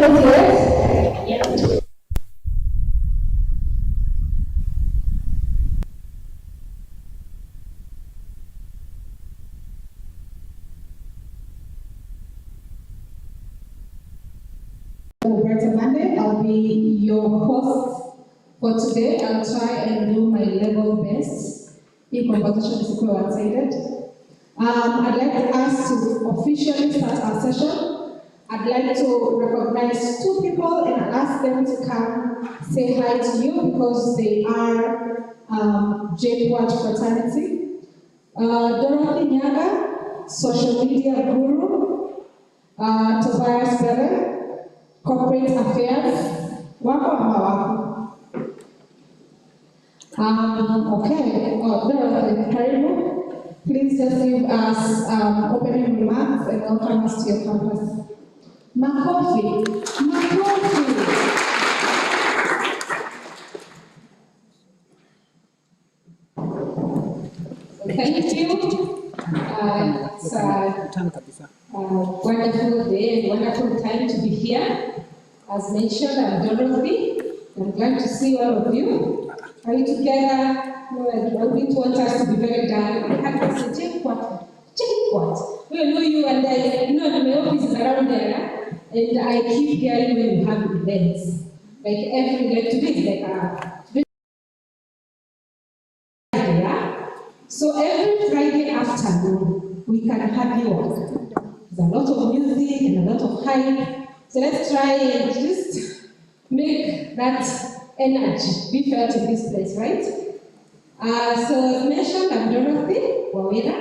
minutes yet? Yep. I'll be your host for today. I'll try and do my level best in conversation is one-sided. I'd like us to officially start our session. I'd like to recognize two people and ask them to come say hi to you because they are JPWAT fraternity. Dorothy Nyaga, social media guru. Tobias Bebe, corporate affairs. Wako ama wako? Okay, Dorothy, karibu. Please just give us opening remarks and welcome us to your campus. Makofi. Thank you. It's a wonderful day and wonderful time to be here. As mentioned, I'm Dorothy. I'm glad to see all of you. Are you together? No, I don't want us to be very dull. I had to say, check what? We know you and I, my office is around there, and I keep hearing when you have events. Like today is like a so every Friday afternoon, we can hardly work. There's a lot of music and a lot of hype. So let's try and just make that energy be felt in this place, right? So as mentioned, I'm Dorothy Wawira,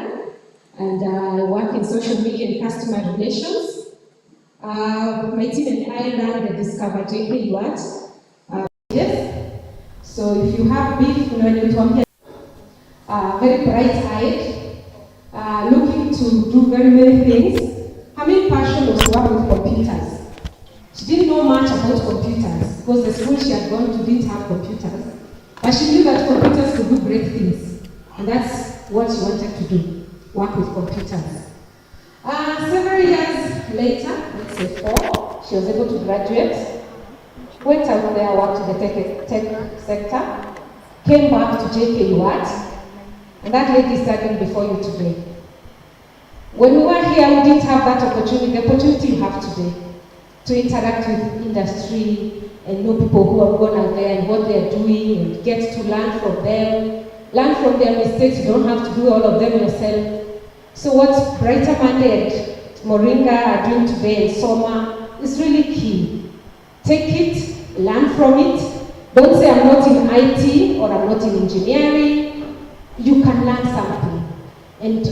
and I work in social media and customer relations. My team and I run the Discover JPWAT. Yes. So if you have beef, very bright-eyed, looking to do very many things. Her main passion was to work with computers. She didn't know much about computers because the school she had gone to didn't have computers. But she knew that computers could do great things. And that's what she wanted to do, work with computers. Several years later, let's say 4, she was able to graduate, went out there, worked in the tech sector, came back to JPWAT, and that lady is standing before you today. When we were here, we didn't have that opportunity, the opportunity you have today, to interact with industry and know people who have gone out there and what they're doing and get to learn from them, learn from their mistakes. You don't have to do all of them yourself. So what Brighter Monday and Moringa are doing today and Soma is really key. Take it, learn from it. Don't say I'm not in IT or I'm not in engineering. You can learn something. And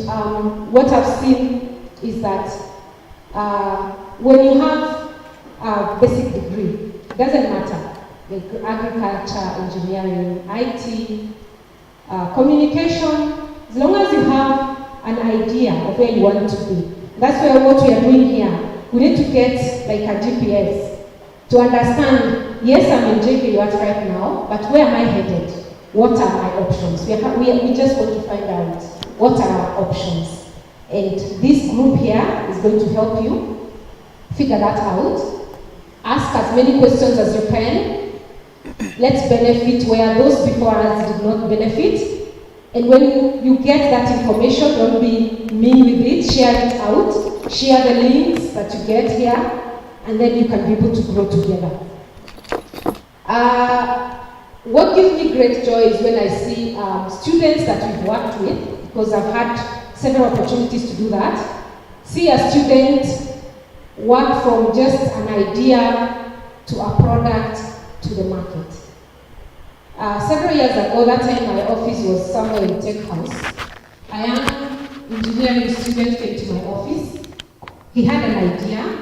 what I've seen is that when you have a basic degree, it doesn't matter, like agriculture, engineering, IT, communication, as long as you have an idea of where you want to be. That's where what we are doing here. We need to get like a GPS to understand, yes, I'm in JPWAT right now, but where am I headed? What are my options? We just want to find out what are our options. And this group here is going to help you figure that out. Ask as many questions as you can. Let's benefit where those before us did not benefit. And when you get that information, don't be mean with it, share it out, share the links that you get here, and then you can be able to grow together. What gives me great joy is when I see students that we've worked with, because I've had several opportunities to do that. See a student work from just an idea to a product to the market. Several years ago, that time my office was somewhere in Tech House. A young engineering student came to my office. He had an idea.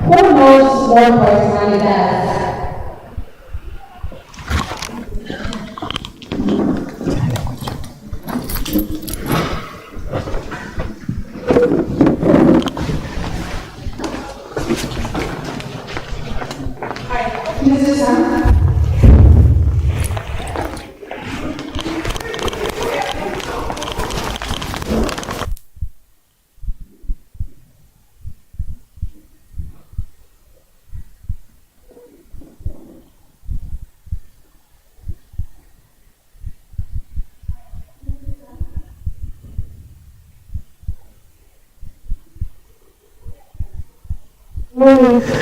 Who knows what personality does?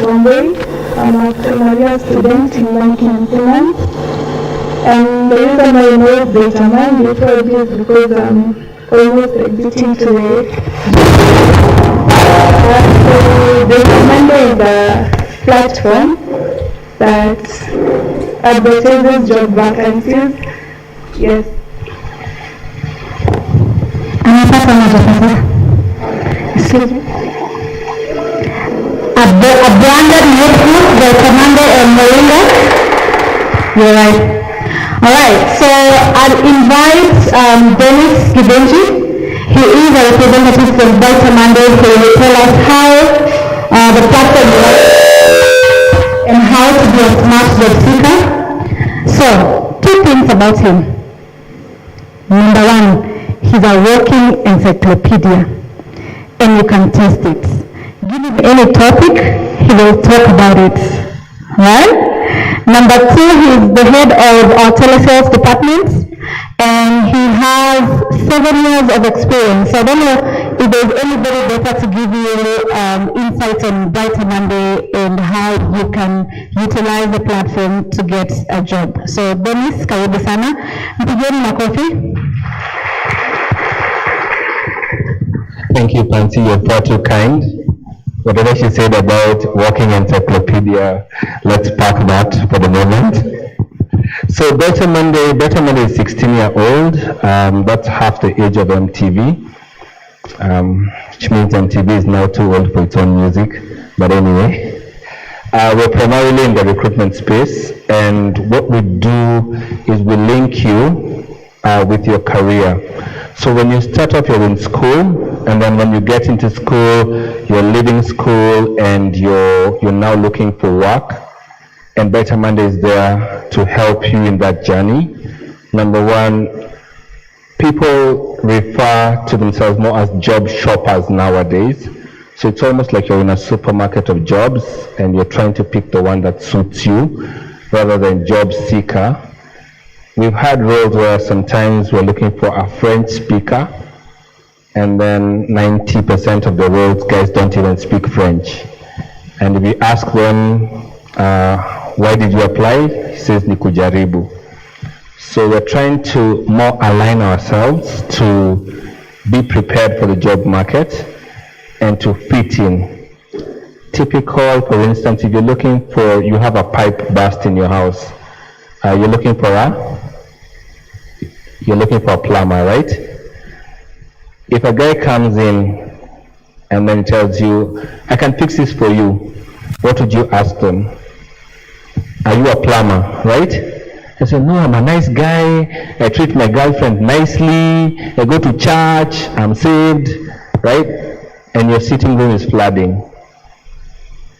One day, I'm actually a student in banking and finance, and the reason I know data mining probably is because I'm almost exiting to it. So data mining is a platform that advertises job vacancies. Yes. Excuse me. A branded notebook by Commander Moringa. You're right. Alright, so I'll invite Dennis Gibenji. He is a representative from Delta Monday who will tell us how the platform works and how to be a smart job seeker. So, 2 things about him. Number 1, he's a walking encyclopedia, and you can test it. Give him any topic, he will talk about it. Right? Number 2, he's the head of our telesales department, and he has 7 years of experience. So I don't know if there's anybody better to give you insights on Brighter Monday and how you can utilize the platform to get a job. So Dennis, karibu sana. Mpigeni makofi. Thank you, Pansy. You're far too kind. Whatever she said about walking encyclopedia, let's park that for the moment. So Better Monday is 16-year-old. That's half the age of MTV, which means MTV is now too old for its own music. But anyway, we're primarily in the recruitment space, and what we do is we link you with your career. So when you start off, you're in school, and then when you get into school, you're leaving school and you're now looking for work. And Better Monday is there to help you in that journey. Number 1, people refer to themselves more as job shoppers nowadays. So it's almost like you're in a supermarket of jobs and you're trying to pick the one that suits you rather than job seeker. We've had roles where sometimes we're looking for a French speaker, and then 90% of the roles guys don't even speak French. And if you ask them, why did you apply? He says, ni kujaribu. So we're trying to more align ourselves to be prepared for the job market and to fit in. Typical, for instance, if you're looking for, you have a pipe burst in your house, you're looking for a plumber, right? If a guy comes in and then tells you, I can fix this for you, what would you ask them? Are you a plumber, right? I say, no, I'm a nice guy, I treat my girlfriend nicely, I go to church, I'm saved, right? And your sitting room is flooding.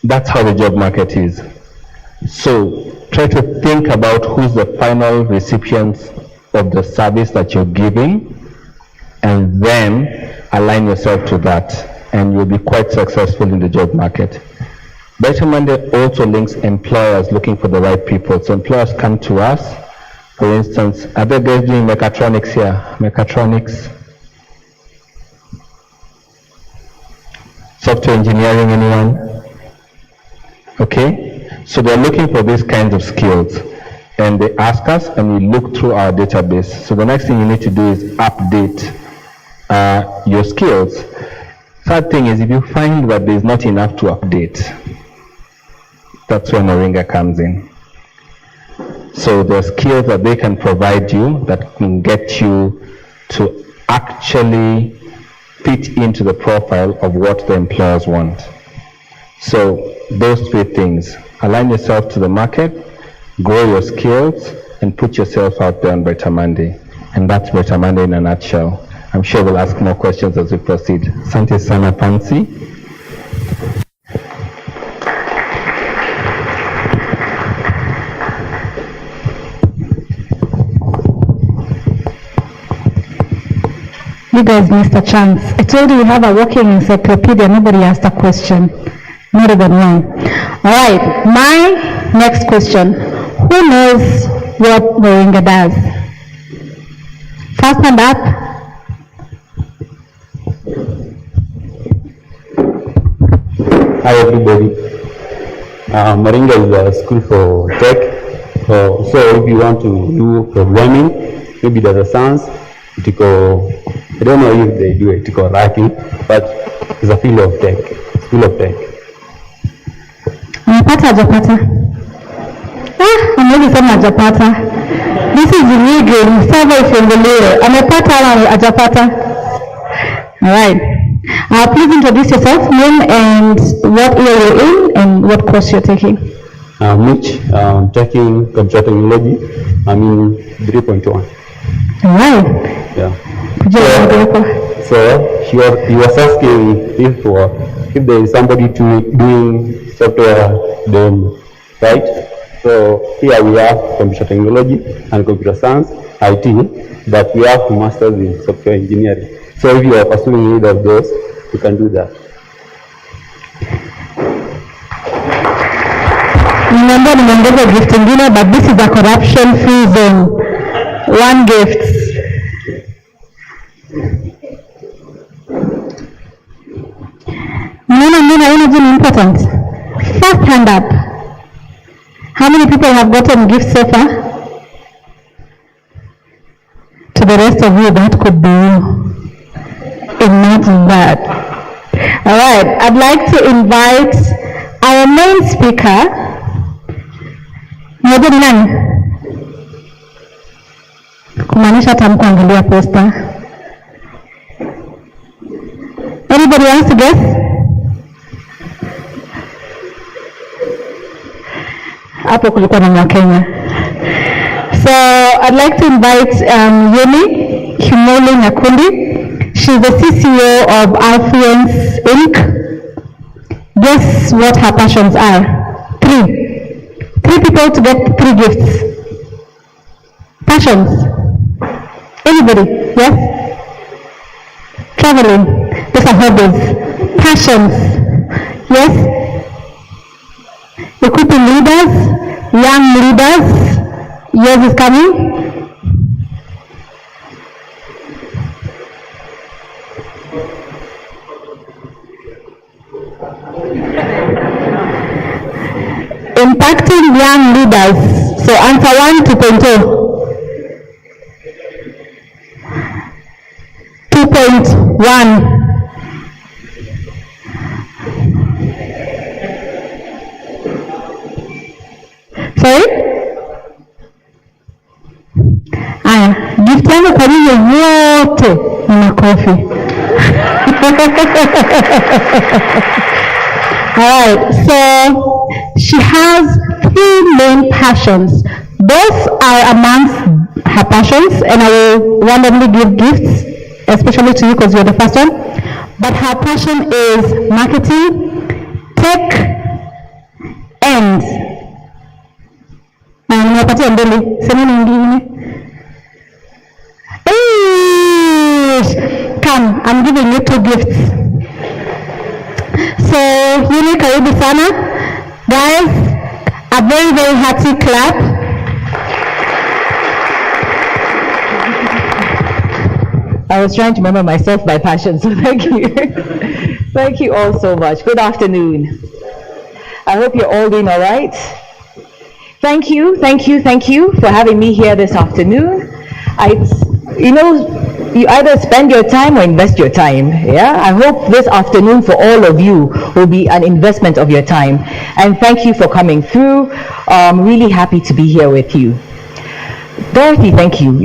That's how the job market is. So try to think about who's the final recipients of the service that you're giving, and then align yourself to that, and you'll be quite successful in the job market. Better Monday also links employers looking for the right people. So employers come to us. For instance, are there guys doing mechatronics here? Mechatronics? Software engineering, anyone? Okay, so they're looking for these kinds of skills. And they ask us, and we look through our database. So the next thing you need to do is update your skills. Third thing is, if you find that there's not enough to update, that's where Moringa comes in. So there are skills that they can provide you that can get you to actually fit into the profile of what the employers want. So those three things: align yourself to the market, grow your skills, and put yourself out there on Better Monday. And that's Better Monday in a nutshell. I'm sure we'll ask more questions as we proceed. Asante sana Pansy. You guys missed a chance. I told you we have a working encyclopedia. Nobody asked a question. Not even one. All right, my next question. Who knows what Moringa does? First hand up. Hi everybody. Moringa is a school for tech. So if you want to do programming, maybe data science, I don't know if they do ethical writing, but it's a field of tech, school of tech. Hajapata. Ameweza sema hajapata. This is illegal. Server ifunguliwe. Amepata ama hajapata? All right. Please introduce yourself, name and what year you're in and what course you're taking. Mitch, taking computer technology. I'm in 3.1. All right. Yeah. So he was asking if there is somebody doing software development, right? So here we have computer technology and computer science, IT, but we have masters in software engineering. So if you are pursuing either of those, you can do that. Remember, nimeongeza gift ingine, but this is a corruption-free zone. One gift. No, energy important. First hand up. How many people have gotten gifts so far? To the rest of you, that could be you. Imagine that. All right, I'd like to invite our main speaker. Mmoja nani? Kumaanisha tamkuangalia posta. Anybody wants to guess? Hapo kulikuwa na Wakenya. So I'd like to invite Yemi Kimoli Nakundi. She's the CCO of Affluence Inc. Guess what her passions are? 3 people to get 3 gifts. Passions. Anybody? Yes? Traveling. Those are hobbies. Passions. Yes? Equipping leaders, young leaders. Yours is coming. Impacting young leaders. So answer 1, 2.0. 2.1. Sorry? Gift yangu kwa hiyo wote ni makofi. Alright, so she has 3 main passions. Both are amongst her passions, and I will randomly give gifts, especially to you because you're the first one. But her passion is marketing, tech, and nimepatia mbili. Sema nyingine. Come, I'm giving you 2 gifts. So, Yuni, karibu sana. Guys, a very, very hearty clap. I was trying to remember myself by passion, so thank you. Thank you all so much. Good afternoon. I hope you're all doing all right. Thank you for having me here this afternoon. You either spend your time or invest your time. Yeah, I hope this afternoon for all of you will be an investment of your time. And thank you for coming through. I'm really happy to be here with you. Dorothy, thank you.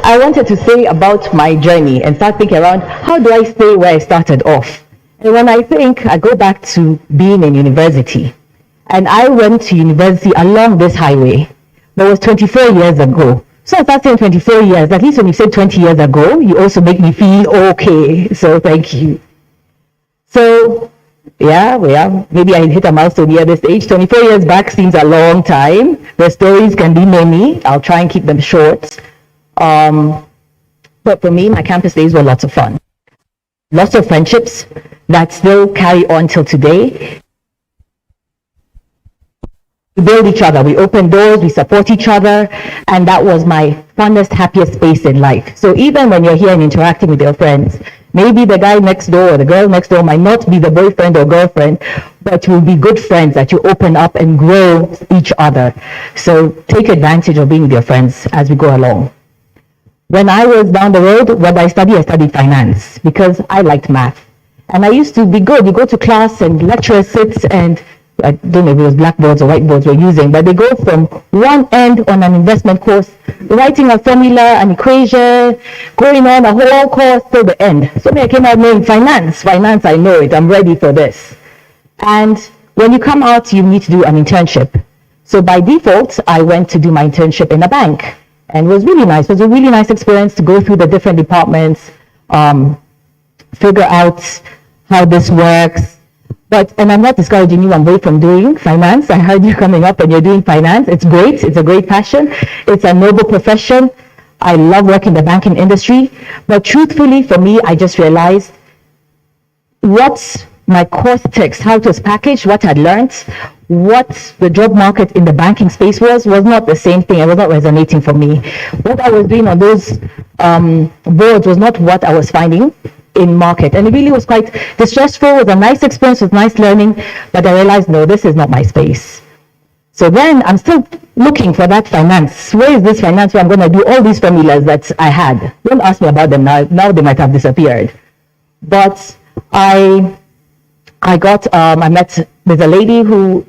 I wanted to say about my journey and start thinking around how do I stay where I started off? And when I go back to being in university, and I went to university along this highway, that was 24 years ago. So I started saying 24 years, at least when you say 20 years ago, you also make me feel okay. So thank you. So yeah, maybe I hit a milestone here at this age. 24 years back seems a long time. The stories can be many. I'll try and keep them short. But for me, my campus days were lots of fun. Lots of friendships that still carry on till today. We build each other, we open doors, we support each other, and that was my funnest, happiest space in life. So even when you're here and interacting with your friends, maybe the guy next door or the girl next door might not be the boyfriend or girlfriend, but you'll be good friends that you open up and grow each other. So take advantage of being with your friends as we go along. When I was down the road, what I studied finance because I liked math. And I used to be good. You go to class and lecturer sits and I don't know if it was blackboards or whiteboards we're using, but they go from one end on an investment course, writing a formula, an equation, going on a whole course till the end. So I came out knowing finance, I know it, I'm ready for this. And when you come out, you need to do an internship. So by default, I went to do my internship in a bank. And it was really nice. It was a really nice experience to go through the different departments, figure out how this works. And I'm not discouraging you away from doing finance. I heard you coming up and you're doing finance. It's great. It's a great passion. It's a noble profession. I love working in the banking industry. But truthfully, for me, I just realized what my course text, how it was packaged, what I'd learned, what the job market in the banking space was not the same thing. It was not resonating for me. What I was doing on those boards was not what I was finding in market. And it really was quite distressful. It was a nice experience, it was nice learning, but I realized, no, this is not my space. So then I'm still looking for that finance. Where is this finance where I'm going to do all these formulas that I had? Don't ask me about them now. Now they might have disappeared. But I met with a lady who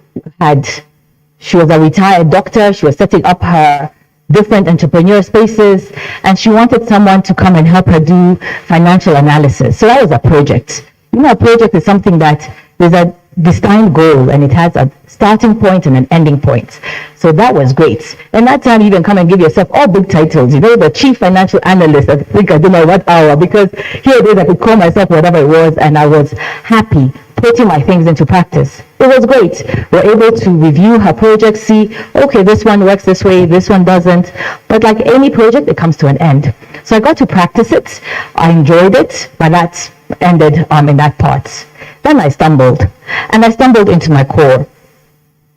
she was a retired doctor. She was setting up her different entrepreneur spaces, and she wanted someone to come and help her do financial analysis. So that was a project. A project is something that there's a defined goal and it has a starting point and an ending point. So that was great. And that time you even come and give yourself all big titles, the chief financial analyst. I think I don't know what hour, because here it is, I could call myself whatever it was, and I was happy putting my things into practice. It was great. We're able to review her project, see, okay, this one works this way, this one doesn't. But like any project, it comes to an end. So I got to practice it. I enjoyed it, but that ended in that part. Then I stumbled, and I stumbled into my core.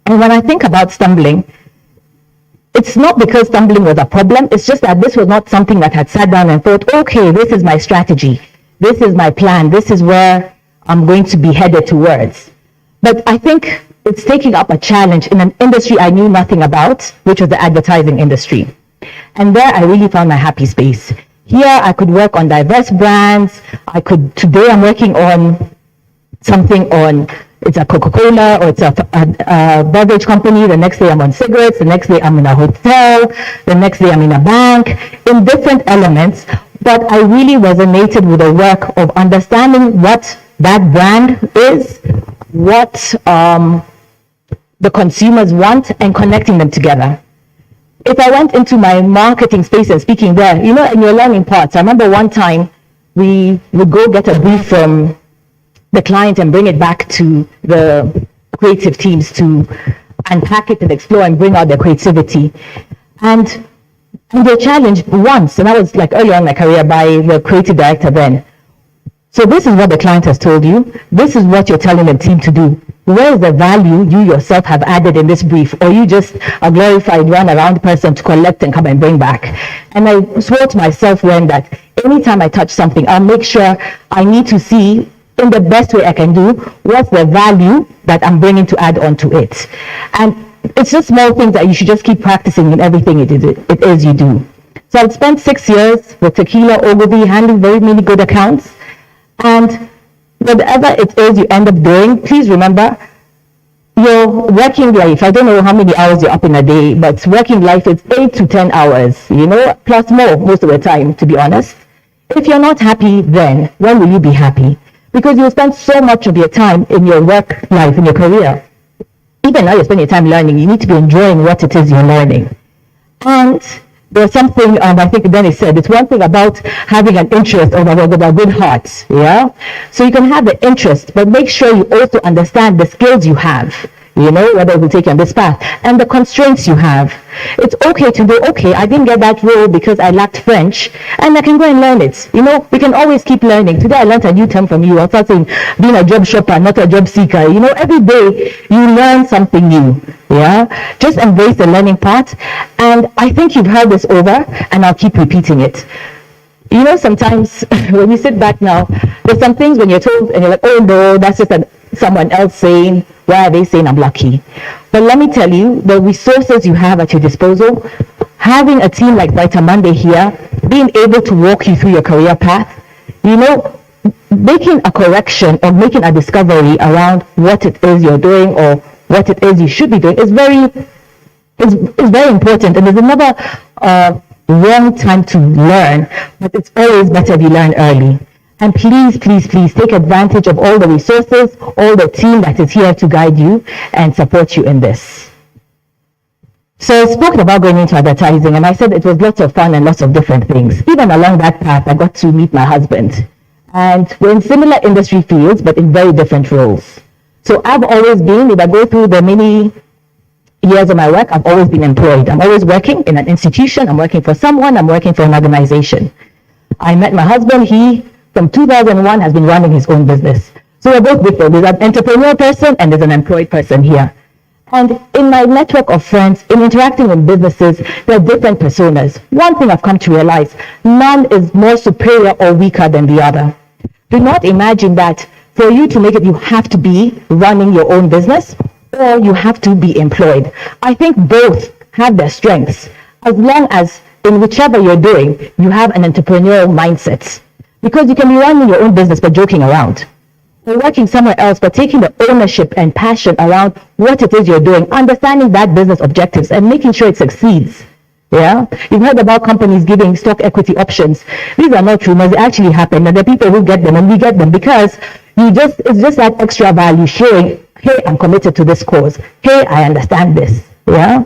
And when I think about stumbling, it's not because stumbling was a problem, it's just that this was not something that I had sat down and thought, okay, this is my strategy, this is my plan, this is where I'm going to be headed towards. But I think it's taking up a challenge in an industry I knew nothing about, which was the advertising industry. And there I really found my happy space. Here I could work on diverse brands. Today I'm working on something it's a Coca-Cola or it's a beverage company. The next day I'm on cigarettes. The next day I'm in a hotel. The next day I'm in a bank, in different elements. But I really resonated with the work of understanding what that brand is, what the consumers want, and connecting them together. If I went into my marketing space and speaking there, in your learning parts, I remember one time we would go get a brief from the client and bring it back to the creative teams to unpack it and explore and bring out their creativity. And they're challenged once, and that was like early on in my career, by the creative director then. So this is what the client has told you. This is what you're telling the team to do. Where is the value you yourself have added in this brief? Or you just a glorified run-around person to collect and come and bring back? And I swore to myself then that anytime I touch something, I'll make sure I need to see in the best way I can do what's the value that I'm bringing to add on to it. And it's just small things that you should just keep practicing in everything it is you do. So I've spent 6 years with Tequila, Ogilvy, handling very many good accounts. And whatever it is you end up doing, please remember, your working life, I don't know how many hours you're up in a day, but working life is 8 to 10 hours, plus more most of the time, to be honest. If you're not happy then, when will you be happy? because you spend so much of your time in your work life, in your career. Even now you spend your time learning, you need to be enjoying what it is you're learning. And there's something, I think Dennis said, it's one thing about having an interest or a good heart, yeah? So you can have the interest, but make sure you also understand the skills you have, you know, whether it will take you on this path, and the constraints you have. It's okay to do, okay, I didn't get that role because I lacked French, and I can go and learn it. You know, we can always keep learning. Today I learned a new term from you. I was saying being a job shopper, not a job seeker. You know, every day you learn something new. Yeah, just embrace the learning part. And I think you've heard this over, and I'll keep repeating it. You know, sometimes when you sit back now, there's some things when you're told and you're like, oh no, that's just someone else saying, why are they saying I'm lucky? But let me tell you, the resources you have at your disposal, having a team like Brighter Monday here, being able to walk you through your career path, you know, making a correction or making a discovery around what it is you're doing or what it is you should be doing is very important. And there's another wrong time to learn, but it's always better if you learn early. And please, please, please take advantage of all the resources, all the team that is here to guide you and support you in this. So I spoke about going into advertising, and I said it was lots of fun and lots of different things. Even along that path, I got to meet my husband. And we're in similar industry fields, but in very different roles. So I've always been, if I go through the many years of my work, I've always been employed. I'm always working in an institution, I'm working for someone, I'm working for an organization. I met my husband, he, from 2001, has been running his own business. So we're both different. There's an entrepreneur person and there's an employed person here. And in my network of friends, in interacting with businesses, there are different personas. One thing I've come to realize, none is more superior or weaker than the other. Do not imagine that for you to make it, you have to be running your own business or you have to be employed. I think both have their strengths, as long as in whichever you're doing, you have an entrepreneurial mindset. Because you can be running your own business but joking around. Or working somewhere else but taking the ownership and passion around what it is you're doing, understanding that business objectives and making sure it succeeds. Yeah, you've heard about companies giving stock equity options. These are not rumors, they actually happen, and there are people who get them, and we get them because it's just that extra value showing, hey, I'm committed to this cause. Hey, I understand this. Yeah.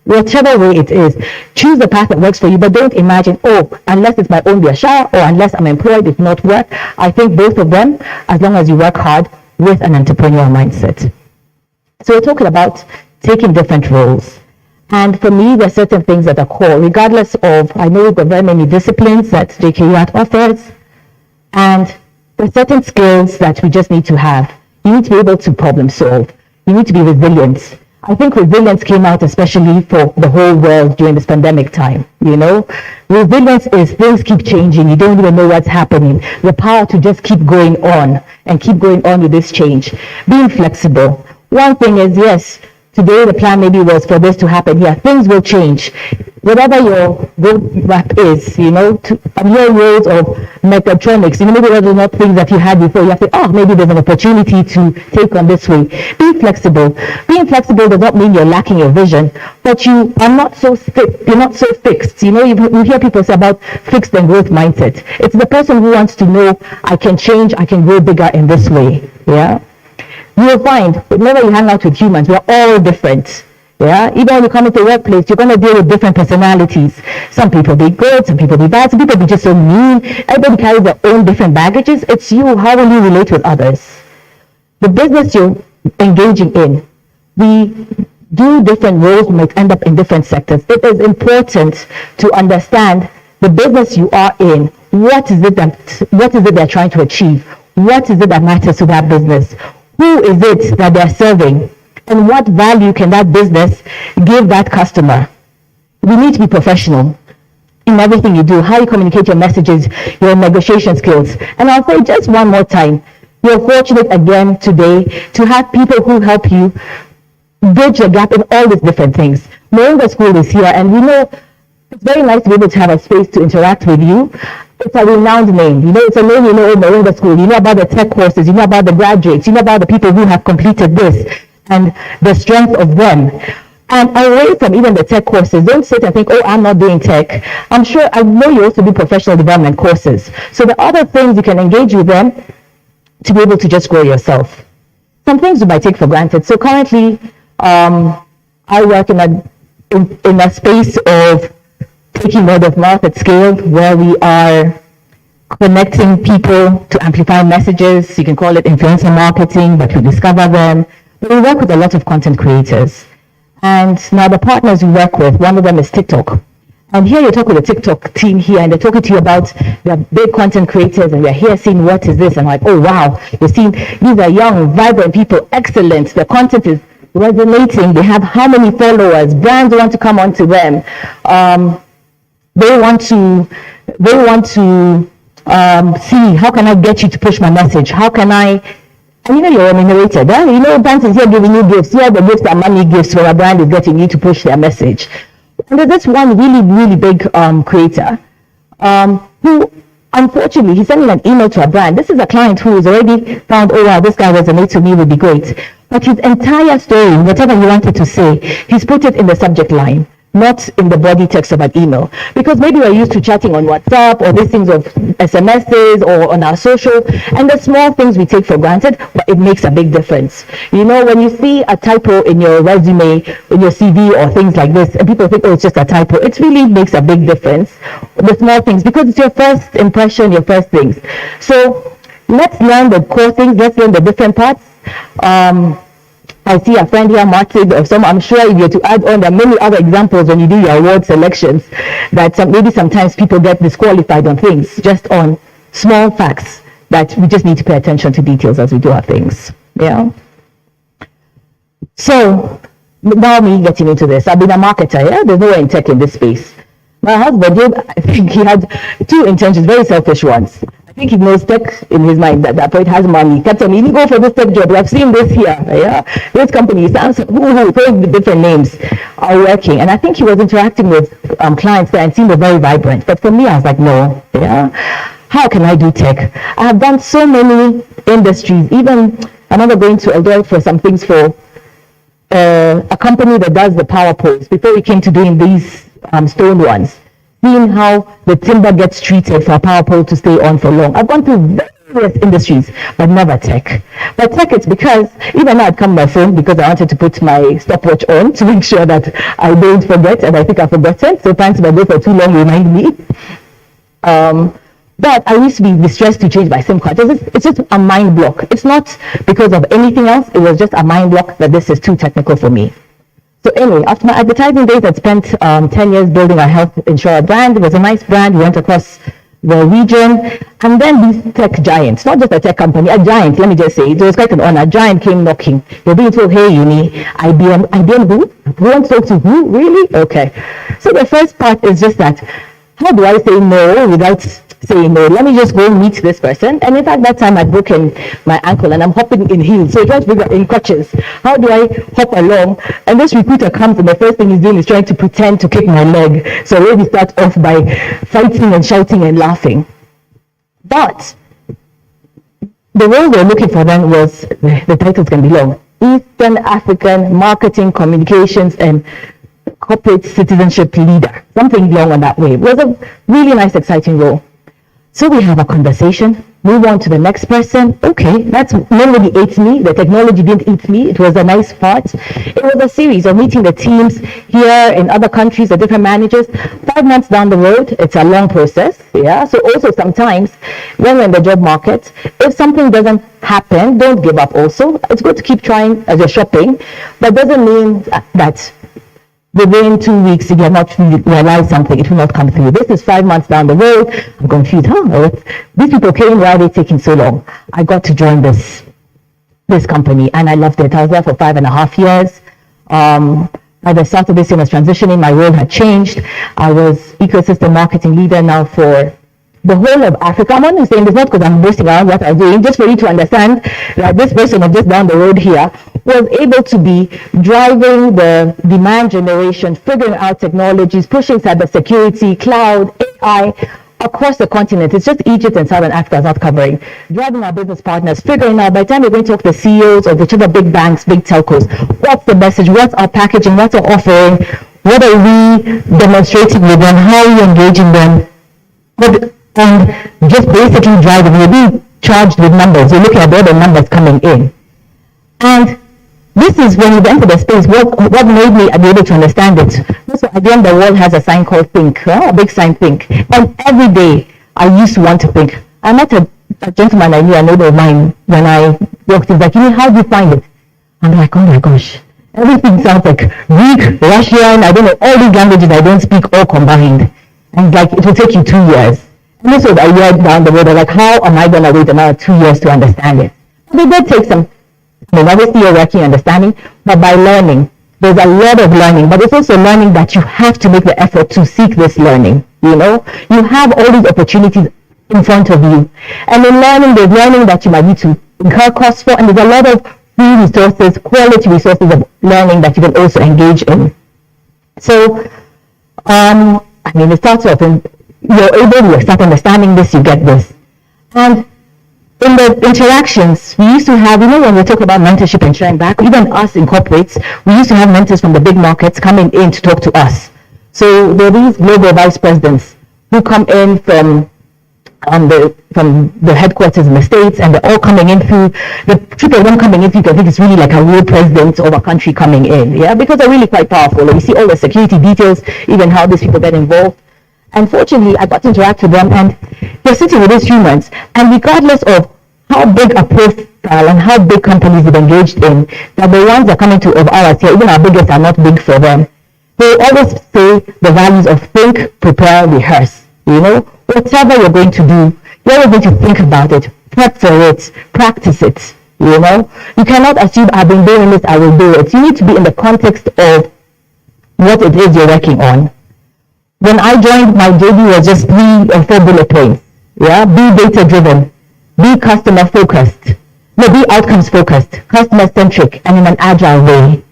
Whichever way it is, choose the path that works for you, but don't imagine, oh, unless it's my own biashara or unless I'm employed, it not work. I think both of them, as long as you work hard with an entrepreneurial mindset. So we're talking about taking different roles. And for me, there are certain things that are core, regardless of, I know we've got very many disciplines that JKUAT offers, and there are certain skills that we just need to have. You need to be able to problem solve. You need to be resilient. I think resilience came out especially for the whole world during this pandemic time, you know. Resilience is things keep changing, you don't even know what's happening. The power to just keep going on and keep going on with this change. Being flexible. One thing is, yes, today the plan maybe was for this to happen here. Things will change. Whatever your roadmap is, you know, I'm hearing words of mechatronics, you know, maybe those are not things that you had before. You have to, oh, maybe there's an opportunity to take on this way. Be flexible. Being flexible does not mean you're lacking your vision, but you are not so you're not so fixed. You know, you hear people say about fixed and growth mindset. It's the person who wants to know, I can change, I can grow bigger in this way. Yeah. You'll find whenever you hang out with humans, we're all different. Yeah, even when you come into the workplace, you're going to deal with different personalities. Some people be good, some people be bad, some people be just so mean. Everybody carries their own different baggages. It's you, how will you relate with others? The business you're engaging in, we do different roles, we might end up in different sectors. It is important to understand the business you are in. What is it they're trying to achieve? What is it that matters to that business? Who is it that they're serving? And what value can that business give that customer? We need to be professional in everything you do, how you communicate your messages, your negotiation skills. And I'll say just one more time, you're fortunate again today to have people who help you bridge the gap in all these different things. Moringa School is here, and we know it's very nice to be able to have a space to interact with you. It's a renowned name. You know, it's a name you know in Moringa School. You know about the tech courses, you know about the graduates, you know about the people who have completed this and the strength of them. And away from even the tech courses, don't sit and think, oh, I'm not doing tech. I know you also do professional development courses. So the other things you can engage with them, to be able to just grow yourself. Some things you might take for granted. So currently, I work in a space of taking word of mouth at scale, where we are connecting people to amplify messages. You can call it influencer marketing, but we discover them. But we work with a lot of content creators. And now the partners we work with, one of them is TikTok. And here you talk with the TikTok team here, and they're talking to you about the big content creators, and we're here seeing what is this, and like, oh wow, you're seeing these are young, vibrant people, excellent. The content is resonating. They have how many followers? Brands want to come onto them. They want to see, how can I get you to push my message? How can I? And you're remunerated. Brands is here giving you gifts. Here the gifts are money gifts where a brand is getting you to push their message. And there's this one really, really big creator who, unfortunately, he's sending an email to a brand. This is a client who has already found, oh wow, this guy resonates with me, would be great. But his entire story, whatever he wanted to say, he's put it in the subject line, not in the body text of an email. Because maybe we're used to chatting on WhatsApp or these things of SMSs or on our social, and the small things we take for granted, but it makes a big difference. When you see a typo in your resume, in your CV or things like this, and people think, oh, it's just a typo, it really makes a big difference. The small things, because it's your first impression, your first things. So let's learn the core things, let's learn the different parts. I see a friend here, Martin, of some. I'm sure if you're to add on, there are many other examples when you do your award selections that maybe sometimes people get disqualified on things, just on small facts that we just need to pay attention to details as we do our things. Yeah. So now me getting into this, I've been a marketer. Yeah, there's nowhere in tech in this space. My husband did. I think he had 2 intentions, very selfish ones. I think he knows tech in his mind that point has money. He kept saying, you go for this tech job. I've seen this here. Yeah, this company, Samsung, different names are working. And I think he was interacting with clients there and seemed very vibrant. But for me, I was like, no. Yeah, how can I do tech? I have done so many industries. Even I remember going to Eldorado for some things for a company that does the power poles before we came to doing these stone ones. Seeing how the timber gets treated for a power pole to stay on for long. I've gone through various industries, but never tech. But tech, it's because, even now I'd come my phone because I wanted to put my stopwatch on to make sure that I don't forget, and I think I've forgotten. So thanks if I go for too long, remind me. But I used to be distressed to change my SIM card. It's just a mind block. It's not because of anything else. It was just a mind block that this is too technical for me. So anyway, after my advertising days, I'd spent 10 years building a health insurer brand. It was a nice brand. We went across the region. And then these tech giants, not just a tech company, a giant, let me just say, it was quite an honor. A giant came knocking. They're being told, hey, Uni, IBM who? Who wants to talk to who? Really? Okay. So the first part is just that, how do I say no without saying no? Let me just go meet this person. And in fact, that time I'd broken my ankle and I'm hopping in heels. So I tried to figure out in crutches, how do I hop along? And this recruiter comes and the first thing he's doing is trying to pretend to kick my leg. So I already start off by fighting and shouting and laughing. But the role we're looking for then was, the titles can be long, Eastern African Marketing Communications and Corporate Citizenship Leader. Something long on that way. It was a really nice, exciting role. So we have a conversation, move on to the next person. Okay, that's nobody ate me. The technology didn't eat me. It was a nice part. It was a series of meeting the teams here in other countries, the different managers. 5 months down the road, it's a long process. Yeah. So also sometimes when we're in the job market, if something doesn't happen, don't give up also. It's good to keep trying as you're shopping, but doesn't mean that within 2 weeks, if you have not realized something, it will not come through. This is 5 months down the road. I'm confused. These people came, why are they taking so long? I got to join this company and I loved it. I was there for 5.5 years. By the start of this year, I was transitioning. My role had changed. I was ecosystem marketing leader now for the whole of Africa. I'm only saying this not because I'm boasting around what I'm doing, just for you to understand that this person was just down the road here was able to be driving the demand generation, figuring out technologies, pushing cybersecurity, cloud, AI across the continent. It's just Egypt and Southern Africa is not covering. Driving our business partners, figuring out by the time we're going to talk to the CEOs of whichever big banks, big telcos, what's the message, what's our packaging, what's our offering, what are we demonstrating with them, how are we engaging them, and just basically driving. We're being charged with numbers. You're looking at all the numbers coming in. And this is when you enter the space, what made me be able to understand it. So at the end, the world has a sign called think, a big sign think. And every day, I used to want to think. I met a gentleman I knew, a neighbor of mine, when I walked in, like, how do you find it? I'm like, oh my gosh, everything sounds like Greek, Russian, I don't know, all these languages I don't speak all combined. And it's like, it will take you 2 years. And this was a year down the road, I'm like, how am I going to wait another 2 years to understand it? But it did take some, obviously you're working understanding, but by learning, there's a lot of learning, but it's also learning that you have to make the effort to seek this learning, you have all these opportunities in front of you. And in learning, there's learning that you might need to incur costs for, and there's a lot of free resources, quality resources of learning that you can also engage in. So, it starts off, and you start understanding this, you get this. And in the interactions, we used to have, when we talk about mentorship and sharing back, even us in corporates, we used to have mentors from the big markets coming in to talk to us. So there are these global vice presidents who come in from the headquarters in the States, and they're all coming in through the triple one coming in through. I think it's really like a real president of a country coming in, because they're really quite powerful. And you see all the security details, even how these people get involved. And fortunately, I got to interact with them, and they're sitting with these humans, and regardless of how big a profile and how big companies they've engaged in, that the ones that are coming to of ours here, even our biggest, are not big for them. They always say the values of think, prepare, rehearse. Whatever you're going to do, you're always going to think about it, prep for it, practice it. You cannot assume I've been doing this, I will do it. You need to be in the context of what it is you're working on. When I joined, my JD was just 3 or 4 bullet points. Be data driven, be customer focused, be outcomes focused, customer centric, and in an agile way.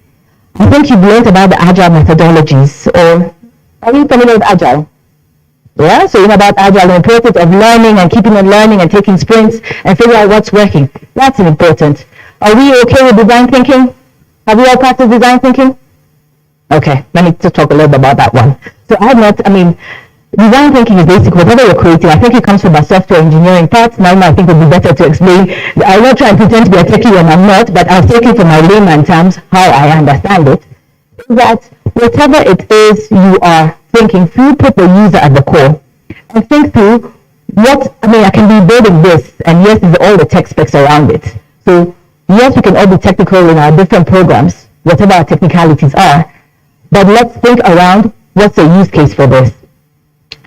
I think you've learned about the agile methodologies, or are you familiar with agile? So about agile, the importance of learning and keeping on learning and taking sprints and figure out what's working. That's important. Are we okay with design thinking? Have we all practiced design thinking? Okay, let me just talk a little bit about that one. So design thinking is basically whatever you're creating. I think it comes from a software engineering part. Now I think it would be better to explain. I'll not try and pretend to be a techie when I'm not, but I'll take it from my layman terms, how I understand it. Is that whatever it is you are thinking through, put the user at the core, and think through I can be building this, and yes, there's all the tech specs around it. So yes, we can all be technical in our different programs, whatever our technicalities are, but let's think around what's the use case for this.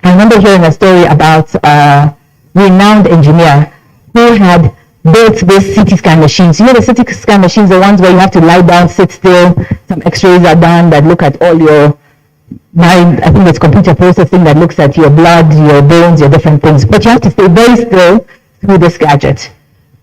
I remember hearing a story about a renowned engineer who had built this CT scan machines. The CT scan machines, the ones where you have to lie down, sit still, some x-rays are done that look at all your mind, I think it's computer processing that looks at your blood, your bones, your different things. But you have to stay very still through this gadget.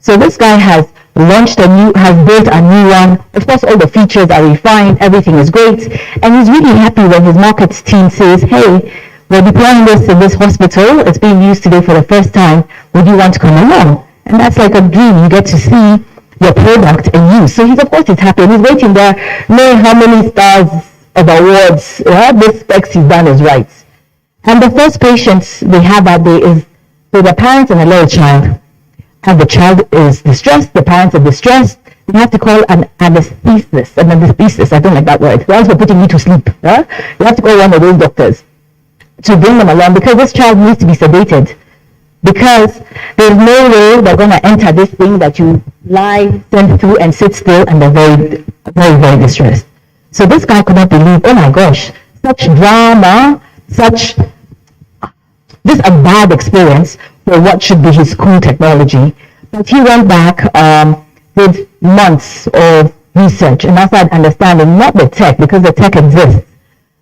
So this guy has built a new one. Of course, all the features are refined, everything is great. And he's really happy when his markets team says, hey, we're deploying this in this hospital. It's being used today for the first time. Would you want to come along? And that's like a dream. You get to see your product in use. So he's happy. And he's waiting there, knowing how many stars of awards, this specs he's done is right. And the first patient they have that day is the parents and a little child. And the child is distressed, the parents are distressed. You have to call an anesthetist, I don't like that word. The ones for putting you to sleep. You have to call one of those doctors to bring them along, because this child needs to be sedated. Because there's no way they're going to enter this thing that you lie, stand through, and sit still, and they're very, very, very distressed. So this guy could not believe, oh my gosh, such drama, this a bad experience for what should be his cool technology. But he went back, did months of research, and started understanding not the tech, because the tech exists,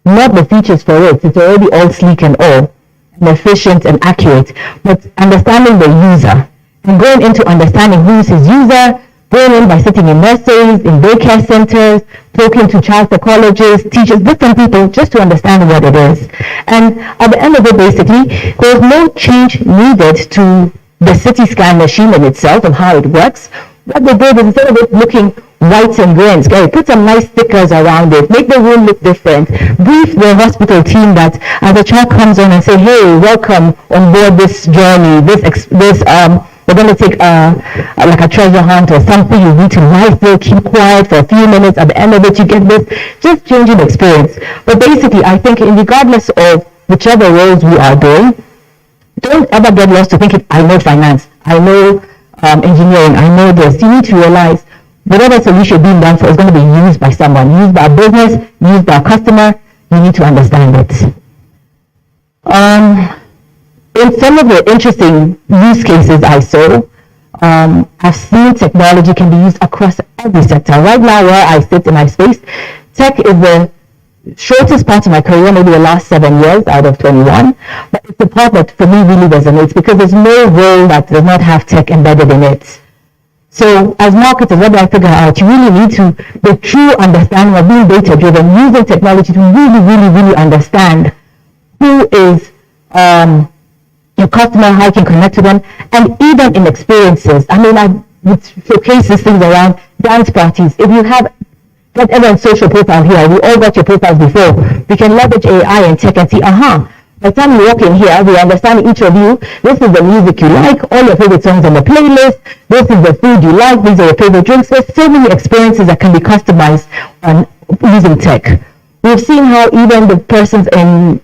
not the features for it, it's already all sleek and all, and efficient and accurate, but understanding the user, and going into understanding who's his user, going in by sitting in nurseries, in daycare centers, talking to child psychologists, teachers, different people, just to understand what it is. And at the end of it, basically, there's no change needed to the CT scan machine in itself and how it works. What they did is, instead of it looking white and gray and scary, put some nice stickers around it, make the room look different, brief the hospital team that as a child comes on and say, hey, welcome on board this journey, this We're going to take like a treasure hunt or something. You need to lie still, keep quiet for a few minutes. At the end of it, you get this. Just changing the experience. But basically, I think regardless of whichever roles we are doing, don't ever get lost to thinking, I know finance, I know engineering, I know this. You need to realize whatever solution being done for is going to be used by someone, used by a business, used by a customer. You need to understand it. In some of the interesting use cases I saw, I've seen technology can be used across every sector. Right now, where I sit in my space, tech is the shortest part of my career, maybe the last 7 years out of 21. But it's the part that for me really resonates because there's no role that does not have tech embedded in it. So as marketers, what do I figure out? You really need to the true understanding of being data-driven, using technology to really understand who is your customer, how you can connect to them, and even in experiences. I mean, I would showcase these things around dance parties. If you have everyone's social profile here, we all got your profiles before. We can leverage AI and tech and see, by the time you walk in here, we understand each of you. This is the music you like, all your favorite songs on the playlist. This is the food you like. These are your favorite drinks. There's so many experiences that can be customized on using tech. We've seen how even the persons in,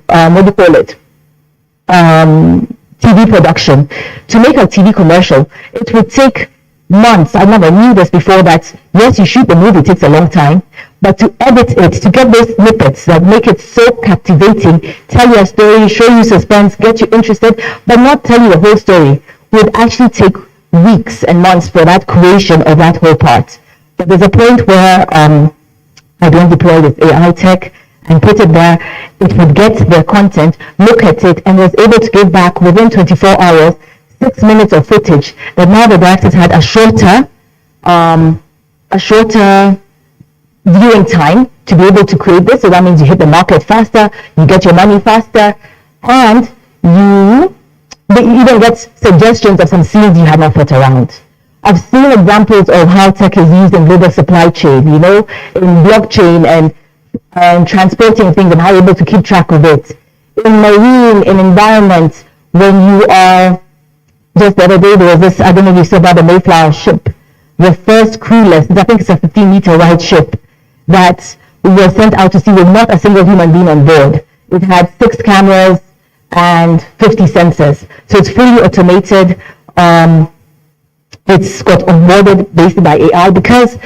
TV production, to make a TV commercial, it would take months. I never knew this before that, yes, you shoot the movie, it takes a long time, but to edit it, to get those snippets that make it so captivating, tell you a story, show you suspense, get you interested, but not tell you the whole story, would actually take weeks and months for that creation of that whole part. But there's a point where I don't deploy this AI tech and put it there. It would get the content, look at it, and was able to give back within 24 hours 6 minutes of footage that now the directors had a shorter viewing time to be able to create this. So that means you hit the market faster, you get your money faster, and you even get suggestions of some scenes you had not thought around. I've seen examples of how tech is used in global supply chain, in blockchain and transporting things and how you're able to keep track of it. In marine, in environment, when you are, just the other day there was this, I don't know if you saw about the Mayflower ship, the first crewless, I think it's a 15-meter wide ship that was sent out to sea with not a single human being on board. It had 6 cameras and 50 sensors. So it's fully automated. It's got onboarded based by AI because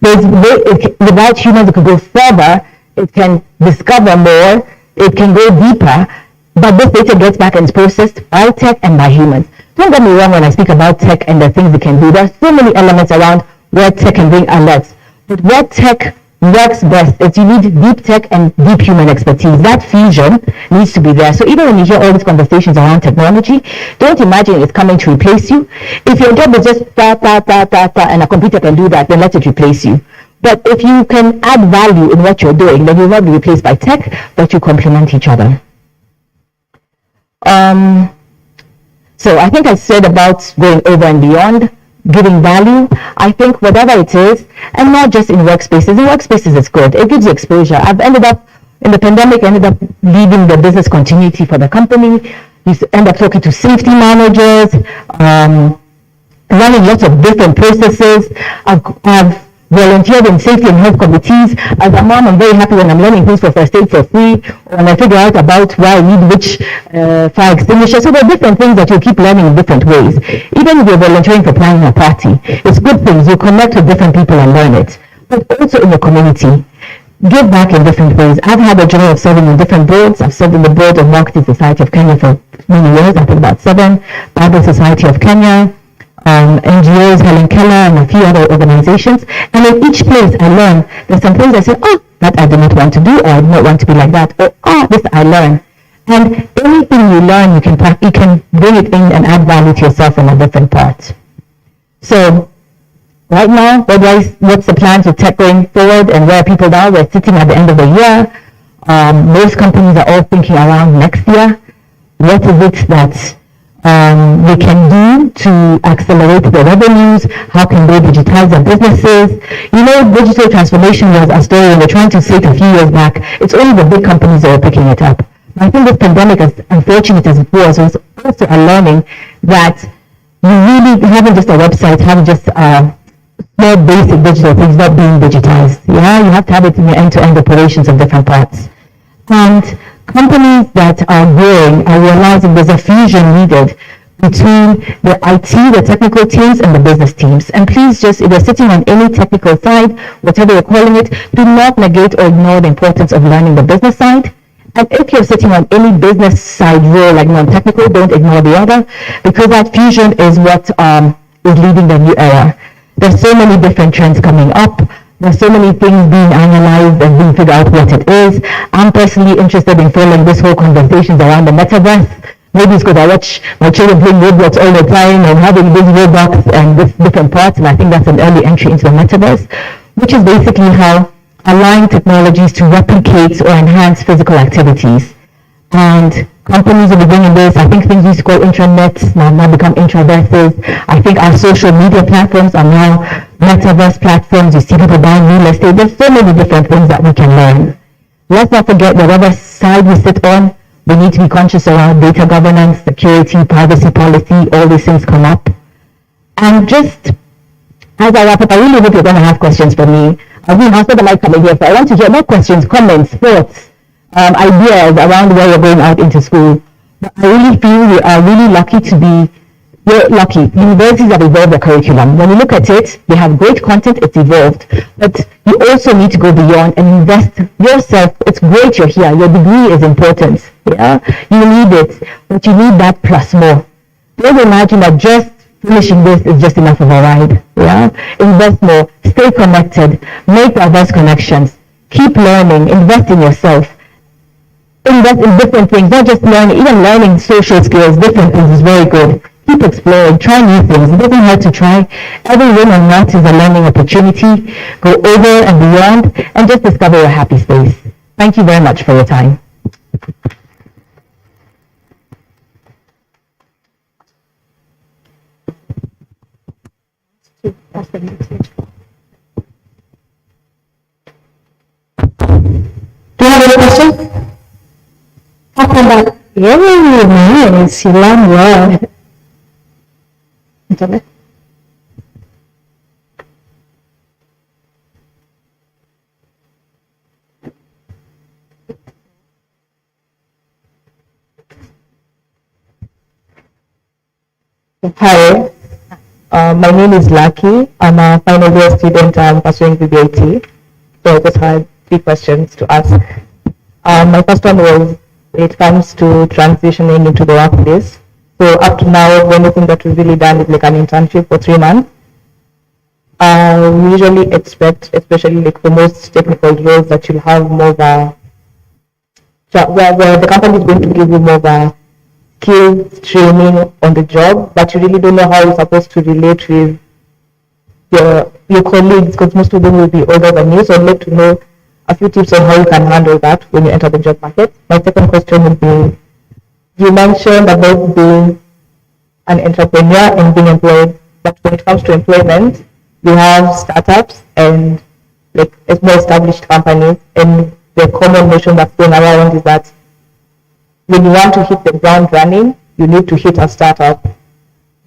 without humans it could go further, it can discover more, it can go deeper, but this data gets back and is processed by tech and by humans. Don't get me wrong when I speak about tech and the things it can do. There are so many elements around where tech can bring alerts. But where tech works best is you need deep tech and deep human expertise. That fusion needs to be there. So even when you hear all these conversations around technology, don't imagine it's coming to replace you. If your job is just and a computer can do that, then let it replace you. But if you can add value in what you're doing, then you'll not be replaced by tech, but you complement each other. So I think I said about going over and beyond, giving value. I think whatever it is, and not just in workspaces. In workspaces, it's good. It gives you exposure. I've ended up, in the pandemic, ended up leading the business continuity for the company. You end up talking to safety managers, running lots of different processes. I've volunteered in safety and health committees. As a mom, I'm very happy when I'm learning things for first aid for free, when I figure out about why I need which fire extinguisher. So there are different things that you keep learning in different ways. Even if you're volunteering for planning a party, it's good things. You connect with different people and learn it. But also in the community, give back in different ways. I've had the joy of serving in different boards. I've served in the board of Marketing Society of Kenya for many years, I think about 7, Bible Society of Kenya, NGOs, Helen Keller, and a few other organizations. And in each place I learn, there's some things I say, that I do not want to do, or I do not want to be like that, or this I learn. And anything you learn, you can bring it in and add value to yourself in a different part. So right now, what's the plans with tech going forward, and where are people now? We're sitting at the end of the year. Most companies are all thinking around next year. What is it that we can do to accelerate their revenues? How can they digitize their businesses? Digital transformation was a story, and we're trying to say it a few years back. It's only the big companies that are picking it up. I think this pandemic, as unfortunate as it was also a learning that you really having just a website, having just small basic digital things not being digitized. Yeah, you have to have it in your end-to-end operations of different parts. And companies that are growing are realizing there's a fusion needed between the IT, the technical teams, and the business teams. And please just, if you're sitting on any technical side, whatever you're calling it, do not negate or ignore the importance of learning the business side. And if you're sitting on any business side role, like non-technical, don't ignore the other, because that fusion is what is leading the new era. There's so many different trends coming up. There's so many things being analyzed and being figured out what it is. I'm personally interested in following this whole conversations around the metaverse. Maybe it's because I watch my children playing Roblox all the time and having these Roblox and these different parts, and I think that's an early entry into the metaverse, which is basically how allowing technologies to replicate or enhance physical activities. And companies will be bringing this. I think things used to call intranets now become intraverses. I think our social media platforms are now metaverse platforms. You see people buying real estate. There's so many different things that we can learn. Let's not forget that whatever side we sit on, we need to be conscious around data governance, security, privacy policy, all these things come up. And just as I wrap up, I really hope you're going to have questions for me. I will answer the mic coming here, so I want to hear more questions, comments, thoughts, ideas around where you're going out into school. But I really feel we are really lucky to be, we're lucky. Universities have evolved their curriculum. When you look at it, they have great content, it's evolved. But you also need to go beyond and invest yourself. It's great you're here. Your degree is important. Yeah, you need it, but you need that plus more. Don't imagine that just finishing this is just enough of a ride. Yeah, invest more, stay connected, make diverse connections, keep learning, invest in yourself, invest in different things, not just learning, even learning social skills, different things is very good. Keep exploring, try new things. It doesn't hurt to try. Every win or not is a learning opportunity. Go over and beyond and just discover your happy space. Thank you very much for your time. Do you have any questions? I'll come back. Yeah, nice. You learn well. Hi, my name is Lucky. I'm a final year student. I'm pursuing VBIT. So I just had 3 questions to ask. My first one was, it comes to transitioning into the workplace. So up to now, the only thing that we've really done is like an internship for 3 months. We usually expect, especially like for most technical roles, that you'll have more of a, where the company is going to give you more of a skills training on the job, but you really don't know how you're supposed to relate with your colleagues, because most of them will be older than you. So I'd like to know a few tips on how you can handle that when you enter the job market. My second question would be, you mentioned about being an entrepreneur and being employed, but when it comes to employment, you have startups and like more established companies, and the common notion that's going around is that when you want to hit the ground running, you need to hit a startup.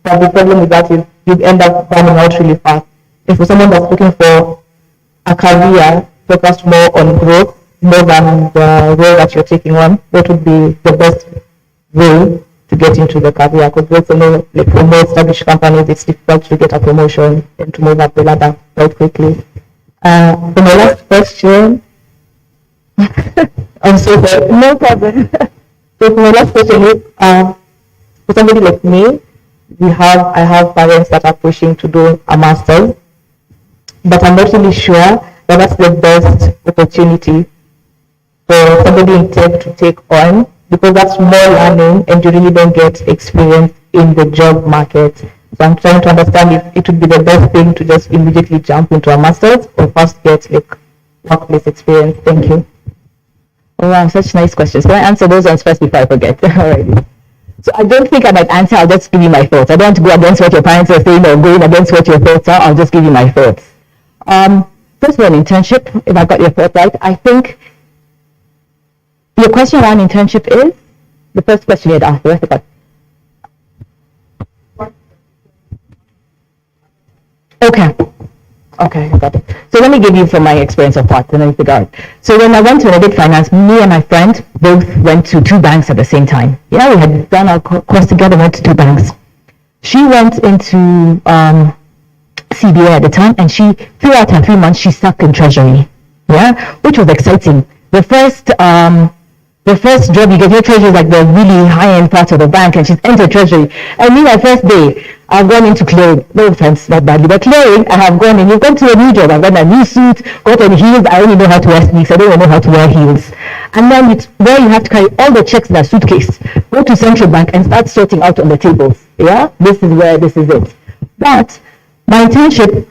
But the problem with that is you end up burning out really fast. If for someone that's looking for a career focused more on growth, more than the role that you're taking on, what would be the best way to get into the career? Because we also know, like for more established companies, it's difficult to get a promotion and to move up the ladder quite quickly. For my last question, I'm so sorry, no problem. So for my last question is, for somebody like me, I have parents that are pushing to do a master's, but I'm not really sure that that's the best opportunity for somebody in tech to take on, because that's more learning and you really don't get experience in the job market. So I'm trying to understand if it would be the best thing to just immediately jump into a master's or first get like workplace experience. Thank you. Oh, wow, such nice questions. Can I answer those ones first before I forget? Alrighty. So I don't think I might answer, I'll just give you my thoughts. I don't want to go against what your parents are saying or going against what your thoughts are. I'll just give you my thoughts. First of all, internship, if I got your thoughts right, I think your question around internship is, the first question you had asked, the rest of it. Okay, got it. So let me give you from my experience of thoughts and then figure out. So when I did finance, me and my friend both went to 2 banks at the same time. Yeah, we had done our course together, went to 2 banks. She went into CBA at the time, and throughout her 3 months, she stuck in treasury. Yeah, which was exciting. The first job you get, your treasury is like the really high-end part of the bank, and she's entered treasury. And me, my first day, I've gone into clearing. No offense, not badly, but clearing, I have gone in. You've gone to a new job. I've got a new suit, got on heels. I only know how to wear sneaks. I don't even know how to wear heels. And then it's where you have to carry all the checks in a suitcase, go to central bank and start sorting out on the tables. Yeah, this is it. But my internship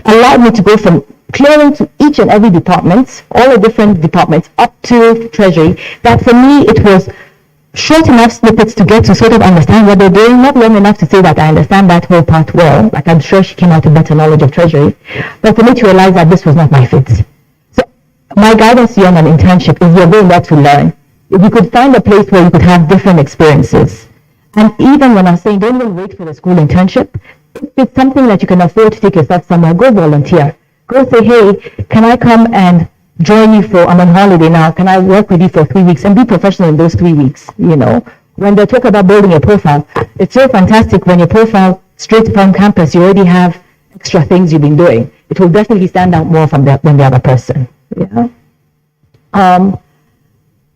allowed me to go from clearing to each and every department, all the different departments, up to treasury, that for me it was short enough snippets to get to sort of understand what they're doing, not long enough to say that I understand that whole part well, like I'm sure she came out with better knowledge of treasury, but for me to realize that this was not my fit. So my guidance to you on an internship is you're going there to learn. If you could find a place where you could have different experiences, and even when I'm saying don't even wait for the school internship, if it's something that you can afford to take yourself somewhere, go volunteer. Go say, hey, can I come and join you I'm on holiday now, can I work with you for 3 weeks and be professional in those 3 weeks, you know? When they talk about building a profile, it's so fantastic when your profile straight from campus, you already have extra things you've been doing. It will definitely stand out more than the other person, yeah?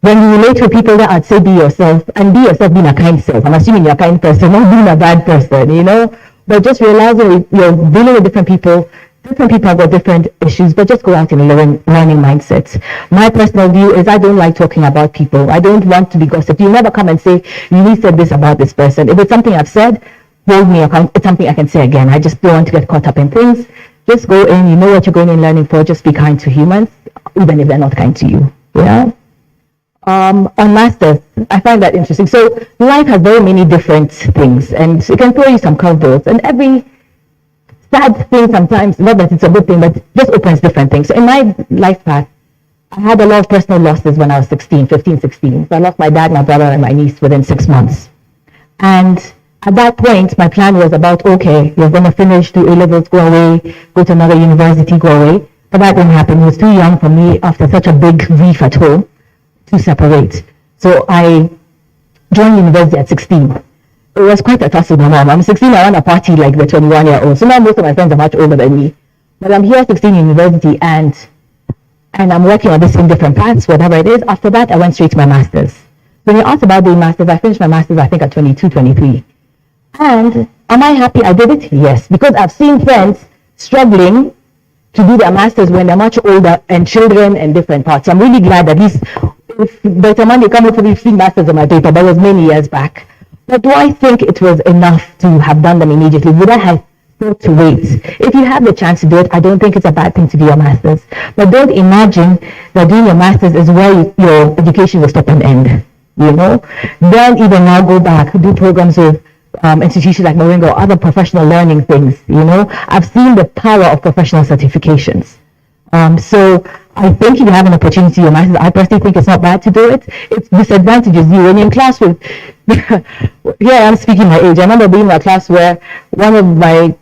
When you relate to people, that I'd say be yourself, and be yourself being a kind self. I'm assuming you're a kind person, not being a bad person, you know? But just realizing you're dealing with different people have got different issues, but just go out in a learning mindset. My personal view is I don't like talking about people. I don't want to be gossip. You never come and say, you said this about this person. If it's something I've said, hold me account. It's something I can say again. I just don't want to get caught up in things. Just go in, you know what you're going in learning for. Just be kind to humans, even if they're not kind to you. Yeah. On masters, I find that interesting. So life has very many different things, and it can throw you some curveballs, and every sad thing sometimes, not that it's a good thing, but just opens different things. So in my life path, I had a lot of personal losses when I was 15, 16. So I lost my dad, my brother, and my niece within 6 months. And at that point, my plan was about, okay, you're going to finish, do A-levels, go away, go to another university, go away. But that didn't happen. It was too young for me after such a big grief at home to separate. So I joined university at 16. It was quite a tussle with my mom. I'm 16, I ran a party like the 21-year-old. So now most of my friends are much older than me. But I'm here at 16 university and I'm working on this in different paths, whatever it is. After that, I went straight to my master's. When you asked about doing master's, I finished my master's, I think, at 22, 23. And am I happy I did it? Yes. Because I've seen friends struggling to do their master's when they're much older and children and different parts. So I'm really glad that if Dr. Monday come up with 15 masters on my paper, that was many years back. But do I think it was enough to have done them immediately? Would I have thought to wait? If you have the chance to do it, I don't think it's a bad thing to do your master's. But don't imagine that doing your master's is where your education will stop and end. You know? Then even now go back, do programs with institutions like Moringa or other professional learning things. You know? I've seen the power of professional certifications. So I think if you have an opportunity to do your master's, I personally think it's not bad to do it. It disadvantages you when you're in class with, here I am speaking my age. I remember being in a class where one of my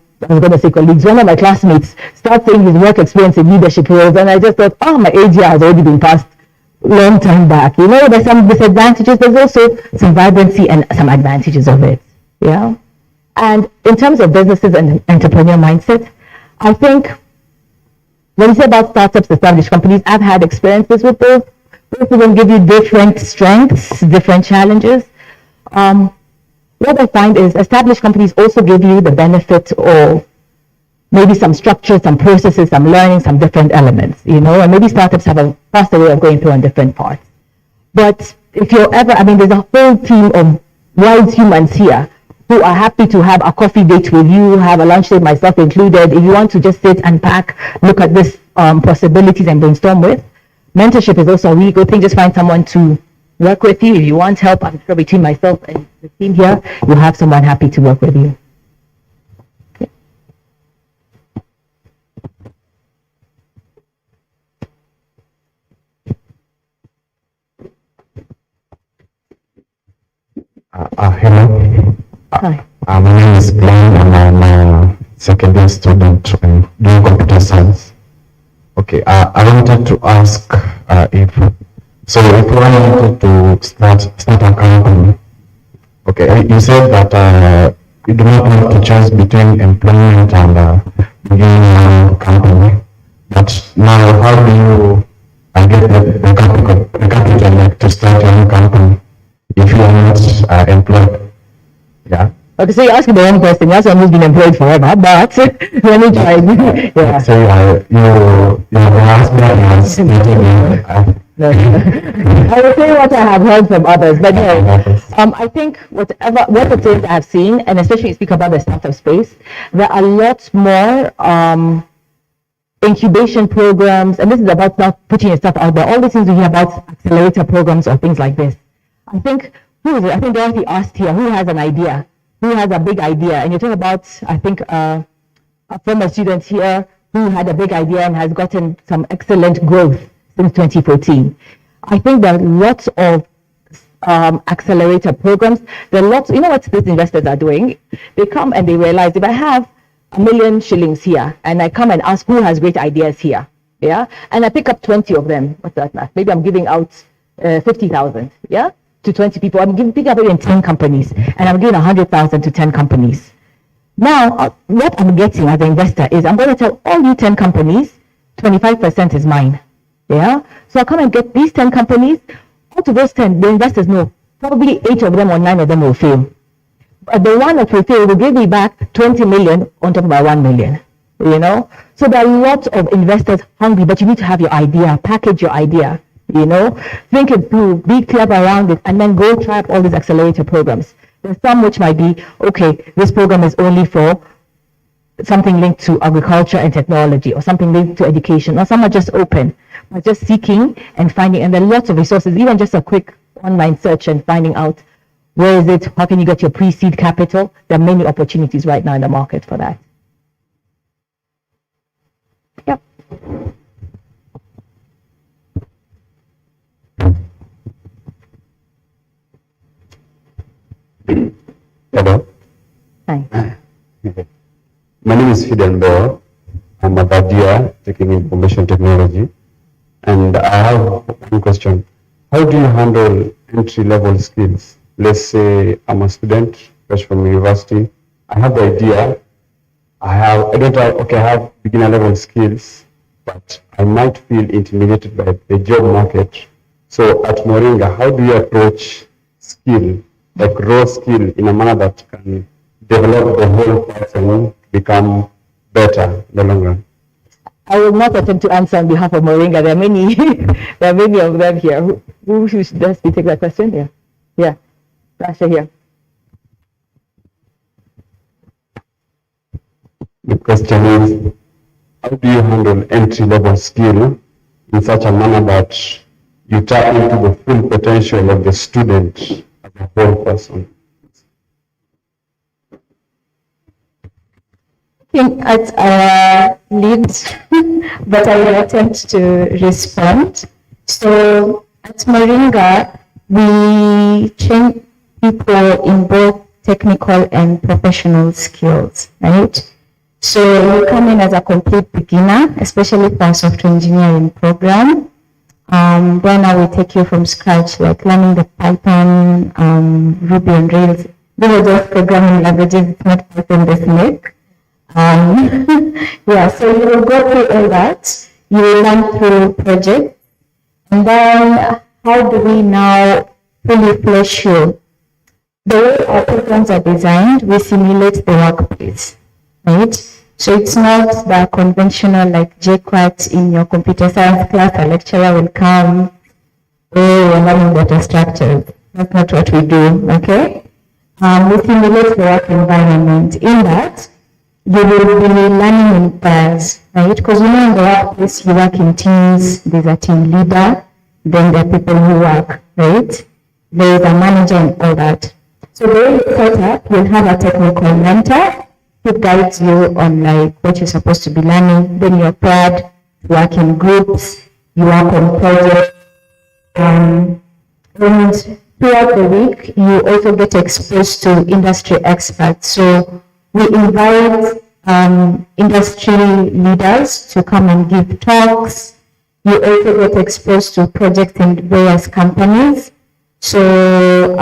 classmates started saying his work experience in leadership roles, and I just thought, oh, my age here has already been passed long time back. You know, there's some disadvantages, there's also some vibrancy and some advantages of it. Yeah. And in terms of businesses and entrepreneur mindset, I think when you say about startups, established companies, I've had experiences with those. Both of them give you different strengths, different challenges. What I find is established companies also give you the benefit of maybe some structure, some processes, some learning, some different elements, you know, and maybe startups have a faster way of going through on different parts. But if you're ever, there's a whole team of wise humans here who are happy to have a coffee date with you, have a lunch date, myself included. If you want to just sit and pack, look at this possibilities and brainstorm with. Mentorship is also a really good thing. Just find someone to work with you. If you want help, I'm sure between myself and the team here, you'll have someone happy to work with you. Hello. Hi. My name is Glenn, and I'm a second year student doing computer science. Okay, I wanted to ask if one wanted to start a company. Okay, you said that you do not want to choose between employment and beginning a company. But now, how do you get the capital to start your own company if you are not employed? Yeah. Okay, so you're asking the wrong question. You're someone who's been employed forever, but let me try. Yeah. So your husband has No. I will say what I have heard from others, but no. I think what the things I have seen, and especially you speak about the startup space, there are lots more incubation programs, and this is about not putting yourself out there. All these things we hear about accelerator programs or things like this. I think I think Dorothy asked here, who has an idea? Who has a big idea? And you're talking about, I think, a former student here who had a big idea and has gotten some excellent growth since 2014. I think there are lots of accelerator programs. There are lots, you know what these investors are doing? They come and they realize if I have $1 million shillings here and I come and ask who has great ideas here, yeah? And I pick up 20 of them, what's that math? Maybe I'm giving out 50,000, yeah? To 20 people. I'm picking up in 10 companies and I'm giving 100,000 to 10 companies. Now, what I'm getting as an investor is I'm going to tell all you 10 companies, 25% is mine. Yeah? So I come and get these 10 companies. Out of those 10, the investors know probably 8 of them or 9 of them will fail. But the one that will fail will give me back 20 million on top of my 1 million. You know? So there are lots of investors hungry, but you need to have your idea, package your idea. You know, think it through, be clever around it, and then go try out all these accelerator programs. There's some which might be, okay, this program is only for something linked to agriculture and technology, or something linked to education, or some are just open, but just seeking and finding, and there are lots of resources, even just a quick online search and finding out where is it, how can you get your pre-seed capital. There are many opportunities right now in the market for that. Yep. Hello. Hi. My name is Fidel Mbeo. I'm a third year taking information technology. And I have one question. How do you handle entry-level skills? Let's say I'm a student, fresh from university. I have the idea. I have beginner-level skills, but I might feel intimidated by the job market. So at Moringa, how do you approach skill, like raw skill, in a manner that can develop the whole person, become better in the long run? I will not attempt to answer on behalf of Moringa. There are many, there are many of them here. Who should best take that question? Yeah, yeah, Rasha here. The question is, how do you handle entry-level skill in such a manner that you tap into the full potential of the student as a whole person? I think at our lead, but I will attempt to respond. So at Moringa, we train people in both technical and professional skills, right? So you come in as a complete beginner, especially for a software engineering program. Then I will take you from scratch, like learning the Python, Ruby and Rails. These are just programming languages, it's not Python, the snake. Yeah, so you will go through all that. You will learn through projects. And then how do we now fully flesh you? The way our programs are designed, we simulate the workplace, right? So it's not the conventional like JQuat in your computer science class, a lecturer will come, oh, we're learning data structures. That's not what we do, okay? We simulate the work environment. In that, you will be learning in pairs, right? Because you know in the workplace, you work in teams, there's a team leader, then there are people who work, right? There is a manager and all that. So the way it's set up, you'll have a technical mentor who guides you on like what you're supposed to be learning. Then you're paired, work in groups, you work on projects, and throughout the week, you also get exposed to industry experts. So we invite industry leaders to come and give talks. You also get exposed to projects in various companies. So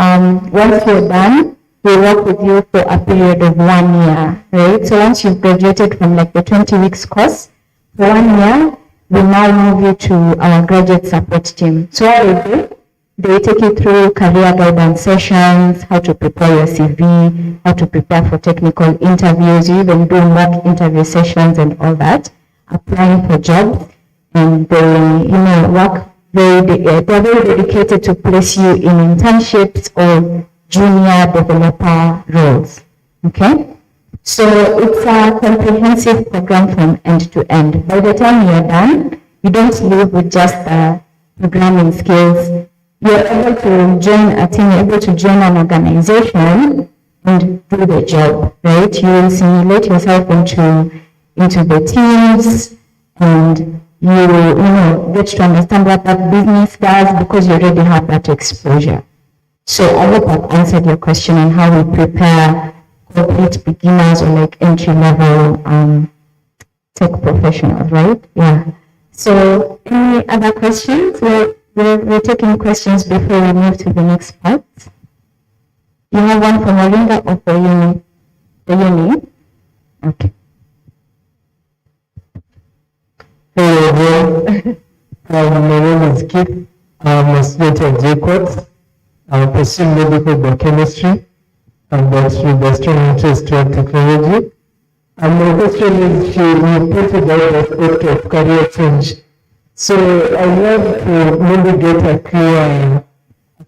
once you're done, we work with you for a period of 1 year, right? So once you've graduated from like the 20 weeks course, for 1 year, we now move you to our graduate support team. So what they do, they take you through career guidance sessions, how to prepare your CV, how to prepare for technical interviews. You even do mock interview sessions and all that, applying for jobs. And they, they're very dedicated to place you in internships or junior developer roles. Okay? So it's a comprehensive program from end to end. By the time you're done, you don't leave with just programming skills. You're able to join a team, you're able to join an organization and do the job, right? You will simulate yourself into the teams, and you will get to understand what that business does because you already have that exposure. So I hope I've answered your question on how we prepare corporate beginners or like entry-level tech professionals, right? Yeah. So any other questions? We're taking questions before we move to the next part. You have one for Moringa or for Uni? For Uni? Okay. Hello everyone. My name is Keith. I'm a student of JCOT. I'm pursuing medical biochemistry, but with a strong interest toward technology. And my question is, you pointed out the aspect of career change. So I love to maybe get a clear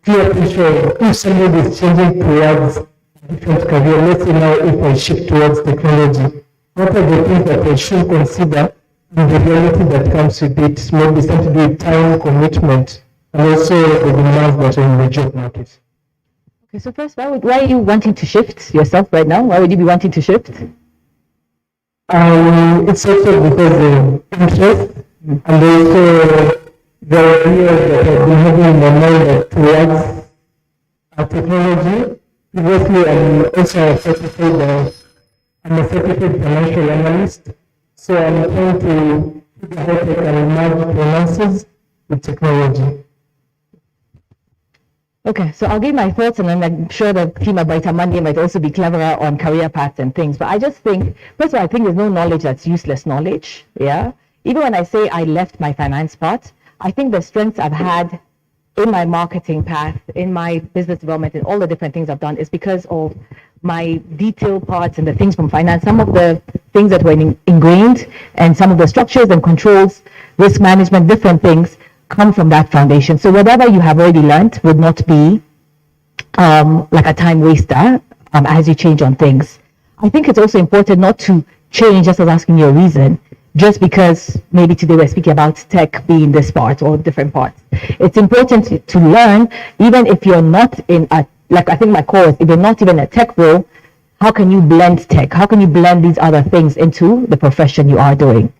picture of if somebody is changing towards a different career. Let's say now if I shift towards technology, what are the things that I should consider and the reality that comes with it? Maybe something to do with time, commitment, and also the demands that are in the job market. Okay, so first, why are you wanting to shift yourself right now? Why would you be wanting to shift? It's also because of interest. And also the ideas that I've been having in my mind towards technology. Previously, I'm also a certified financial analyst. So I'm trying to figure out how I can merge finances with technology. Okay, so I'll give my thoughts, and then I'm sure the team at Brighter Monday might also be cleverer on career paths and things. But I just think, first of all, I think there's no knowledge that's useless knowledge. Yeah. Even when I say I left my finance part, I think the strengths I've had in my marketing path, in my business development, and all the different things I've done is because of my detail parts and the things from finance. Some of the things that were ingrained and some of the structures and controls, risk management, different things come from that foundation. So whatever you have already learned would not be like a time waster as you change on things. I think it's also important not to change, just as asking you a reason, just because maybe today we're speaking about tech being this part or different parts. It's important to learn, even if you're not in a, like I think my core is, if you're not even a tech role, how can you blend tech? How can you blend these other things into the profession you are doing?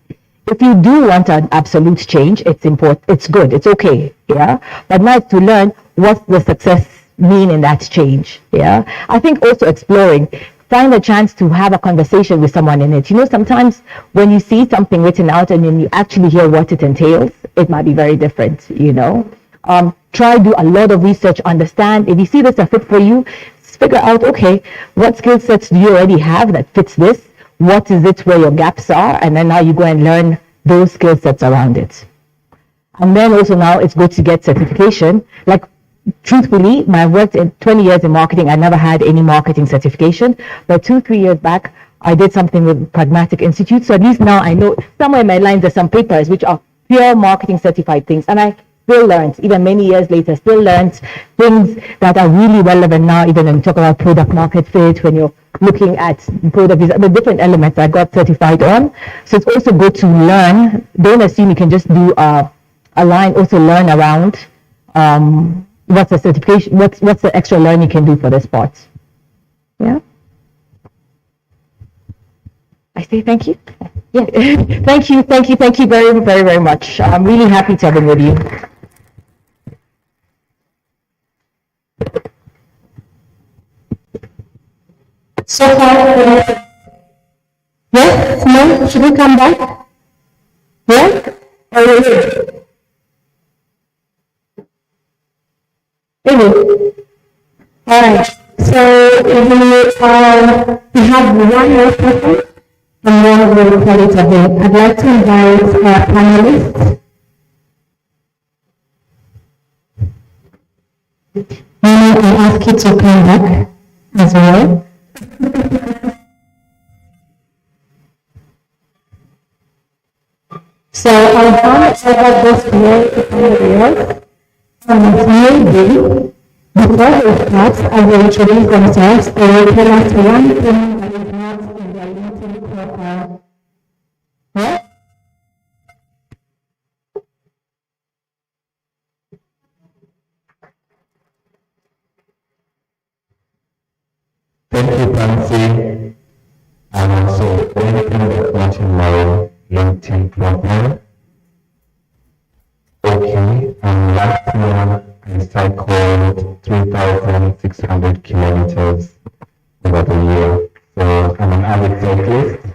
If you do want an absolute change, it's important, it's good, it's okay, yeah? But now it's to learn what's the success mean in that change, yeah? I think also exploring, find a chance to have a conversation with someone in it. You know, sometimes when you see something written out and then you actually hear what it entails, it might be very different, you know. Try do a lot of research, understand. If you see this a fit for you, figure out, okay, what skill sets do you already have that fits this? What is it where your gaps are? And then now you go and learn those skill sets around it. And then also now it's good to get certification. Like, truthfully, I worked in 20 years in marketing. I never had any marketing certification, but 2-3 years back, I did something with Pragmatic Institute. So at least now I know somewhere in my lines there's some papers which are pure marketing certified things. And I still learned, even many years later, still learned things that are really relevant now, even when you talk about product market fit, when you're looking at product, the different elements I got certified on. So it's also good to learn. Don't assume you can just do a line, also learn around what's the certification, what's the extra learning you can do for this part. Yeah. I say thank you. Yeah. Thank you very, very, very much. I'm really happy to have been with you. So far, yes? Yes? No? Should we come back? Yeah? Or really? Alright. So we have one more person and then we'll call it a day. I'd like to invite our panelists. I ask you to come back as well. So I'll hand over this way to somebody else. And maybe before we start, I will introduce themselves. They will tell us one thing that is not in their LinkedIn profile. Yeah? Thank you, Pansy. And also anything that's not in my LinkedIn profile. Okay, last year I cycled 3,600 kilometers over the year. So I'm an avid cyclist.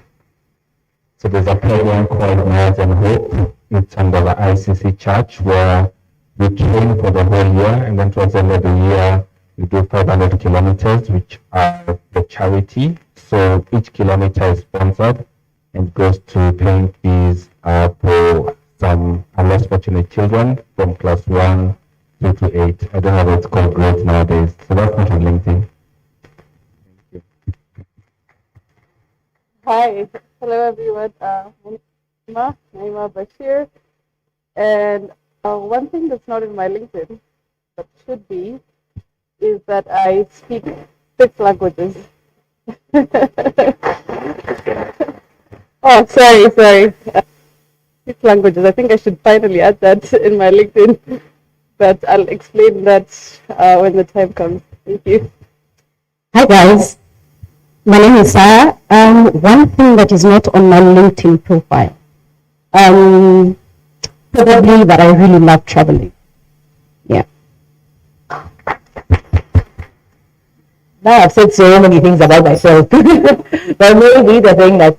So there's a program called Miles and Hope. It's under the ICC Church where we train for the whole year, and then towards the end of the year we do 500 kilometers, which are the charity. So each kilometer is sponsored and goes to paying fees for some less fortunate children from class 1 through to 8. I don't know what it's called grades nowadays. So that's not on LinkedIn. Hi, hello everyone. My name is Naima Bashir, and one thing that's not in my LinkedIn, but should be, is that I speak 6 languages. Oh, sorry. 6 languages. I think I should finally add that in my LinkedIn, but I'll explain that when the time comes. Thank you. Hi guys, my name is Sarah. One thing that is not on my LinkedIn profile, probably that I really love traveling. Yeah. Now I've said so many things about myself, but maybe the thing is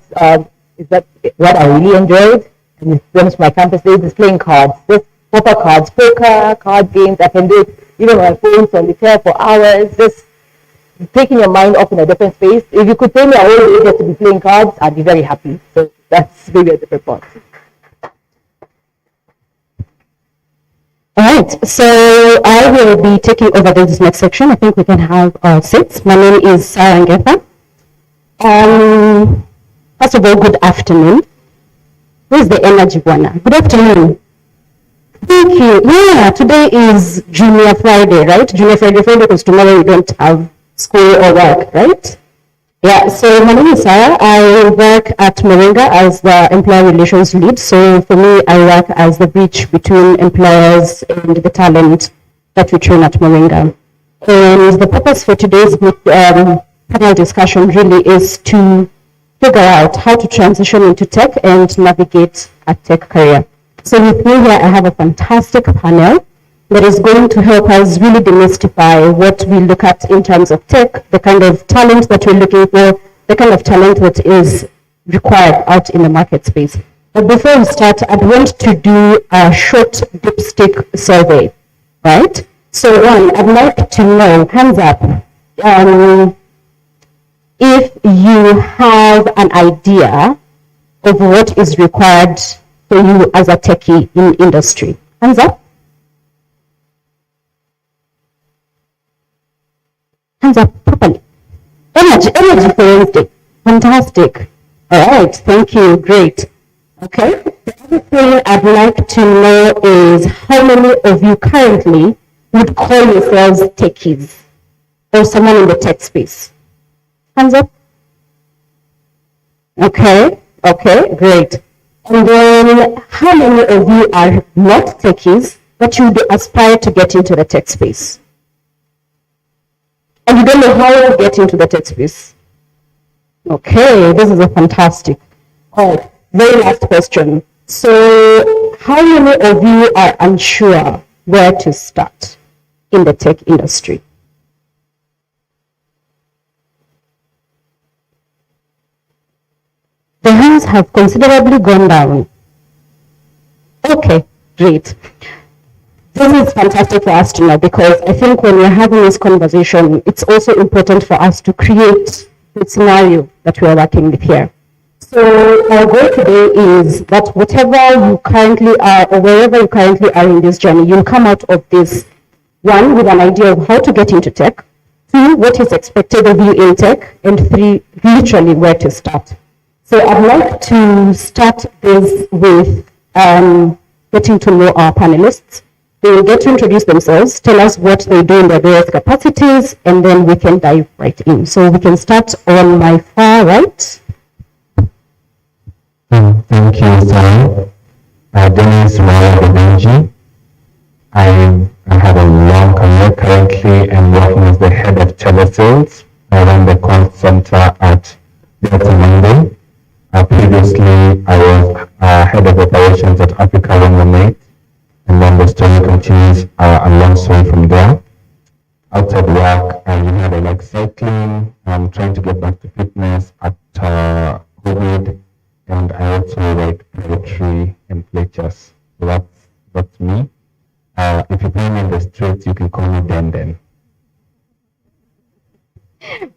that what I really enjoyed in terms of my campus days is playing cards, just proper cards, poker, card games. I can do it even on my phone, solitaire for hours, just taking your mind off in a different space. If you could pay me a whole day just to be playing cards, I'd be very happy. So that's maybe a different part. All right, so I will be taking over this next section. I think we can have seats. My name is Sarah Ngefa. First of all, good afternoon. Where's the energy one? Good afternoon. Thank you. Yeah, today is Junior Friday, right? Junior Friday because tomorrow we don't have school or work, right? Yeah, so my name is Sarah. I work at Moringa as the employer relations lead. So for me, I work as the bridge between employers and the talent that we train at Moringa. And the purpose for today's panel discussion really is to figure out how to transition into tech and navigate a tech career. So with me here, I have a fantastic panel that is going to help us really demystify what we look at in terms of tech, the kind of talent that we're looking for, the kind of talent that is required out in the market space. But before we start, I'd want to do a short dipstick survey, right? So one, I'd like to know, hands up, if you have an idea of what is required for you as a techie in industry. Hands up. Hands up properly. Energy for Wednesday. Fantastic. All right, thank you, great. Okay, the other thing I'd like to know is how many of you currently would call yourselves techies or someone in the tech space? Hands up. Okay, great. And then how many of you are not techies, but you would aspire to get into the tech space? And you don't know how to get into the tech space? Okay, this is a fantastic. All right, very last question. So how many of you are unsure where to start in the tech industry? The hands numbers have considerably gone down. Okay, great. This is fantastic for us to know, because I think when we're having this conversation, it's also important for us to create the scenario that we are working with here. So our goal today is that whatever you currently are, or wherever you currently are in this journey, you'll come out of this, one, with an idea of how to get into tech, two, what is expected of you in tech, and three, literally where to start. So I'd like to start this with getting to know our panelists. They will get to introduce themselves, tell us what they do in their various capacities, and then we can dive right in. So we can start on my far right. Thank you, Sam. Dennis Benji. I have a long career. Currently, I'm working as the head of telesales. I run the call center at Delta Monday. Previously, I was head of operations at Africa 118, and then the story continues alongside from there. Outside work, I like cycling. I'm trying to get back to fitness at COVID, and I also write poetry and play chess. So that's me. If you find me in the streets, you can call me Denden.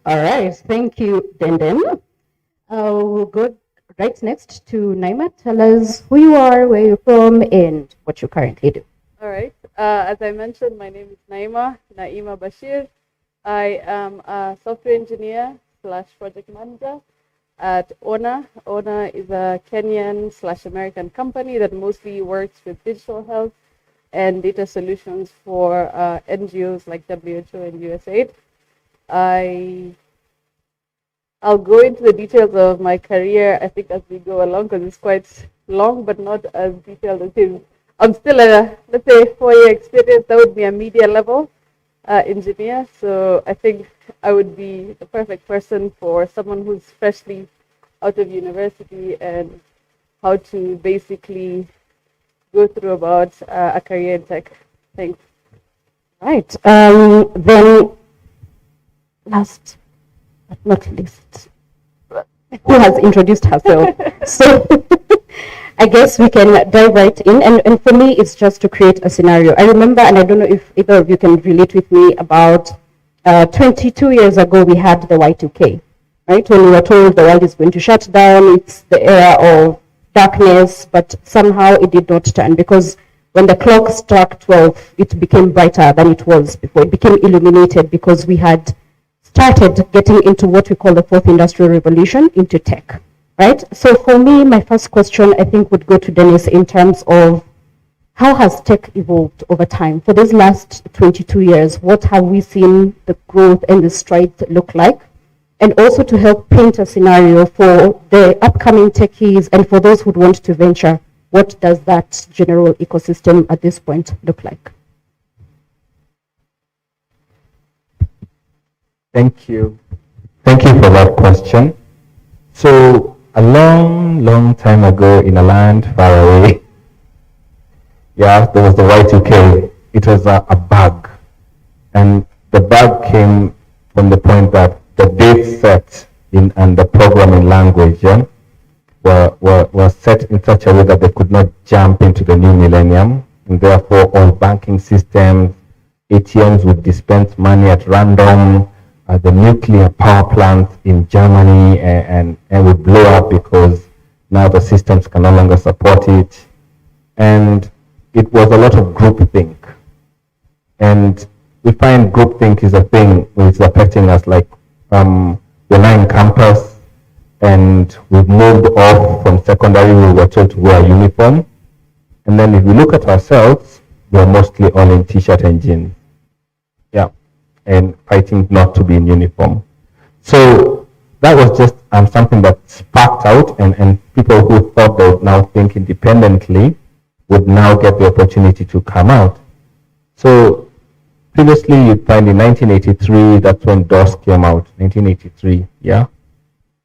All right, thank you, Denden. We'll go right next to Naima. Tell us who you are, where you're from, and what you currently do. All right. As I mentioned, my name is Naima Bashir. I am a software engineer / project manager at ONA. ONA is a Kenyan / American company that mostly works with digital health and data solutions for NGOs like WHO and USAID. I'll go into the details of my career, I think, as we go along, because it's quite long, but not as detailed as his. I'm still a, let's say, 4-year experience. That would be a media level engineer. So I think I would be the perfect person for someone who's freshly out of university and how to basically go through about a career in tech. Thanks. Right. Then last but not least, who has introduced herself? So I guess we can dive right in. And for me, it's just to create a scenario. I remember, and I don't know if either of you can relate with me, about 22 years ago, we had the Y2K, right? When we were told the world is going to shut down, it's the era of darkness, but somehow it did not turn, because when the clock struck 12, it became brighter than it was before. It became illuminated because we had started getting into what we call the fourth industrial revolution, into tech, right? So for me, my first question, I think, would go to Dennis in terms of how has tech evolved over time? For these last 22 years, what have we seen the growth and the strides look like? And also to help paint a scenario for the upcoming techies and for those who want to venture, what does that general ecosystem at this point look like? Thank you. Thank you for that question. So a long time ago in a land far away, there was the Y2K. It was a bug. And the bug came from the point that the date set and the programming language were set in such a way that they could not jump into the new millennium. And therefore, all banking systems, ATMs would dispense money at random. The nuclear power plants in Germany and would blow up because now the systems can no longer support it. And it was a lot of groupthink. And we find groupthink is a thing which is affecting us, like we're now in campus and we've moved off from secondary, we were told to wear a uniform. And then if we look at ourselves, we're mostly all in t-shirt and jeans. Yeah. And fighting not to be in uniform. So that was just something that sparked out, and people who thought they would now think independently would now get the opportunity to come out. So previously you'd find in 1983, that's when DOS came out, 1983, yeah?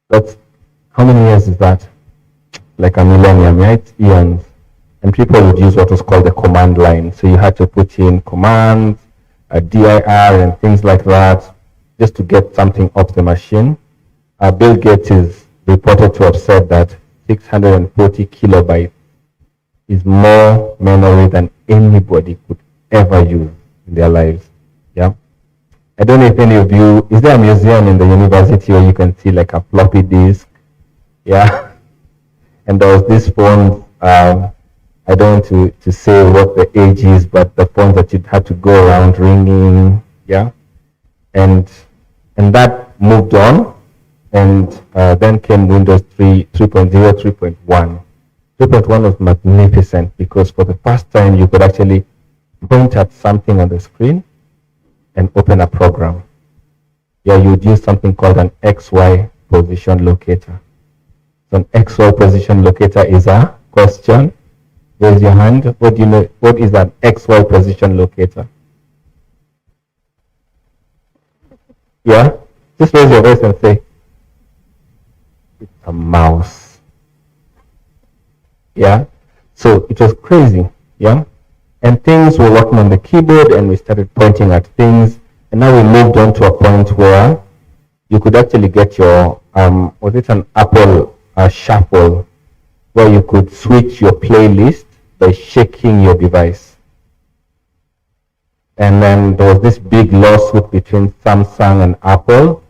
That's, how many years is that? Like a millennium, right? Eons. And people would use what was called the command line. So you had to put in commands, a DIR and things like that, just to get something off the machine. Bill Gates is reported to have said that 640 kilobytes is more memory than anybody could ever use in their lives. Yeah. I don't know if any of you, is there a museum in the university where you can see like a floppy disk? Yeah. And there was this phone, I don't want to say what the age is, but the phone that you had to go around ringing, yeah. And that moved on, and then came Windows 3.0, 3.1. 3.1 was magnificent because for the first time you could actually point at something on the screen and open a program. Yeah, you would use something called an XY position locator. So an XY position locator is a question. Raise your hand. What do you know? What is an XY position locator? Yeah? Just raise your voice and say, it's a mouse. Yeah? So it was crazy. Yeah? And things were working on the keyboard and we started pointing at things. And now we moved on to a point where you could actually get your, was it an Apple shuffle, where you could switch your playlist by shaking your device. And then there was this big lawsuit between Samsung and Apple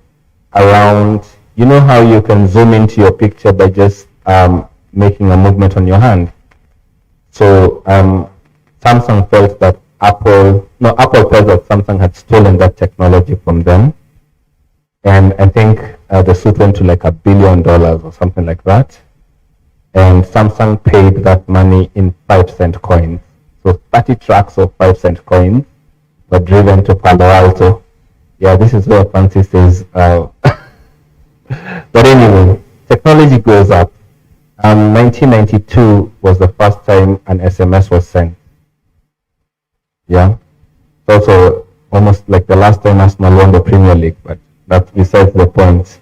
around, you know how you can zoom into your picture by just making a movement on your hand. So Samsung felt that Apple felt that Samsung had stolen that technology from them. And I think the suit went to like $1 billion or something like that. And Samsung paid that money in 5-cent coins. So 30 tracks of 5-cent coins were driven to Palo Alto. Yeah, this is where Fancy says, but anyway, technology goes up. 1992 was the first time an SMS was sent. Yeah, it's also almost like the last time Arsenal won the Premier League, but that's besides the point.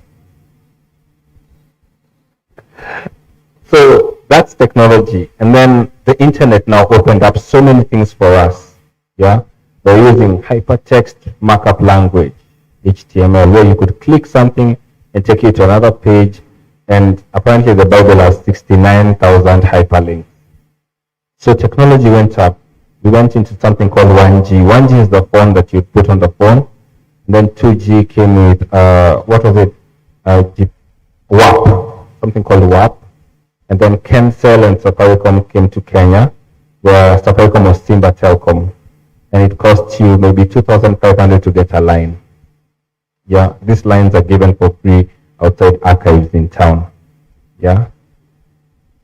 So that's technology. And then the internet now opened up so many things for us. Yeah, we're using hypertext markup language, HTML, where you could click something and take you to another page. And apparently the Bible has 69,000 hyperlinks. So technology went up. We went into something called 1G. 1G is the phone that you put on the phone. And then 2G came with, what was it? WAP, something called WAP. And then Kcell and Safaricom came to Kenya, where Safaricom was Simba Telcom. And it cost you maybe 2,500 to get a line. Yeah, these lines are given for free outside archives in town. Yeah.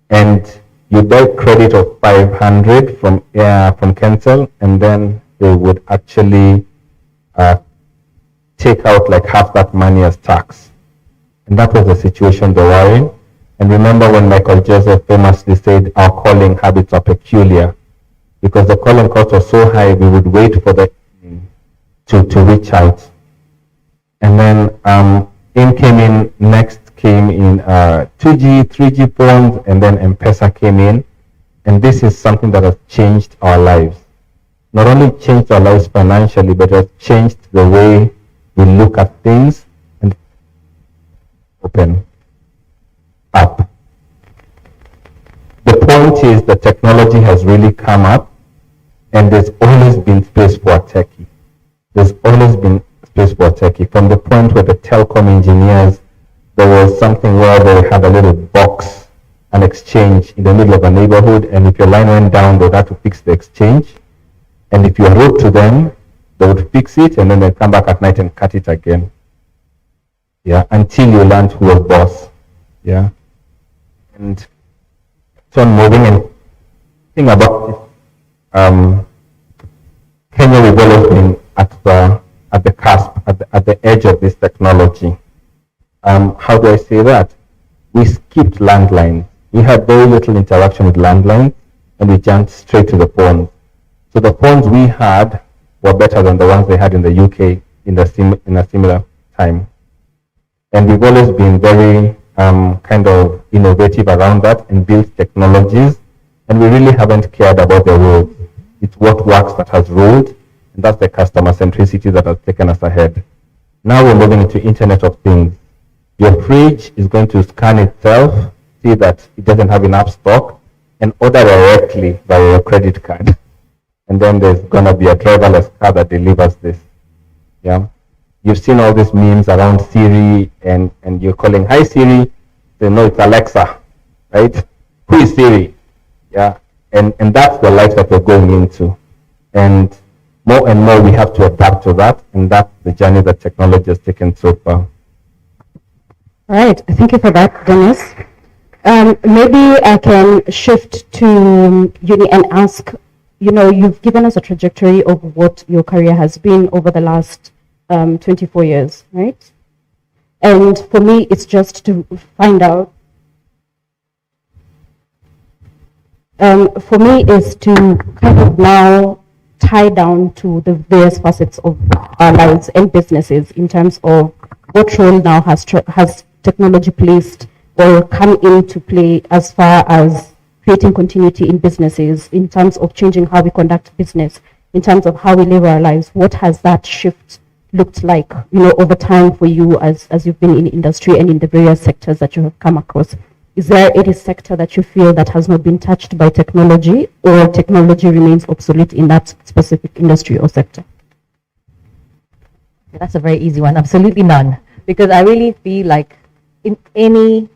And you buy credit of 500 from Kcell, and then they would actually take out like half that money as tax. And that was the situation they were in. And remember when Michael Joseph famously said, our calling habits are peculiar. Because the calling cost was so high, we would wait for the to reach out. And then next came in 2G, 3G phones, and then M-Pesa came in. And this is something that has changed our lives. Not only changed our lives financially, but has changed the way we look at things and open up. The point is the technology has really come up, and there's always been space for a techie. There's always been space for a techie. From the point where the telecom engineers, there was something where they had a little box, an exchange in the middle of a neighborhood, and if your line went down, they had to fix the exchange. And if you are rude to them, they would fix it, and then they'd come back at night and cut it again. Yeah, until you learned who was boss. Yeah. And so I'm moving and think about it. Kenya, we've always been at the cusp, at the edge of this technology. How do I say that? We skipped landlines. We had very little interaction with landlines, and we jumped straight to the phones. So the phones we had were better than the ones they had in the UK in a similar time. And we've always been very kind of innovative around that and built technologies, and we really haven't cared about the rules. It's what works that has ruled, and that's the customer centricity that has taken us ahead. Now we're moving into Internet of Things. Your fridge is going to scan itself, see that it doesn't have enough stock and order directly by your credit card. And then there's going to be a driverless car that delivers this. Yeah. You've seen all these memes around Siri and you're calling, hi Siri. They know it's Alexa, right? Who is Siri? Yeah. And that's the life that we're going into. And more we have to adapt to that. And that's the journey that technology has taken so far. All right. Thank you for that, Dennis. Maybe I can shift to Uni and ask, you've given us a trajectory of what your career has been over the last 24 years, right? And for me, it's just to find out, for me, is to kind of now tie down to the various facets of our lives and businesses in terms of what role now has technology placed or come into play as far as creating continuity in businesses, in terms of changing how we conduct business, in terms of how we live our lives. What has that shift looked like, over time for you as you've been in industry and in the various sectors that you have come across? Is there any sector that you feel that has not been touched by technology, or technology remains obsolete in that specific industry or sector? That's a very easy one. Absolutely none. Because I really feel like in any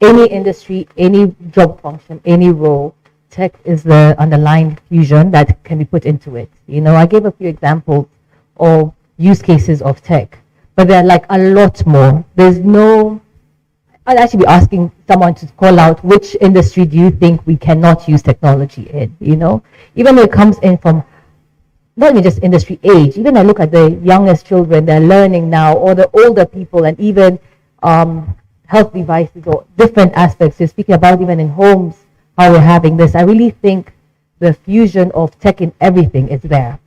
industry, any job function, any role, tech is the underlying fusion that can be put into it. I gave a few examples of use cases of tech, but there are like a lot more. I'd actually be asking someone to call out which industry do you think we cannot use technology in, Even when it comes in from not only just industry age, even I look at the youngest children, they're learning now, or the older people, and even health devices or different aspects. You're speaking about even in homes, how we're having this. I really think the fusion of tech in everything is there.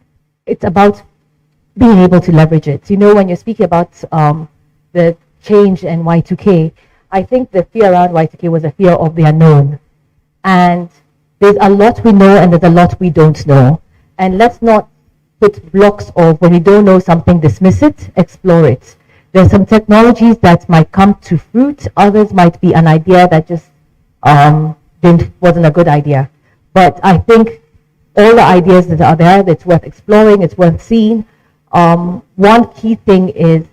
It's about being able to leverage it. When you're speaking about the change in Y2K, I think the fear around Y2K was a fear of the unknown. And there's a lot we know and there's a lot we don't know. And let's not put blocks of when we don't know something, dismiss it, explore it. There's some technologies that might come to fruit. Others might be an idea that just wasn't a good idea. But I think all the ideas that are there, it's worth exploring, it's worth seeing. One key thing is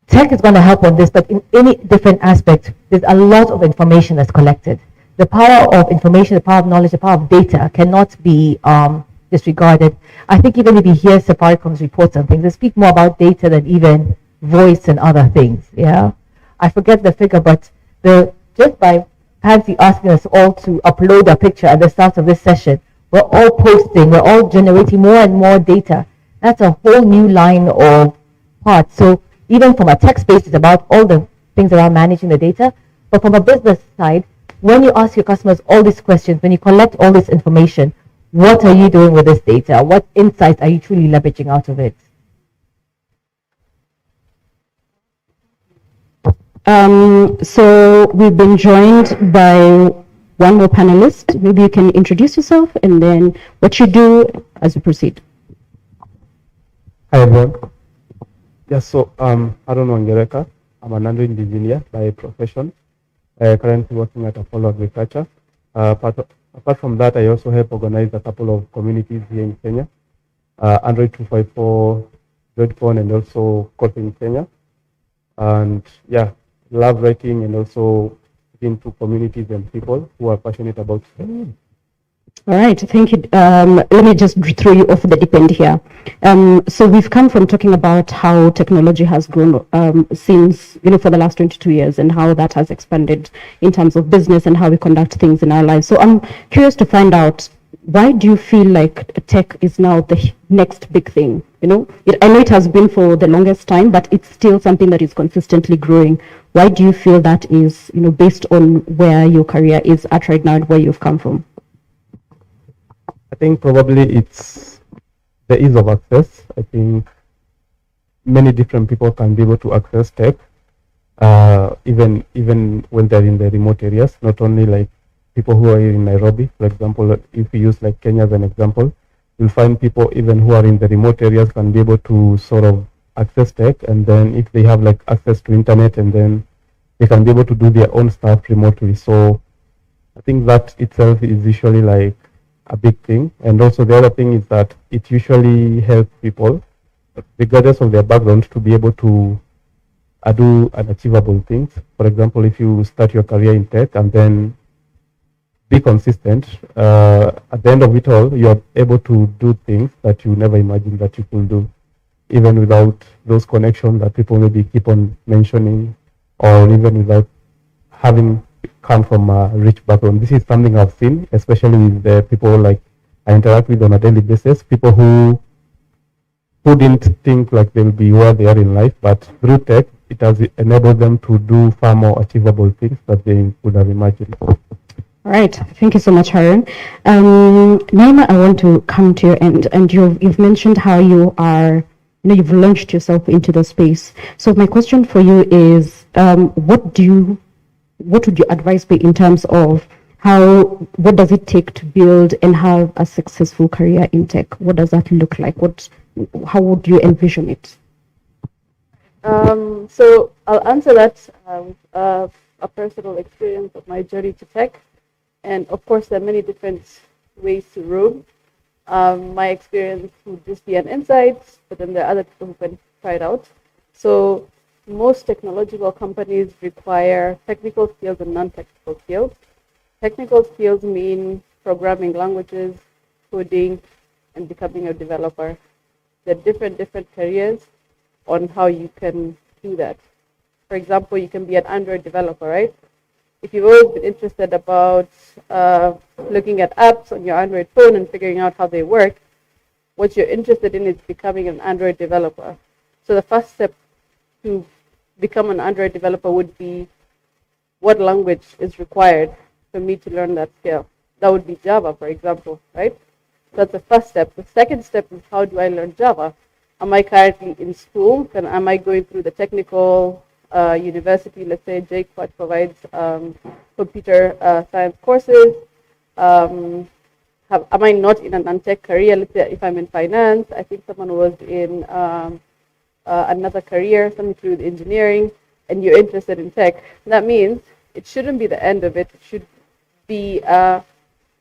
tech is going to help on this, but in any different aspect, there's a lot of information that's collected. The power of information, the power of knowledge, the power of data cannot be disregarded. I think even if you hear Safaricom's reports on things, they speak more about data than even voice and other things. Yeah, I forget the figure, but just by Pansy asking us all to upload a picture at the start of this session, we're all posting, we're all generating more and more data. That's a whole new line of parts. So even from a tech space, it's about all the things around managing the data. But from a business side, when you ask your customers all these questions, when you collect all this information, what are you doing with this data? What insights are you truly leveraging out of it? So we've been joined by one more panelist. Maybe you can introduce yourself and then what you do as we proceed. Hi everyone. Yeah, so Aaron Wangereka. I'm an Android engineer by profession. Currently working at Apollo Agriculture. Apart from that, I also help organize a couple of communities here in Kenya. Android 254, Droidphone, and also Coffee in Kenya. And yeah, love writing and also into communities and people who are passionate about it. All right, thank you. Let me just throw you off the deep end here. So we've come from talking about how technology has grown since, for the last 22 years and how that has expanded in terms of business and how we conduct things in our lives. So I'm curious to find out, why do you feel like tech is now the next big thing? I know it has been for the longest time, but it's still something that is consistently growing. Why do you feel that is, based on where your career is at right now and where you've come from? I think probably it's the ease of access. I think many different people can be able to access tech, even when they're in the remote areas, not only like people who are in Nairobi, for example. If we use like Kenya as an example, you'll find people even who are in the remote areas can be able to sort of access tech, and then if they have like access to internet and then they can be able to do their own stuff remotely. So I think that itself is usually like a big thing. And also the other thing is that it usually helps people, regardless of their background, to be able to do unachievable things. For example, if you start your career in tech and then be consistent, at the end of it all, you're able to do things that you never imagined that you could do, even without those connections that people maybe keep on mentioning, or even without having come from a rich background. This is something I've seen, especially with the people like I interact with on a daily basis, people who didn't think like they'll be where they are in life, but through tech, it has enabled them to do far more achievable things that they would have imagined. All right, thank you so much, Harun. Naima, I want to come to your end, and you've mentioned how you are, you've launched yourself into the space. So my question for you is, what would your advice be in terms of what does it take to build and have a successful career in tech? What does that look like? How would you envision it? So I'll answer that with a personal experience of my journey to tech. And of course, there are many different ways to roam. My experience would just be an insight, but then there are other people who can try it out. So most technological companies require technical skills and non-technical skills. Technical skills mean programming languages, coding, and becoming a developer. There are different careers on how you can do that. For example, you can be an Android developer, right? If you've always been interested about looking at apps on your Android phone and figuring out how they work, what you're interested in is becoming an Android developer. So the first step to become an Android developer would be, what language is required for me to learn that skill? That would be Java, for example, right? That's the first step. The second step is, how do I learn Java? Am I currently in school? Am I going through the technical university? Let's say JQuat provides computer science courses. Am I not in a non-tech career? Let's say if I'm in finance, I think someone was in another career, something to do with engineering, and you're interested in tech. That means it shouldn't be the end of it. It should be a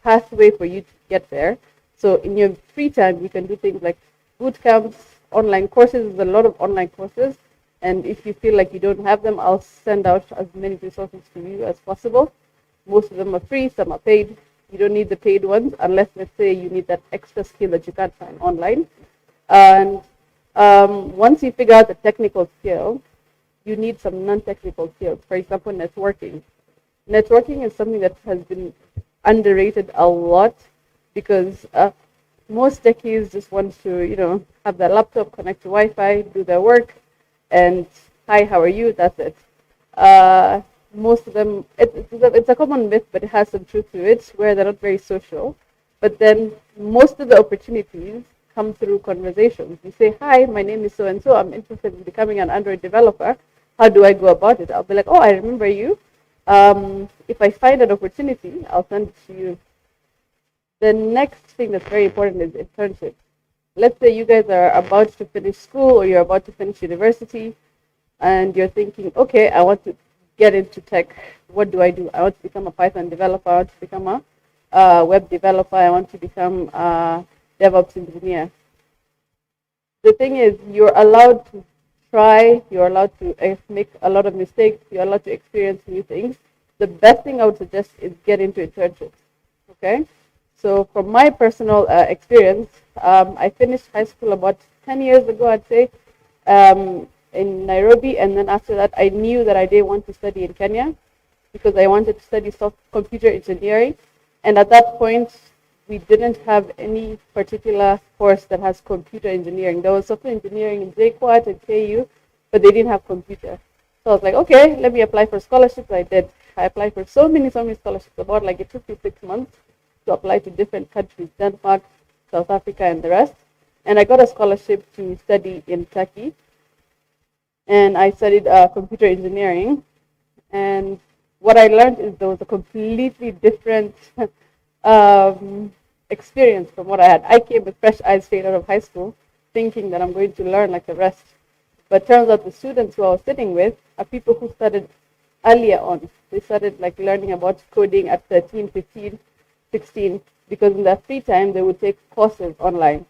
pathway for you to get there. So in your free time, you can do things like boot camps, online courses. There's a lot of online courses. And if you feel like you don't have them, I'll send out as many resources to you as possible. Most of them are free, some are paid. You don't need the paid ones unless, let's say, you need that extra skill that you can't find online. And once you figure out the technical skill, you need some non-technical skills. For example, networking. Networking is something that has been underrated a lot, because most techies just want to, have their laptop, connect to Wi-Fi, do their work, and hi, how are you? That's it. Most of them, it's a common myth, but it has some truth to it, where they're not very social. But then most of the opportunities come through conversations. You say, hi, my name is so-and-so. I'm interested in becoming an Android developer. How do I go about it? I'll be like, oh, I remember you. If I find an opportunity, I'll send it to you. The next thing that's very important is internships. Let's say you guys are about to finish school, or you're about to finish university, and you're thinking, okay, I want to get into tech. What do? I want to become a Python developer. I want to become a web developer. I want to become a DevOps engineer. The thing is, you're allowed to try. You're allowed to make a lot of mistakes. You're allowed to experience new things. The best thing I would suggest is get into internships. Okay? So from my personal experience, I finished high school about 10 years ago, I'd say, in Nairobi. And then after that, I knew that I didn't want to study in Kenya, because I wanted to study computer engineering. And at that point, we didn't have any particular course that has computer engineering. There was software engineering in JQuat and KU, but they didn't have computer. So I was like, okay, let me apply for scholarships. I did. I applied for so many scholarships. It took me 6 months to apply to different countries, Denmark, South Africa, and the rest. And I got a scholarship to study in Turkey. And I studied computer engineering. And what I learned is there was a completely different experience from what I had. I came with fresh eyes straight out of high school, thinking that I'm going to learn like the rest. But turns out the students who I was sitting with are people who started earlier on. They started like learning about coding at 13, 15, 16, because in their free time, they would take courses online.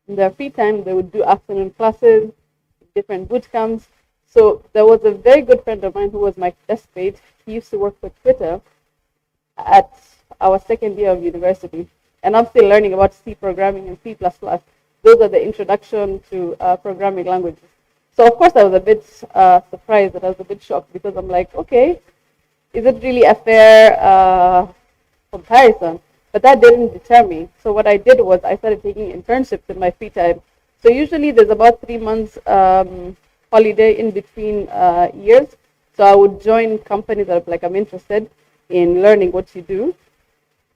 In their free time, they would do afternoon classes, different boot camps. So there was a very good friend of mine who was my classmate. He used to work for Twitter at our second year of university. And I'm still learning about C programming and C++. Those are the introduction to programming languages. So of course I was a bit surprised, and I was a bit shocked, because I'm like, okay, is it really a fair comparison? But that didn't deter me. So what I did was I started taking internships in my free time. So usually there's about 3 months holiday in between years. So I would join companies that I'm interested in learning what you do.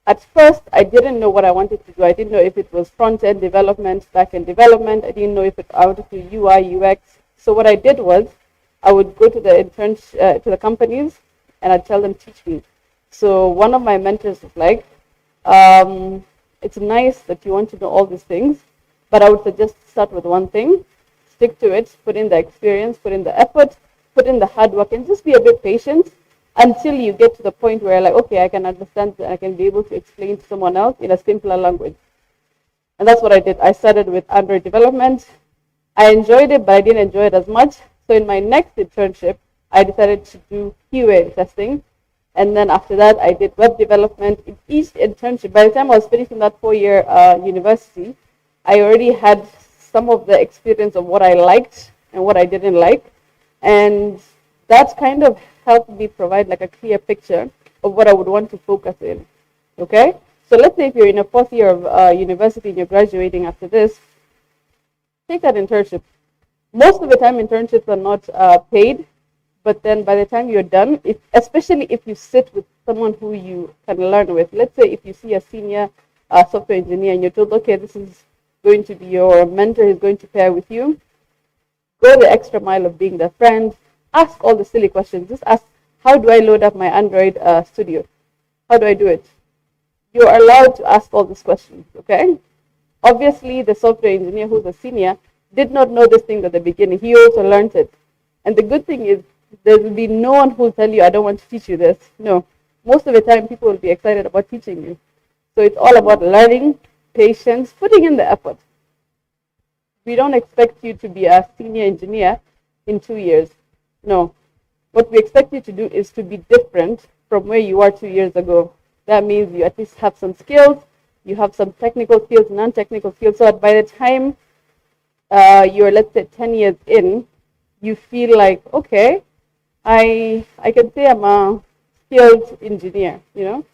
At first, I didn't know what I wanted to do. I didn't know if it was front-end development, back-end development. I didn't know if I wanted to do UI, UX. So what I did was I would go to the to the companies, and I'd tell them, teach me. So one of my mentors was like, it's nice that you want to know all these things, but I would suggest start with one thing, stick to it, put in the experience, put in the effort, put in the hard work, and just be a bit patient until you get to the point where like, okay, I can understand, I can be able to explain to someone else in a simpler language. And that's what I did. I started with Android development. I enjoyed it, but I didn't enjoy it as much. So in my next internship, I decided to do QA testing. And then after that, I did web development. In each internship, by the time I was finishing that 4-year university, I already had some of the experience of what I liked and what I didn't like. And that kind of helped me provide like a clear picture of what I would want to focus in. Okay? So let's say if you're in a 4th year of university and you're graduating after this, take that internship. Most of the time, internships are not paid. But then by the time you're done, especially if you sit with someone who you can learn with, let's say if you see a senior software engineer and you're told, okay, this is going to be your mentor, he's going to pair with you, go the extra mile of being their friend, ask all the silly questions. Just ask, how do I load up my Android studio? How do I do it? You're allowed to ask all these questions, okay? Obviously, the software engineer who's a senior did not know this thing at the beginning. He also learned it. And the good thing is, there will be no one who will tell you, I don't want to teach you this. No. Most of the time, people will be excited about teaching you. So it's all about learning, patience, putting in the effort. We don't expect you to be a senior engineer in 2 years. No. What we expect you to do is to be different from where you are 2 years ago. That means you at least have some skills, you have some technical skills, non-technical skills, so that by the time you're, let's say, 10 years in, you feel like, okay, I can say I'm a skilled engineer, you know.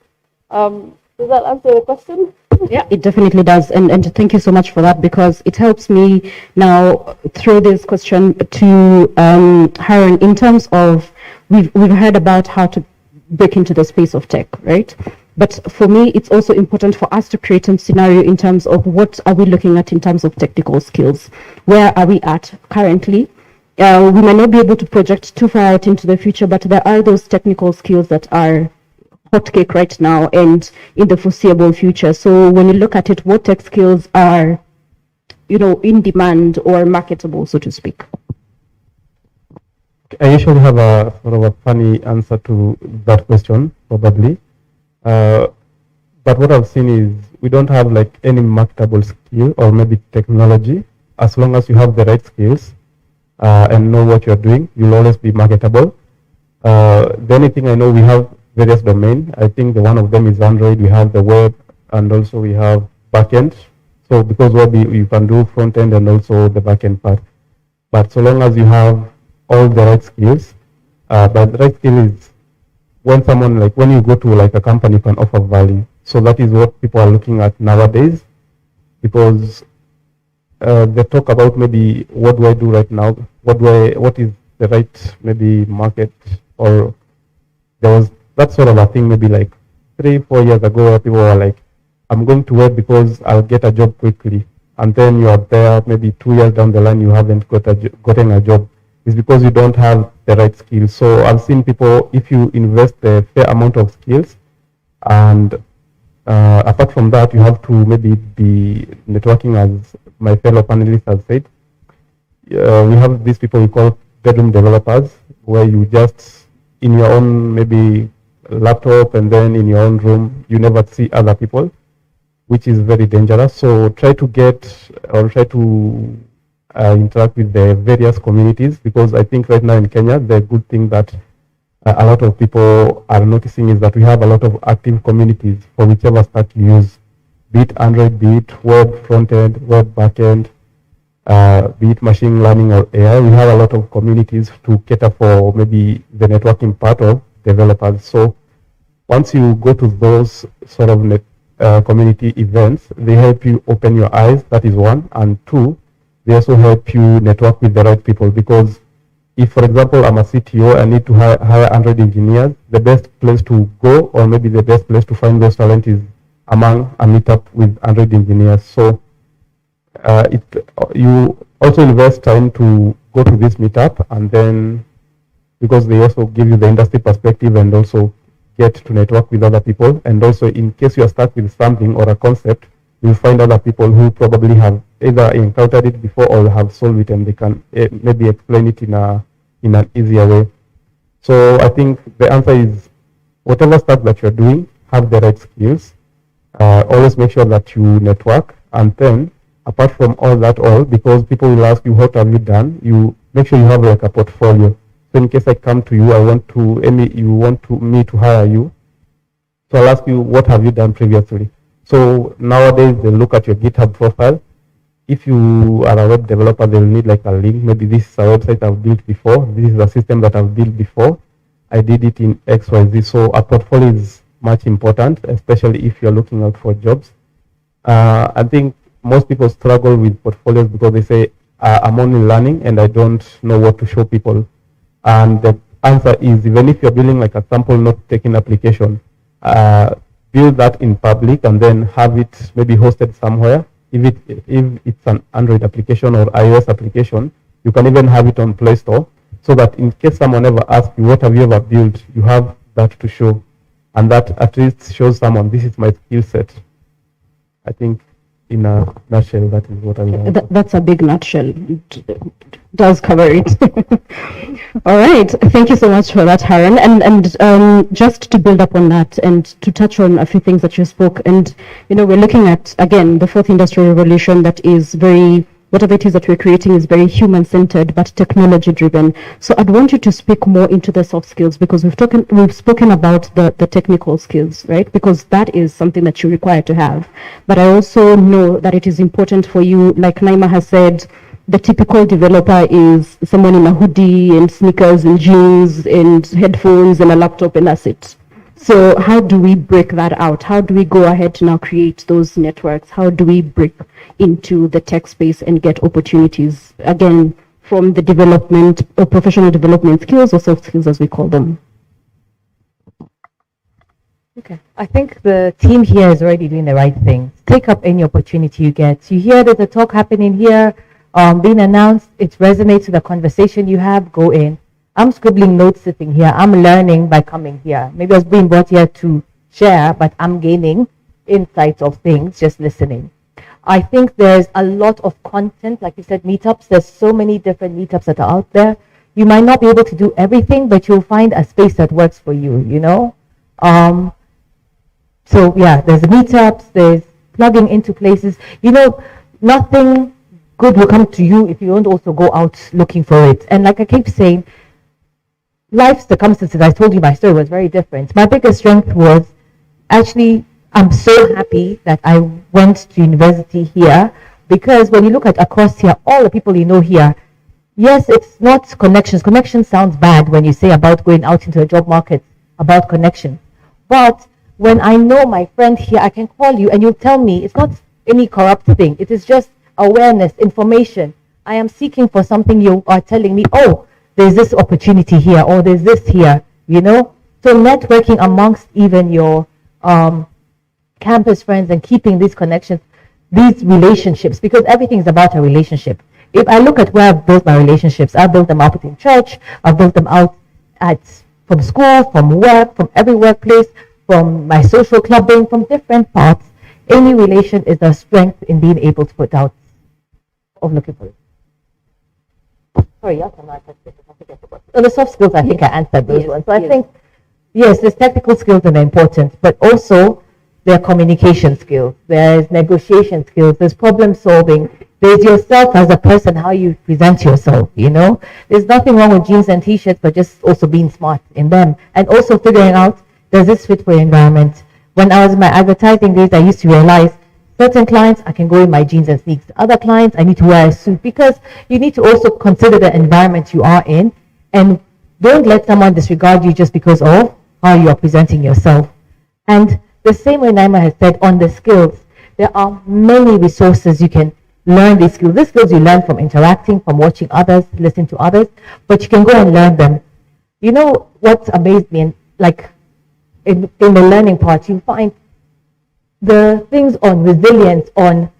Does that answer the question? Yeah, it definitely does. And thank you so much for that, because it helps me now throw this question to Haran in terms of, we've heard about how to break into the space of tech, right? But for me, it's also important for us to create a scenario in terms of what are we looking at in terms of technical skills. Where are we at currently? We might not be able to project too far out into the future, but there are those technical skills that are hotcake right now and in the foreseeable future. So when you look at it, what tech skills are, you know, in demand or marketable, so to speak? I usually have a sort of a funny answer to that question, probably. But what I've seen is we don't have like any marketable skill or maybe technology. As long as you have the right skills, and know what you're doing, you'll always be marketable. The only thing I know, we have various domains. I think the one of them is Android. We have the web, and also we have backend. So because web, you can do front end and also the backend part. But so long as you have all the right skills, but the right skill is when someone, like when you go to like a company, you can offer value. So that is what people are looking at nowadays, because they talk about maybe what do I do right now? What is the right maybe market? Or there was that sort of a thing maybe like 3-4 years ago where people were like, I'm going to web because I'll get a job quickly. And then you are there maybe 2 years down the line, you haven't gotten a job. It's because you don't have the right skills. So I've seen people, if you invest a fair amount of skills, and apart from that, you have to maybe be networking, as my fellow panelists have said. We have these people we call bedroom developers, where you just in your own maybe laptop and then in your own room, you never see other people, which is very dangerous. So try to interact with the various communities, because I think right now in Kenya, the good thing that a lot of people are noticing is that we have a lot of active communities for whichever stack you use, be it Android, be it web front-end, web back-end, be it machine learning or AI. We have a lot of communities to cater for maybe the networking part of developers. So once you go to those sort of community events, they help you open your eyes, that is one, and two, they also help you network with the right people, because if, for example, I'm a CTO, I need to hire 100 engineers, the best place to go, or maybe the best place to find those talent, is among a meetup with 100 engineers. So you also invest time to go to this meetup, and then because they also give you the industry perspective and also get to network with other people, and also in case you are stuck with something or a concept, you'll find other people who probably have either encountered it before or have solved it, and they can maybe explain it in an easier way. So I think the answer is, whatever stuff that you're doing, have the right skills. Always make sure that you network, and then apart from all that, because people will ask you, what have you done? You make sure you have like a portfolio. So in case I come to you, you want me to hire you. So I'll ask you, what have you done previously? So nowadays they look at your GitHub profile. If you are a web developer, they'll need like a link. Maybe this is a website I've built before. This is a system that I've built before. I did it in XYZ. So a portfolio is much important, especially if you're looking out for jobs. I think most people struggle with portfolios because they say, I'm only learning and I don't know what to show people. And the answer is, even if you're building like a sample note-taking application, build that in public and then have it maybe hosted somewhere. If it's an Android application or iOS application, you can even have it on Play Store, so that in case someone ever asks you, what have you ever built, you have that to show. And that at least shows someone, this is my skill set. I think in a nutshell, that is what I want. That's a big nutshell. It does cover it. All right. Thank you so much for that, Haran. And just to build up on that and to touch on a few things that you spoke, and we're looking at, again, the fourth industrial revolution that is very, whatever it is that we're creating is very human-centered but technology-driven. So I'd want you to speak more into the soft skills, because we've spoken about the technical skills, right? Because that is something that you require to have. But I also know that it is important for you, like Naima has said, the typical developer is someone in a hoodie and sneakers and jeans and headphones and a laptop, and that's it. So how do we break that out? How do we go ahead to now create those networks? How do we break into the tech space and get opportunities, again, from the development or professional development skills or soft skills as we call them? Okay, I think the team here is already doing the right thing. Take up any opportunity you get. You hear there's a talk happening here, being announced, it resonates with the conversation you have, go in. I'm scribbling notes sitting here. I'm learning by coming here. Maybe I was being brought here to share, but I'm gaining insights of things just listening. I think there's a lot of content, like you said, meetups. There's so many different meetups that are out there. You might not be able to do everything, but you'll find a space that works for you, So yeah, there's meetups, there's plugging into places. Nothing good will come to you if you don't also go out looking for it. And like I keep saying, life circumstances, I told you my story was very different. My biggest strength was actually, I'm so happy that I went to university here, because when you look at across here, all the people you know here, yes, it's not connections. Connection sounds bad when you say about going out into the job market, about connection. But when I know my friend here, I can call you and you'll tell me it's not any corrupt thing. It is just awareness, information. I am seeking for something, you are telling me, oh, there's this opportunity here, or there's this here, So networking amongst even your campus friends and keeping these connections, these relationships, because everything is about a relationship. If I look at where I've built my relationships, I've built them out in church, I've built them out from school, from work, from every workplace, from my social clubbing, from different parts. Any relation is a strength in being able to put out of looking for it. sorry, y'all cannot touch it. I think I forgot. So the soft skills, I think I answered those ones. So I think, yes, there's technical skills and they're important, but also there are communication skills, there's negotiation skills, there's problem solving, there's yourself as a person, how you present yourself, you know. There's nothing wrong with jeans and t-shirts, but just also being smart in them. And also figuring out, does this fit for your environment? When I was in my advertising days, I used to realize certain clients, I can go in my jeans and sneaks. Other clients, I need to wear a suit, because you need to also consider the environment you are in, and don't let someone disregard you just because of how you are presenting yourself. And the same way Naima has said on the skills, there are many resources you can learn these skills. These skills you learn from interacting, from watching others, listening to others, but you can go and learn them. You know what amazed me, like in the learning part, you find the things on resilience, on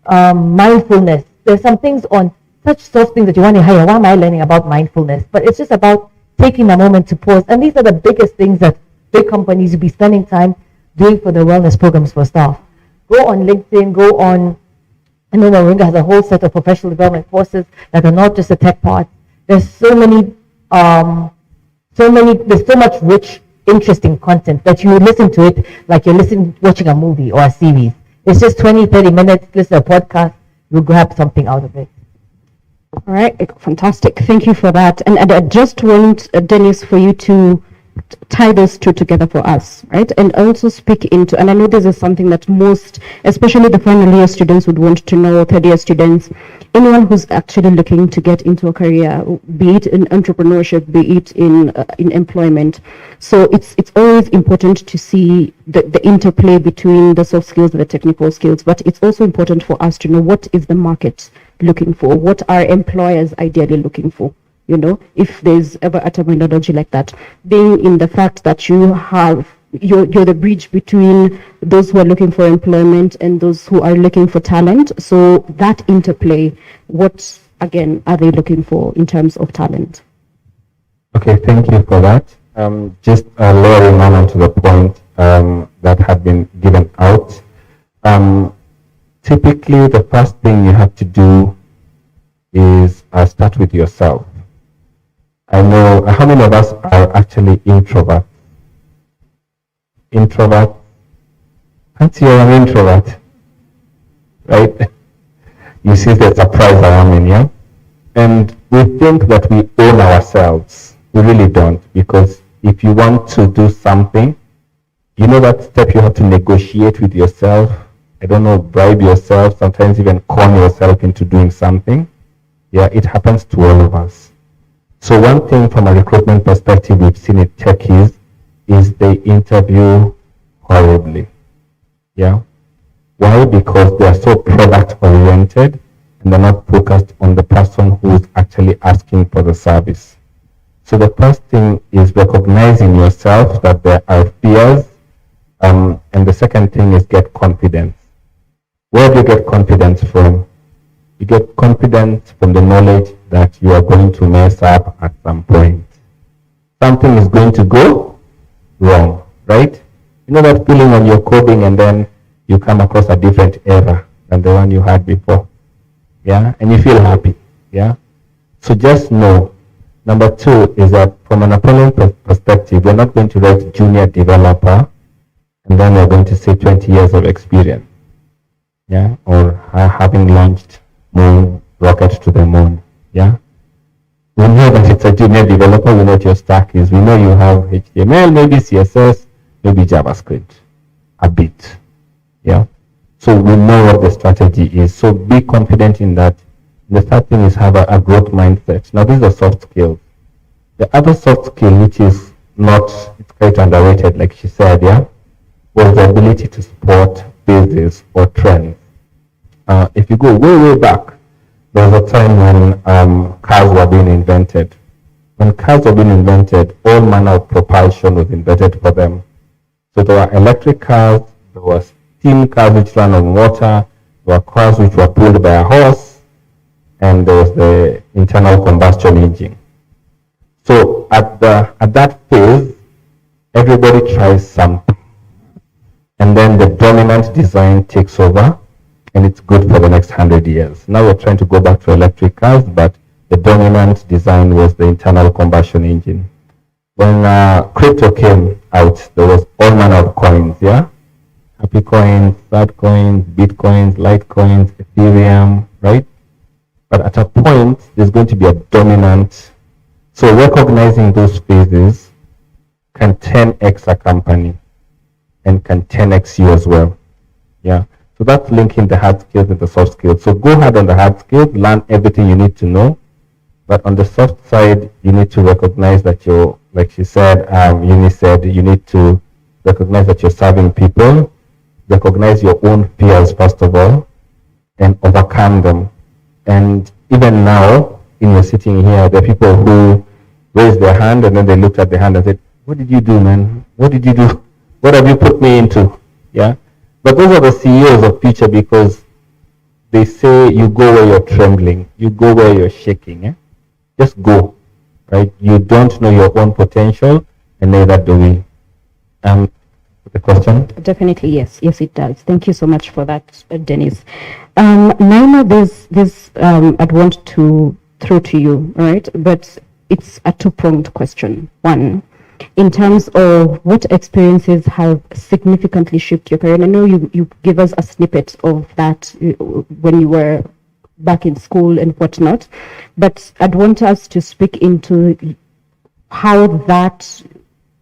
mindfulness. There's some things on such soft things that you wonder, hey, why am I learning about mindfulness? But it's just about taking a moment to pause. And these are the biggest things that big companies will be spending time doing for the wellness programs for staff. Go on LinkedIn, go on, I know Moringa has a whole set of professional development courses that are not just the tech part. There's so many, there's so much rich, interesting content that you listen to it like you're watching a movie or a series. It's just 20, 30 minutes, listen to a podcast, you'll grab something out of it. All right, fantastic. Thank you for that. And I just want, Dennis, for you to tie those two together for us, right? And also speak into, and I know this is something that most, especially the final year students would want to know, third year students, anyone who's actually looking to get into a career, be it in entrepreneurship, be it in employment. So it's always important to see the interplay between the soft skills and the technical skills, but it's also important for us to know what is the market looking for, what are employers ideally looking for. You know, if there's ever a terminology like that, being in the fact that you're the bridge between those who are looking for employment and those who are looking for talent. So that interplay, what again are they looking for in terms of talent? Okay, thank you for that. Just layering on to the point that had been given out. Typically, the first thing you have to do is start with yourself. I know how many of us are actually introverts. Introvert? Can't see you're an introvert, right? You see the surprise I am in, yeah? And we think that we own ourselves. We really don't, because if you want to do something, you know that step you have to negotiate with yourself. I don't know, bribe yourself, sometimes even con yourself into doing something. Yeah, it happens to all of us. So one thing from a recruitment perspective we've seen in techies is they interview horribly. Yeah. Why? Because they are so product oriented and they're not focused on the person who's actually asking for the service. So the first thing is recognizing yourself that there are fears, and the second thing is get confidence. Where do you get confidence from? You get confidence from the knowledge that you are going to mess up at some point. Something is going to go wrong, right? You know that feeling when you're coding and then you come across a different error than the one you had before, yeah? And you feel happy, yeah? So just know, number two is that from an opponent perspective, we're not going to write junior developer and then we're going to say 20 years of experience, yeah? Or having launched moon rocket to the moon, yeah? We know that it's a junior developer, we know what your stack is. We know you have HTML, maybe CSS, maybe JavaScript, a bit, yeah? So we know what the strategy is. So be confident in that. The third thing is have a growth mindset. Now these are soft skills. The other soft skill, which is not, it's quite underrated, like she said, yeah, was the ability to spot phases or trends. If you go way, way back, there was a time when cars were being invented. When cars were being invented, all manner of propulsion was invented for them. So there were electric cars, there were steam cars which ran on water, there were cars which were pulled by a horse, and there was the internal combustion engine. So at that phase, everybody tries something. And then the dominant design takes over, and it's good for the next 100 years. Now we're trying to go back to electric cars, but the dominant design was the internal combustion engine. When crypto came out, there was all manner of coins, yeah? Happy coins, sad coins, bitcoins, litecoins, Ethereum, right? But at a point, there's going to be a dominant. So recognizing those phases can 10x a company and can 10x you as well. Yeah. So that's linking the hard skills with the soft skills. So go hard on the hard skills, learn everything you need to know. But on the soft side, you need to recognize that you're, like she said, Uni said, you need to recognize that you're serving people, recognize your own fears first of all, and overcome them. And even now, in your sitting here, there are people who raised their hand and then they looked at the hand and said, what did you do, man? What did you do? What have you put me into? Yeah. But those are the CEOs of future because they say you go where you're trembling, you go where you're shaking. Eh? Just go, right? You don't know your own potential, and neither do we. The question? Definitely, yes. Yes, it does. Thank you so much for that, Dennis. Naima, this I'd want to throw to you, all right? But it's a two-pronged question. One, in terms of what experiences have significantly shaped your career. And I know you give us a snippet of that when you were back in school and whatnot, but I'd want us to speak into how that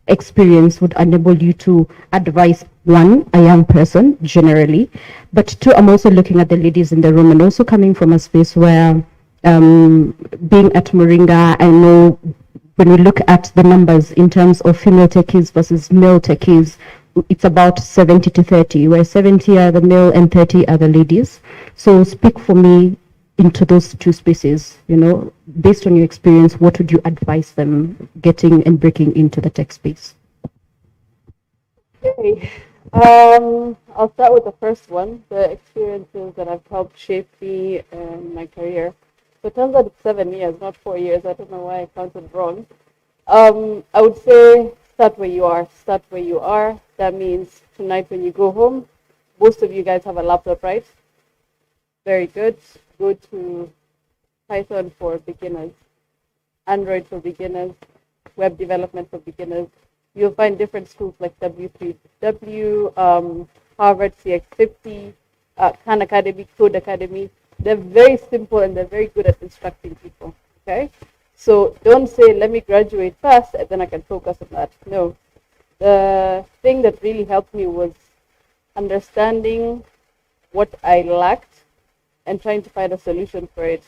experience would enable you to advise, one, a young person generally, but two, I'm also looking at the ladies in the room and also coming from a space where being at Moringa, I know when we look at the numbers in terms of female techies versus male techies, it's about 70 to 30, where 70 are the male and 30 are the ladies. So speak for me into those two spaces, you know, based on your experience, what would you advise them getting and breaking into the tech space? Okay. I'll start with the first one, the experiences that have helped shape me and my career. So it turns out it's 7 years, not 4 years. I don't know why I counted wrong. I would say start where you are. Start where you are. That means tonight when you go home, most of you guys have a laptop, right? Very good. Go to Python for beginners, Android for beginners, web development for beginners. You'll find different schools like W3W, Harvard CX50, Khan Academy, Code Academy. They're very simple and they're very good at instructing people, okay? So don't say, let me graduate fast and then I can focus on that. No. The thing that really helped me was understanding what I lacked and trying to find a solution for it.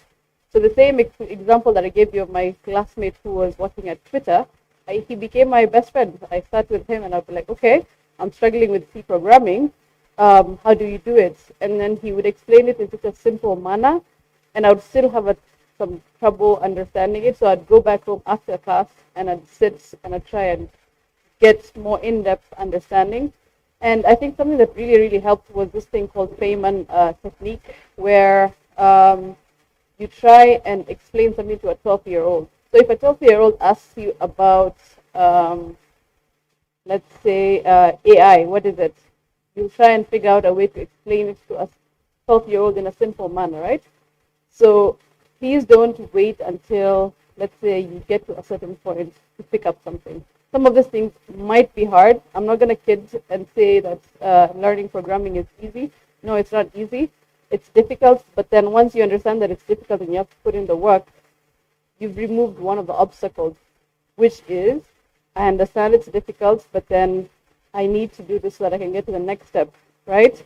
So the same example that I gave you of my classmate who was working at Twitter, he became my best friend. I sat with him and I'd be like, okay, I'm struggling with C programming. How do you do it? And then he would explain it in such a simple manner, and I would still have some trouble understanding it. So I'd go back home after class and I'd sit and I'd try and get more in-depth understanding. And I think something that really, really helped was this thing called Feynman technique, where you try and explain something to a 12-year-old. So if a 12-year-old asks you about, let's say, AI, what is it? You try and figure out a way to explain it to a 12-year-old in a simple manner, right? So please don't wait until, let's say, you get to a certain point to pick up something. Some of these things might be hard. I'm not going to kid and say that learning programming is easy. No, it's not easy. It's difficult, but then once you understand that it's difficult and you have to put in the work, you've removed one of the obstacles, which is, I understand it's difficult, but then I need to do this so that I can get to the next step, right?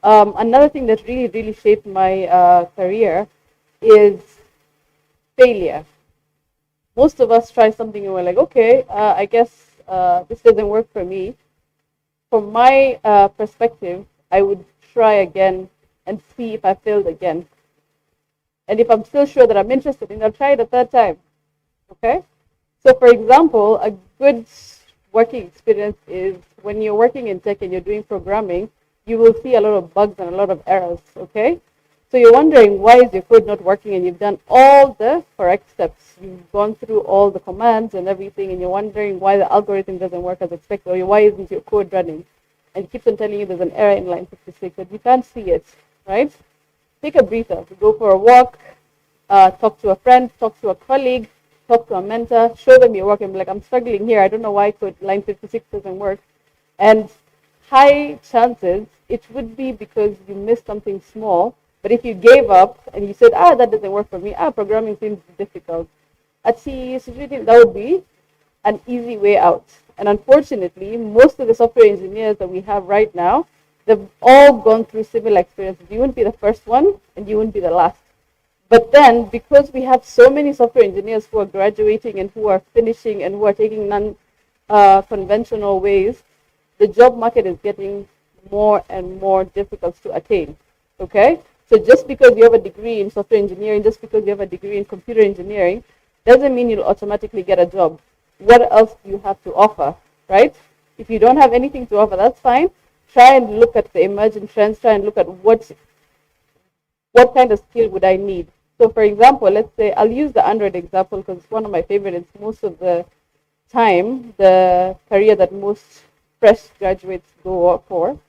Another thing that really, really shaped my career is failure. Most of us try something and we're like, okay, I guess this doesn't work for me. From my perspective, I would try again and see if I failed again. And if I'm still sure that I'm interested in it, I'll try it a third time, okay? So for example, a good working experience is when you're working in tech and you're doing programming, you will see a lot of bugs and a lot of errors, okay? So you're wondering, why is your code not working? And you've done all the correct steps. You've gone through all the commands and everything, and you're wondering why the algorithm doesn't work as expected, or why isn't your code running? And it keeps on telling you there's an error in line 56, but you can't see it, right? Take a breather, go for a walk, talk to a friend, talk to a colleague, talk to a mentor, show them your work and be like, I'm struggling here. I don't know why line 56 doesn't work. And high chances it would be because you missed something small. But if you gave up and you said, that doesn't work for me, programming seems difficult, that would be an easy way out. And unfortunately, most of the software engineers that we have right now, they've all gone through similar experiences. You wouldn't be the first one, and you wouldn't be the last. But then, because we have so many software engineers who are graduating and who are finishing and who are taking non-conventional ways, the job market is getting more and more difficult to attain, okay? So just because you have a degree in software engineering, just because you have a degree in computer engineering, doesn't mean you'll automatically get a job. What else do you have to offer, right? If you don't have anything to offer, that's fine. Try and look at the emerging trends, try and look at what kind of skill would I need. So for example, let's say, I'll use the Android example because it's one of my favorites. Most of the time, the career that most fresh graduates go for.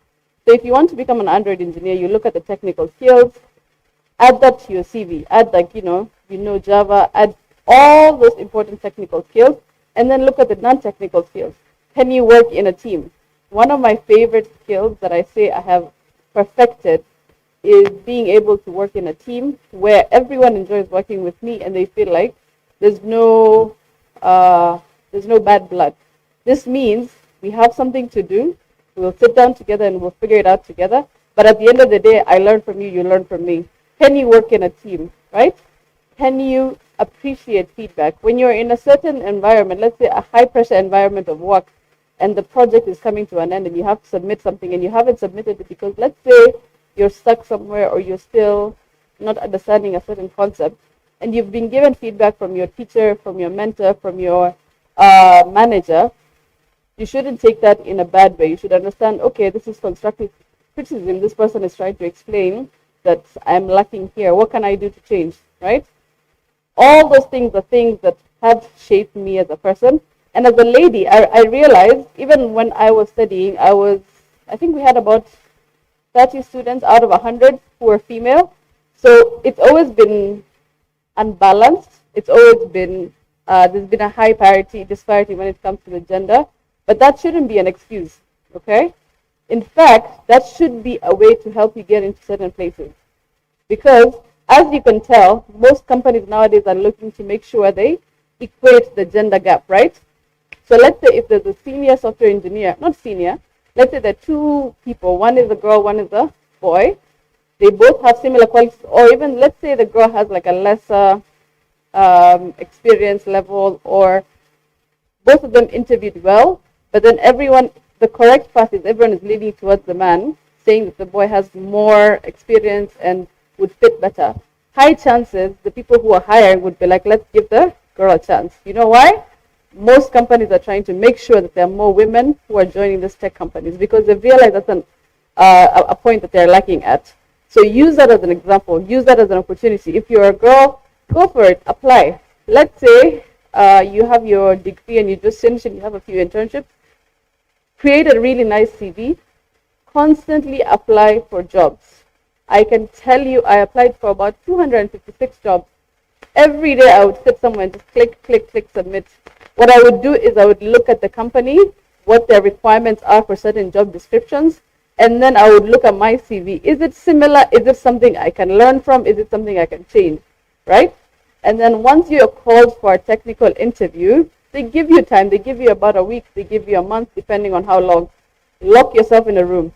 So if you want to become an Android engineer, you look at the technical skills, add that to your CV, add like, you know Java, add all those important technical skills, and then look at the non-technical skills. Can you work in a team? One of my favorite skills that I say I have perfected is being able to work in a team where everyone enjoys working with me and they feel like there's no bad blood. This means we have something to do. We'll sit down together and we'll figure it out together. But at the end of the day, I learn from you, you learn from me. Can you work in a team, right? Can you appreciate feedback? When you're in a certain environment, let's say a high pressure environment of work, and the project is coming to an end and you have to submit something and you haven't submitted it because let's say you're stuck somewhere or you're still not understanding a certain concept and you've been given feedback from your teacher, from your mentor, from your manager, you shouldn't take that in a bad way. You should understand, okay, this is constructive criticism. This person is trying to explain that I'm lacking here. What can I do to change, right? All those things are things that have shaped me as a person. And as a lady, I realized, even when I was studying, I think we had about 30 students out of 100 who were female. So it's always been unbalanced. It's always been, there's been a high disparity when it comes to the gender. But that shouldn't be an excuse, okay? In fact, that should be a way to help you get into certain places. Because, as you can tell, most companies nowadays are looking to make sure they equate the gender gap, right? So let's say if there's a senior software engineer, not senior, let's say there are two people, one is a girl, one is a boy. They both have similar qualities, or even let's say the girl has like a lesser experience level, or both of them interviewed well, but then the correct path is everyone is leaning towards the man, saying that the boy has more experience and would fit better. High chances, the people who are hiring would be like, let's give the girl a chance. You know why? Most companies are trying to make sure that there are more women who are joining these tech companies because they realize that's a point that they're lacking at. So use that as an example. Use that as an opportunity. If you're a girl, go for it. Apply. Let's say you have your degree and you just finished and you have a few internships. Create a really nice CV. Constantly apply for jobs. I can tell you I applied for about 256 jobs. Every day I would sit somewhere and just click, click, click, submit. What I would do is I would look at the company, what their requirements are for certain job descriptions, and then I would look at my CV. Is it similar? Is it something I can learn from? Is it something I can change, right? And then once you're called for a technical interview, they give you time. They give you about a week. They give you a month, depending on how long. Lock yourself in a room.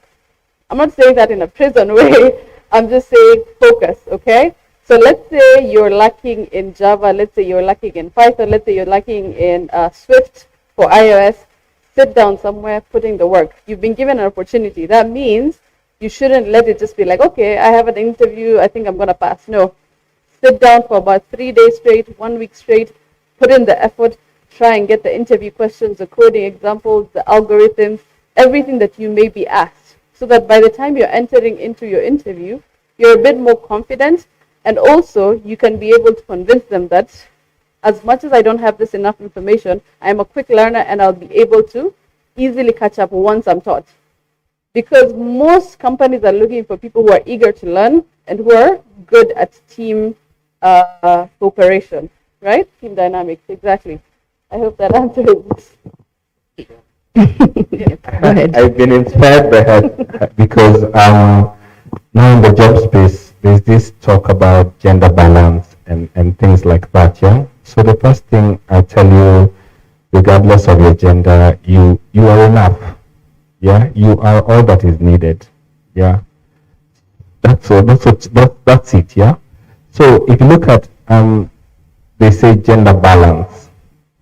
I'm not saying that in a prison way. I'm just saying focus, okay? So let's say you're lacking in Java. Let's say you're lacking in Python. Let's say you're lacking in Swift for iOS. Sit down somewhere, put in the work. You've been given an opportunity. That means you shouldn't let it just be like, okay, I have an interview. I think I'm going to pass. No. Sit down for about 3 days straight, 1 week straight. Put in the effort. Try and get the interview questions, the coding examples, the algorithms, everything that you may be asked. So that by the time you're entering into your interview, you're a bit more confident. And also, you can be able to convince them that as much as I don't have this enough information, I'm a quick learner and I'll be able to easily catch up once I'm taught. Because most companies are looking for people who are eager to learn and who are good at team cooperation, right? Team dynamics, exactly. I hope that answers. I've been inspired by her because now in the job space, there's this talk about gender balance and things like that, yeah? So the first thing I tell you, regardless of your gender, you are enough, yeah? You are all that is needed, yeah? That's it, yeah? So if you look at, they say gender balance,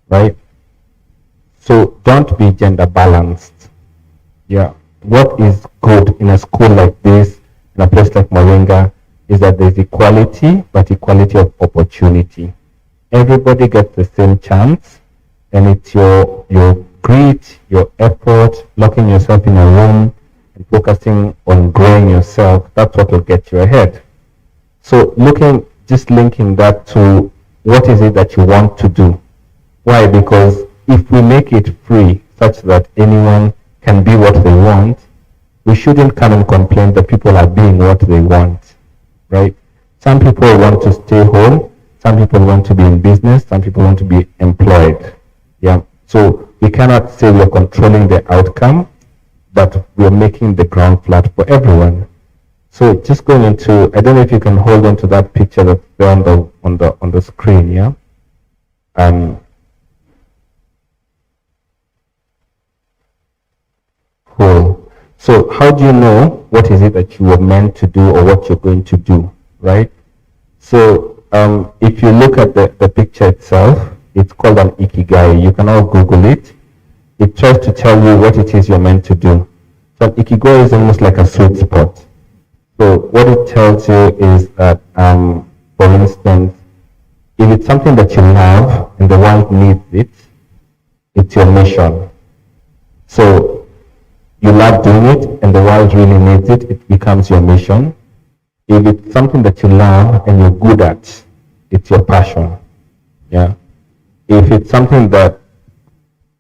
right? So don't be gender balanced. Yeah. What is good in a school like this, in a place like Moringa, is that there's equality, but equality of opportunity. Everybody gets the same chance, and it's your grit, your effort, locking yourself in a room, and focusing on growing yourself. That's what will get you ahead. So just linking that to what is it that you want to do. Why? Because if we make it free such that anyone can be what they want, we shouldn't come and complain that people are being what they want, right? Some people want to stay home, some people want to be in business, some people want to be employed. Yeah. So we cannot say we're controlling the outcome, but we're making the ground flat for everyone. So just going into, I don't know if you can hold on to that picture that's there on the screen, yeah? Cool. So how do you know what is it that you were meant to do or what you're going to do, right? So if you look at the picture itself, it's called an ikigai. You can all Google it. It tries to tell you what it is you're meant to do. So an ikigai is almost like a sweet spot. So what it tells you is that, for instance, if it's something that you love and the world needs it, it's your mission. So you love doing it and the world really needs it, it becomes your mission. If it's something that you love and you're good at, it's your passion. Yeah. If it's something that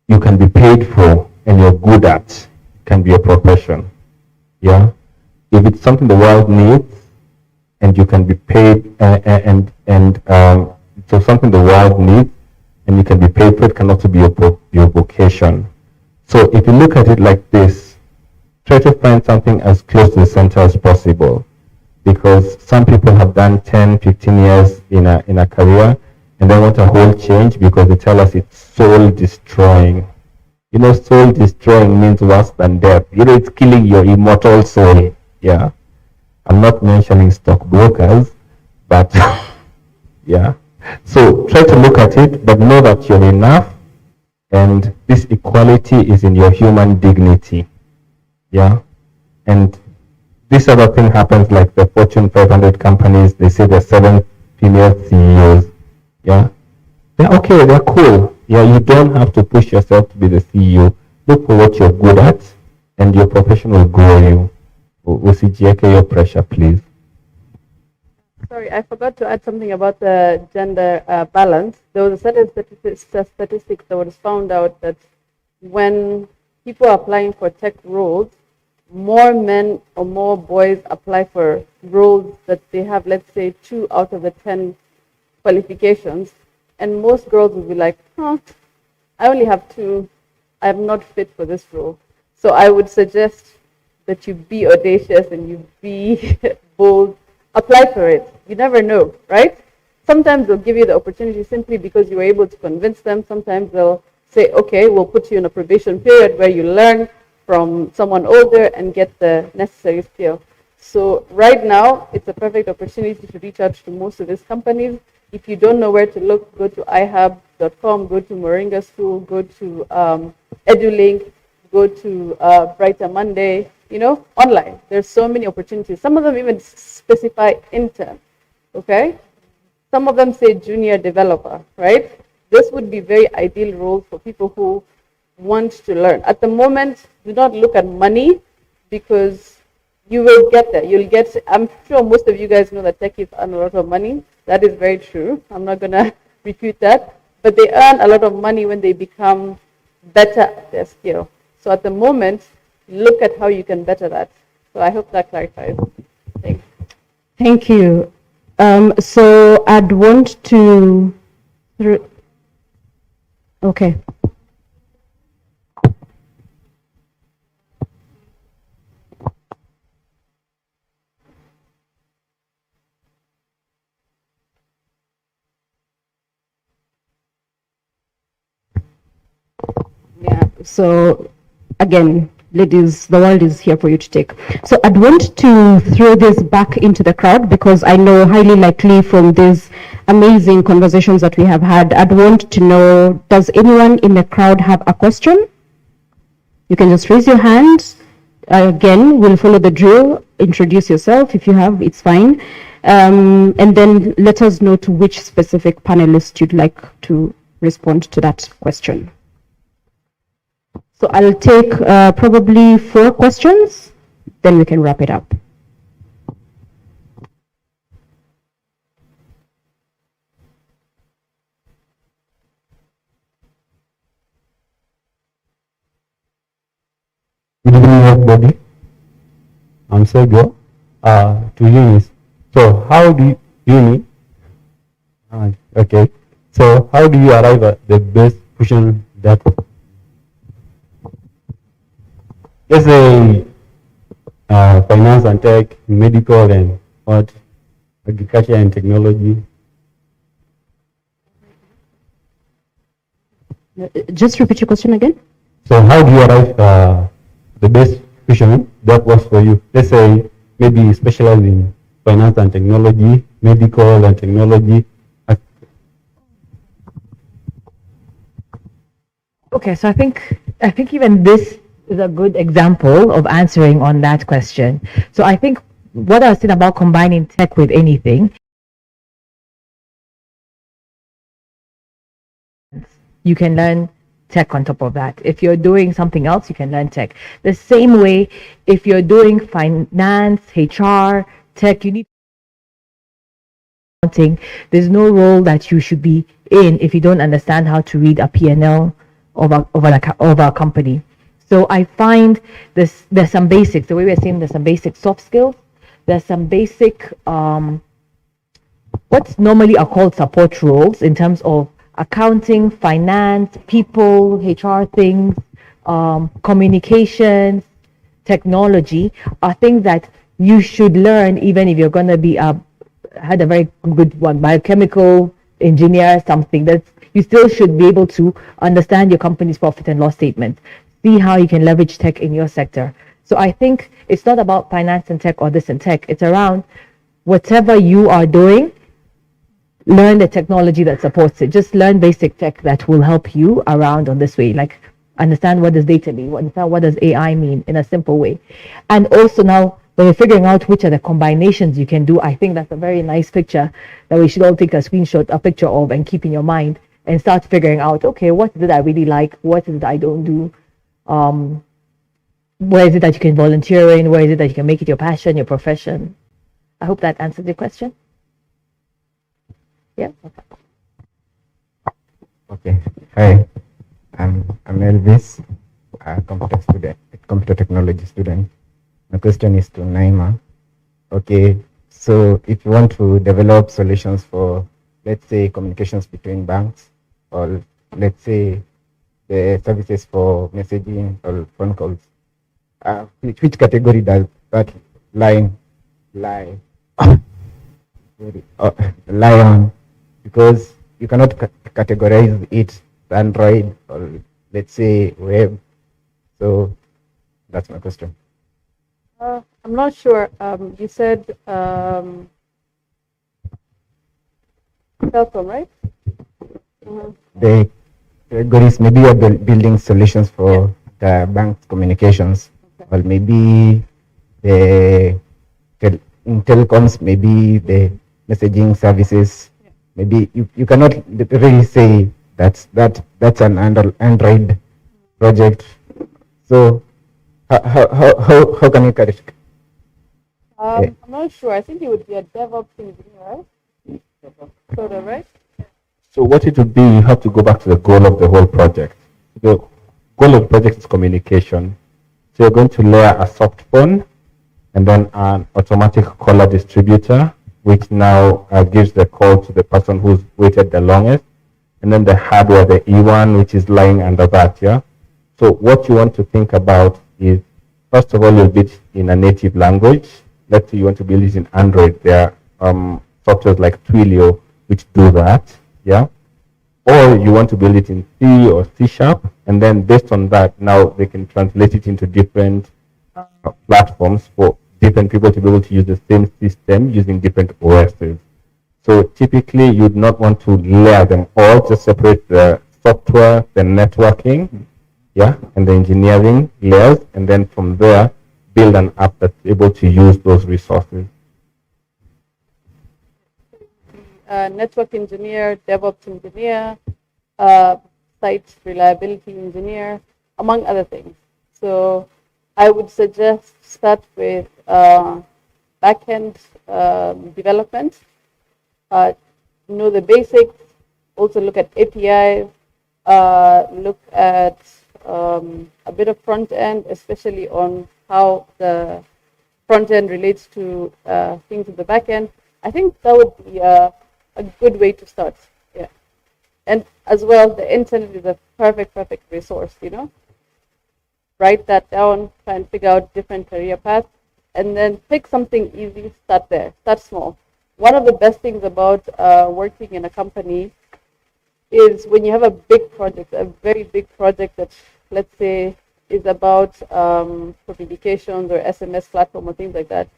you can be paid for and you're good at, it can be a profession. Yeah. If it's something the world needs and you can be paid so something the world needs and you can be paid for it can also be your vocation. So if you look at it like this, try to find something as close to the center as possible, because some people have done 10, 15 years in a career and they want a whole change because they tell us it's soul destroying. You know, soul destroying means worse than death. You know, it's killing your immortal soul. Yeah. I'm not mentioning stockbrokers, but yeah. So try to look at it, but know that you're enough, and this equality is in your human dignity. Yeah. And this other thing happens like the Fortune 500 companies, they say there's 7 female CEOs. Yeah. They're okay, they're cool. Yeah, you don't have to push yourself to be the CEO. Look for what you're good at, and your profession will grow you. Usijieke your pressure, please. Sorry, I forgot to add something about the gender balance. There was a certain statistic that was found out that when people are applying for tech roles, more men or more boys apply for roles that they have, let's say, 2 out of the 10 qualifications. And most girls will be like, I only have 2. I'm not fit for this role. So I would suggest that you be audacious and you be bold. Apply for it. You never know, right? Sometimes they'll give you the opportunity simply because you were able to convince them. Sometimes they'll say, okay, we'll put you in a probation period where you learn from someone older and get the necessary skill. So right now, it's a perfect opportunity to reach out to most of these companies. If you don't know where to look, go to ihub.com, go to Moringa School, go to EduLink, go to Brighter Monday, online. There's so many opportunities. Some of them even specify intern, okay? Some of them say junior developer, right? This would be very ideal role for people who want to learn. At the moment, do not look at money because you will get there. I'm sure most of you guys know that techies earn a lot of money. That is very true. I'm not going to refute that. But they earn a lot of money when they become better at their skill. So at the moment, look at how you can better that. So I hope that clarifies. Thanks. Thank you. So I'd want to, okay. Yeah, so again, ladies, the world is here for you to take. So I'd want to throw this back into the crowd because I know highly likely from these amazing conversations that we have had, I'd want to know, does anyone in the crowd have a question? You can just raise your hand. Again, we'll follow the drill. Introduce yourself. If you have, it's fine. And then let us know to which specific panelist you'd like to respond to that question. So I'll take probably 4 questions, then we can wrap it up. Good evening, everybody. I'm Sergio. To uni. So how do you okay. So how do you arrive at the best pushing that? Let's say finance and tech, medical and what, agriculture and technology. Just repeat your question again. So how do you arrive the best fusion that works for you? Let's say maybe specialize in finance and technology, medical and technology. Okay, so I think even this is a good example of answering on that question. So I think what I was saying about combining tech with anything, you can learn tech on top of that. If you're doing something else, you can learn tech. The same way, if you're doing finance, HR, tech, you need accounting. There's no role that you should be in if you don't understand how to read a P&L of a company. So I find there's some basics. The way we're saying, there's some basic soft skills. There's some basic what's normally are called support roles in terms of accounting, finance, people, HR things, communications, technology are things that you should learn even if you're going to be had a very good one, biochemical engineer, something that you still should be able to understand your company's profit and loss statement, see how you can leverage tech in your sector. So I think it's not about finance and tech or this and tech. It's around whatever you are doing, learn the technology that supports it. Just learn basic tech that will help you around on this way. Like understand what does data mean, understand what does AI mean in a simple way. And also now when you're figuring out which are the combinations you can do, I think that's a very nice picture that we should all take a picture of and keep in your mind and start figuring out, okay, what is it I really like? What is it I don't do? Where is it that you can volunteer in? Where is it that you can make it your passion, your profession? I hope that answers your question. Yeah. Okay. Hi, I'm Elvis, a computer technology student. My question is to Naima. Okay, so if you want to develop solutions for, let's say, communications between banks, or let's say the services for messaging or phone calls, which category does that lie on? Because you cannot categorize it Android or let's say web. So that's my question. I'm not sure. You said Telcom, right? The categories, maybe you're building solutions for the bank's communications, or maybe in telecoms, maybe the messaging services. Maybe you cannot really say that's an Android project. So how can you correct? I'm not sure. I think it would be a DevOps engineer, right? Sort of, right? So what it would be, you have to go back to the goal of the whole project. The goal of the project is communication. So you're going to layer a soft phone and then an automatic caller distributor which now gives the call to the person who's waited the longest. And then the hardware, the E1, which is lying under that, yeah? So what you want to think about is, first of all, you'll build in a native language. Let's say you want to build it in Android. There are softwares like Twilio, which do that, yeah? Or you want to build it in C or C#, and then based on that, now they can translate it into different platforms for different people to be able to use the same system using different OSs. So typically, you'd not want to layer them all, just separate the software, the networking, yeah, and the engineering layers, and then from there, build an app that's able to use those resources. Network engineer, DevOps engineer, site reliability engineer, among other things. So I would suggest start with backend development. Know the basics. Also look at APIs. Look at a bit of front end, especially on how the front end relates to things in the back end. I think that would be a good way to start. Yeah, and as well, the internet is a perfect resource. You know, write that down, try and figure out different career paths, and then pick something easy. Start there. Start small. One of the best things about working in a company is when you have a big project, a very big project that, let's say, is about communications or SMS platform or things like that.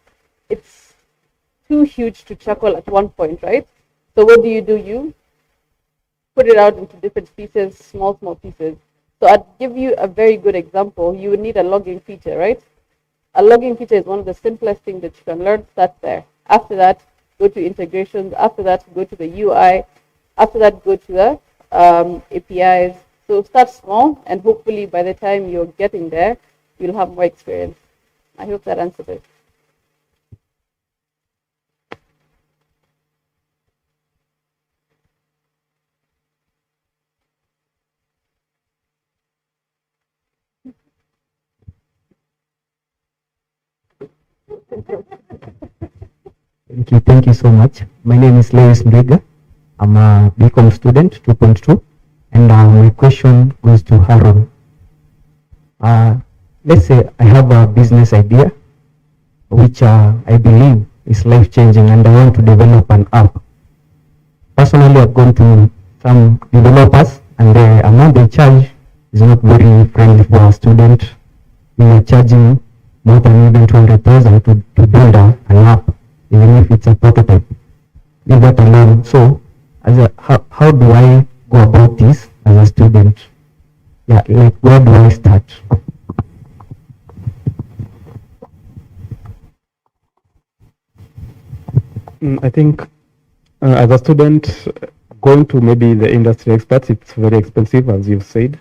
It's too huge to tackle at one point, right? So what do? You put it out into different pieces, small pieces. So I'd give you a very good example. You would need a logging feature, right? A logging feature is one of the simplest things that you can learn. Start there. After that, go to integrations. After that, go to the UI. After that, go to the APIs. So start small, and hopefully by the time you're getting there, you'll have more experience. I hope that answers it. Thank you so much. My name is Lewis Mriga. I'm a BCom student, 2.2, and my question goes to Harold. Let's say I have a business idea, which I believe is life-changing, and I want to develop an app. Personally, I've gone to some developers, and the amount they charge is not very friendly for a student. We are charging more than even 200,000 to build an app, even if it's a prototype. Leave that alone. So, how do I go about this as a student? Yeah, like where do I start? I think as a student, going to maybe the industry experts, it's very expensive, as you've said,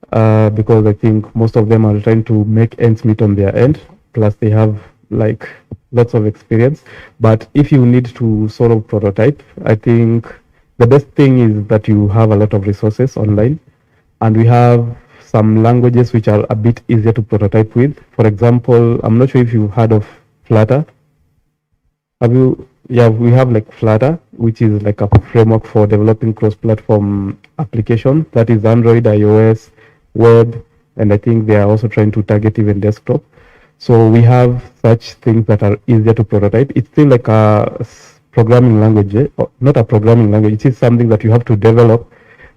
because I think most of them are trying to make ends meet on their end, plus they have like lots of experience. But if you need to sort of prototype, I think the best thing is that you have a lot of resources online, and we have some languages which are a bit easier to prototype with. For example, I'm not sure if you've heard of Flutter. Have you? Yeah, we have like Flutter, which is like a framework for developing cross-platform applications. That is Android, iOS, web, and I think they are also trying to target even desktop. So we have such things that are easier to prototype. It's still like a programming language, not a programming language. It is something that you have to develop,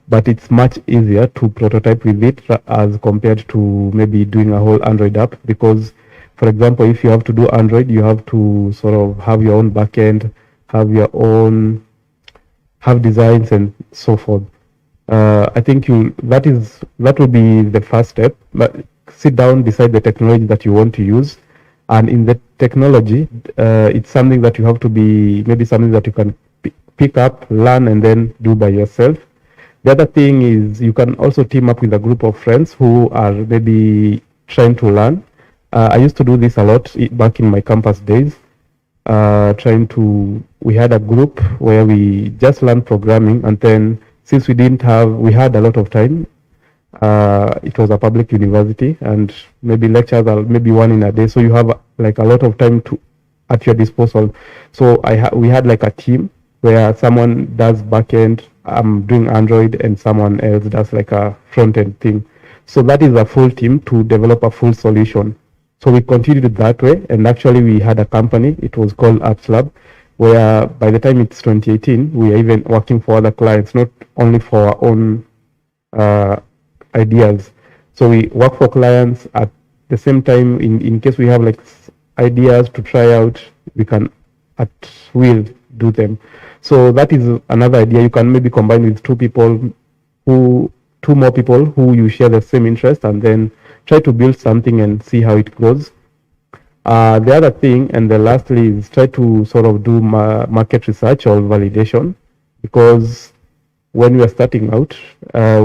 but it's much easier to prototype with it as compared to maybe doing a whole Android app. Because, for example, if you have to do Android, you have to sort of have your own backend, have designs and so forth. I think that will be the first step. But sit down, decide the technology that you want to use, and in the technology, it's something that you have to be maybe something that you can pick up, learn, and then do by yourself. The other thing is you can also team up with a group of friends who are maybe trying to learn. I used to do this a lot back in my campus days. We had a group where we just learned programming, and then since we had a lot of time. It was a public university, and maybe lectures are maybe one in a day, so you have like a lot of time to at your disposal. So we had like a team where someone does backend, doing Android, and someone else does like a front end thing. So that is a full team to develop a full solution. So we continued that way, and actually we had a company. It was called Apps Lab, where by the time it's 2018, we are even working for other clients, not only for our own ideas. So we work for clients at the same time. In case we have like ideas to try out, we can at will do them. So that is another idea. You can maybe combine with two more people who you share the same interest, and then try to build something and see how it goes. The other thing, and the lastly, is try to sort of do market research or validation, because when we are starting out,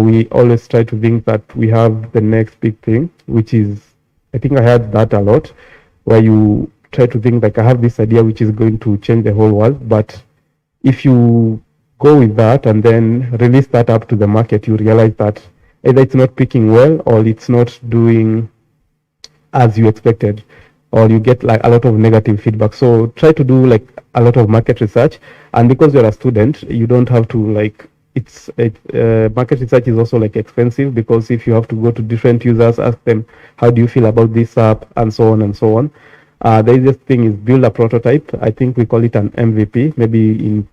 we always try to think that we have the next big thing, which is, I think I heard that a lot, where you try to think like, I have this idea which is going to change the whole world, but if you go with that and then release that up to the market, you realize that either it's not picking well, or it's not doing as you expected, or you get like a lot of negative feedback. So try to do like a lot of market research, and because you're a student, you don't have to like, market research is also like expensive, because if you have to go to different users, ask them, how do you feel about this app, and so on and so on. The easiest thing is build a prototype. I think we call it an MVP, maybe in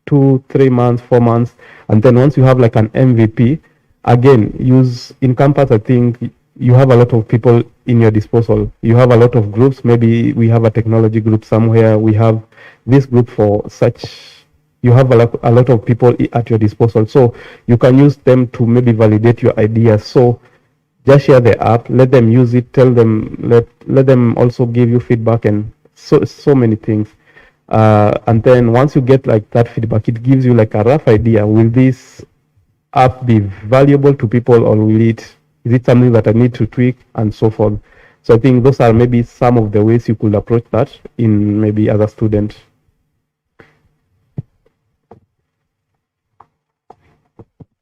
2, 3 months, 4 months. And then once you have like an MVP, again, use in campus, I think you have a lot of people in your disposal. You have a lot of groups. Maybe we have a technology group somewhere. We have this group for such. You have a lot of people at your disposal. So you can use them to maybe validate your ideas. So just share the app, let them use it, tell them, let them also give you feedback, and so many things. And then once you get like that feedback, it gives you like a rough idea. Will this app be valuable to people, or is it something that I need to tweak, and so forth. So I think those are maybe some of the ways you could approach that in maybe as a student.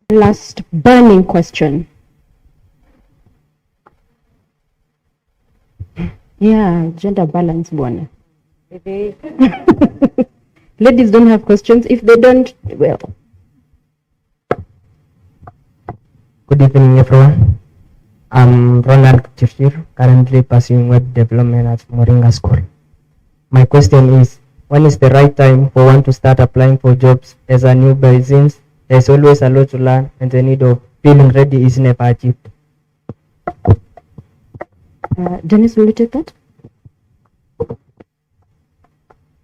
Last burning question. Yeah, gender balance, bwana. Ladies don't have questions. If they don't, well. Good evening, everyone. I'm Ronald Chirchir, currently pursuing web development at Moringa School. My question is, when is the right time for one to start applying for jobs as a newbie, since there's always a lot to learn and the need of feeling ready is never achieved? Dennis, will you take that?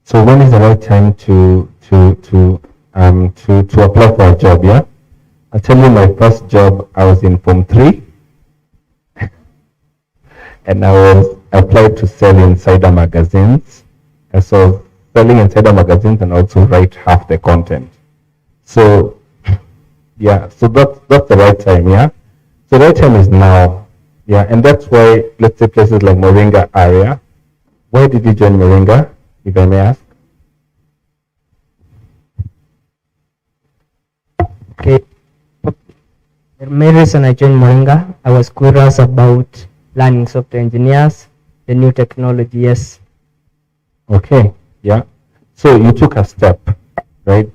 So when is the right time to apply for a job? Yeah, I'll tell you, my first job, I was in Form 3, and I applied to sell insider magazines. And so selling insider magazines and also write half the content. So yeah, so that's the right time. Yeah, so the right time is now. Yeah, and that's why, let's say places like Moringa area. Why did you join Moringa, if I may ask? Okay. The main reason I joined Moringa, I was curious about learning software engineers, the new technology, yes. Okay, yeah. So you took a step, right?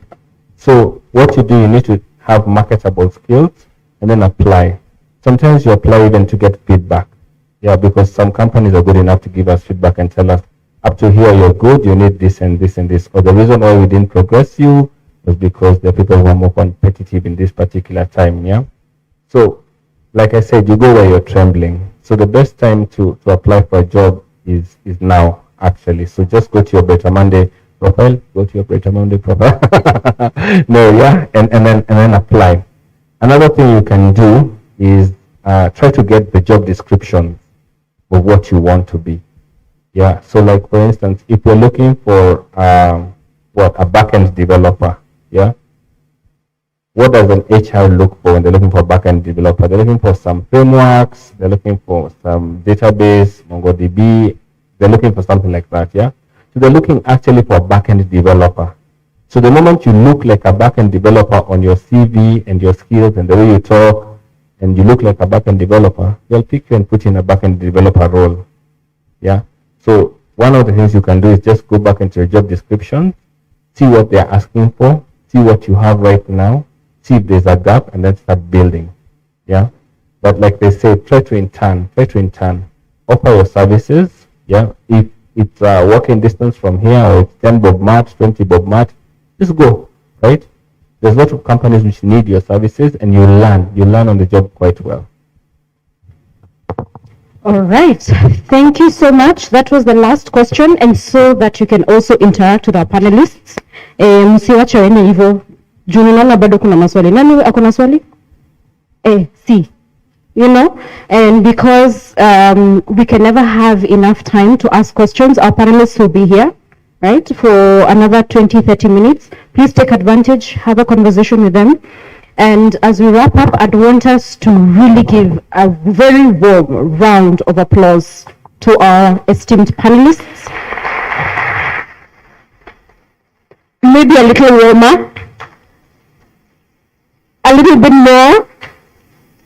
So what you do, you need to have marketable skills and then apply. Sometimes you apply even to get feedback. Yeah, because some companies are good enough to give us feedback and tell us, up to here you're good, you need this and this and this. Or the reason why we didn't progress you was because the people who are more competitive in this particular time, yeah? So, like I said, you go where you're trembling. So the best time to apply for a job is now, actually. So just go to your Better Monday profile, No, yeah, and then apply. Another thing you can do is try to get the job description of what you want to be. Yeah, so like for instance, if you're looking for a backend developer, yeah, what does an HR look for when they're looking for a backend developer? They're looking for some frameworks, they're looking for some database, MongoDB, they're looking for something like that, yeah? So they're looking actually for a backend developer. So the moment you look like a backend developer on your CV and your skills and the way you talk, and you look like a backend developer, they'll pick you and put you in a backend developer role. Yeah. So one of the things you can do is just go back into your job description, see what they're asking for, see what you have right now, see if there's a gap, and then start building. Yeah. But like they say, try to intern, offer your services. Yeah. If it's walking distance from here, or it's 10 bob mat, 20 bob mat, just go, right? There's lots of companies which need your services, and you learn on the job quite well. All right, thank you so much. That was the last question, and so that you can also interact with our panelists. Msiwache waende hivyo. Juu ninaona bado kuna maswali. Nani akona swali? See. You know, and because we can never have enough time to ask questions, our panelists will be here, right, for another 20-30 minutes. Please take advantage, have a conversation with them. And as we wrap up, I'd want us to really give a very warm round of applause to our esteemed panelists. Maybe a little warmer, a little bit more.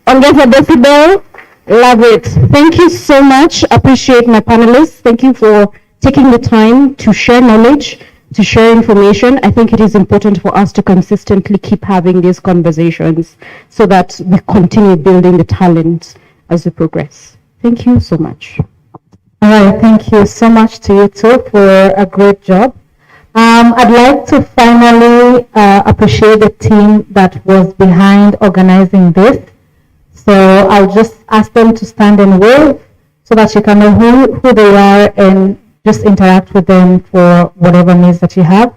Ongeza decibel, love it. Thank you so much. Appreciate my panelists. Thank you for taking the time to share knowledge, to share information. I think it is important for us to consistently keep having these conversations so that we continue building the talent as we progress. Thank you so much. All right, thank you so much to you two for a great job. I'd like to finally appreciate the team that was behind organizing this. So I'll just ask them to stand and wave so that you can know who they are and just interact with them for whatever needs that you have.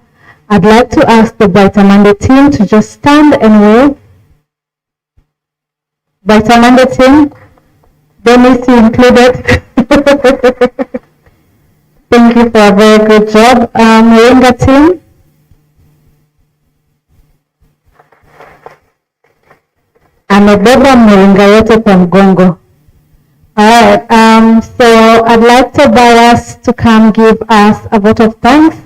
I'd like to ask the Brighter Monday team to just stand and wave. Brighter Monday team, Dennis, you included. Thank you for a very good job. Moringa team. Amebeba Moringa yote kwa mgongo. Alright, so I'd like to invite us to come give us a vote of thanks,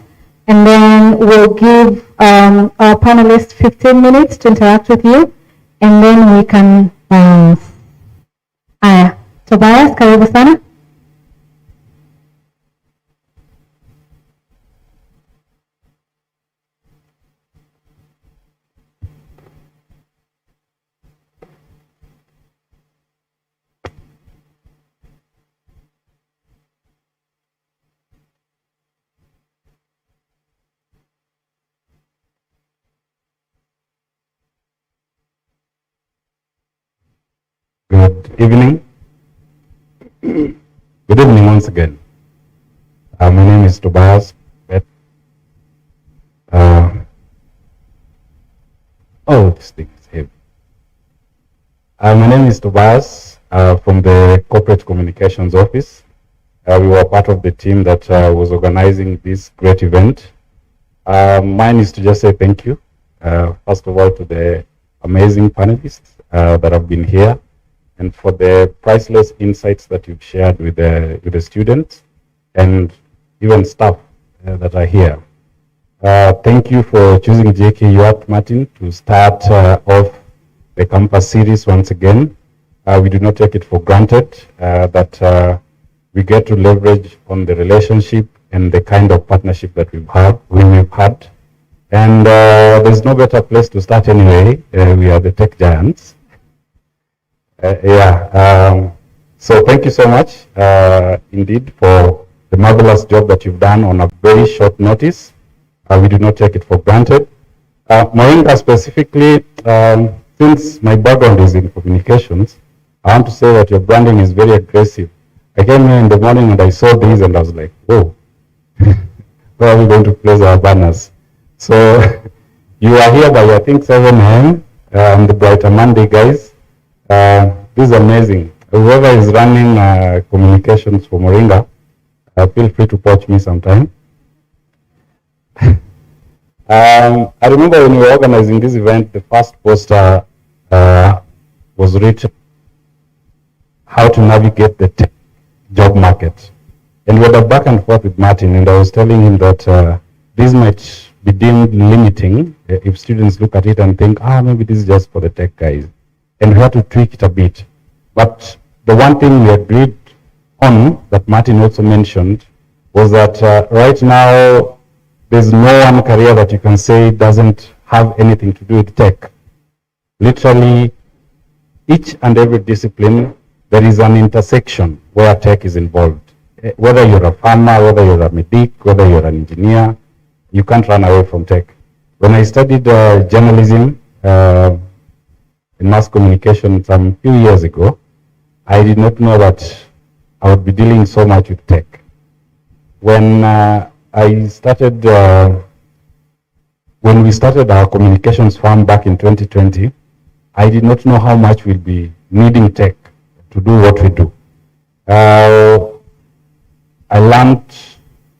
and then we'll give our panelists 15 minutes to interact with you, and then we can bounce. Tobias, karibu sana. Good evening. Good evening once again. My name is Tobias. This thing is heavy. My name is Tobias from the Corporate Communications Office. We were part of the team that was organizing this great event. Mine is to just say thank you, first of all, to the amazing panelists that have been here, and for the priceless insights that you've shared with the students and even staff that are here. Thank you for choosing JKU Martin to start off the campus series once again. We do not take it for granted that we get to leverage on the relationship and the kind of partnership that we've had. And there's no better place to start anyway. We are the tech giants. So thank you so much indeed for the marvelous job that you've done on a very short notice. We do not take it for granted. Moringa specifically, since my background is in communications, I want to say that your branding is very aggressive. I came here in the morning and I saw these and I was like, whoa, where are we going to place our banners? So you are here by I think 7 a.m. The Brighter Monday guys. This is amazing. Whoever is running communications for Moringa, feel free to poach me sometime. I remember when we were organizing this event, the first poster was written, how to navigate the tech job market. And we had a back and forth with Martin, and I was telling him that this might be deemed limiting if students look at it and think, maybe this is just for the tech guys. And we had to tweak it a bit. But the one thing we agreed on that Martin also mentioned was that right now, there's no one career that you can say doesn't have anything to do with tech. Literally, each and every discipline, there is an intersection where tech is involved. Whether you're a farmer, whether you're a medic, whether you're an engineer, you can't run away from tech. When I studied journalism in mass communication some few years ago, I did not know that I would be dealing so much with tech. When I started, when we started our communications firm back in 2020, I did not know how much we'll be needing tech to do what we do. I learned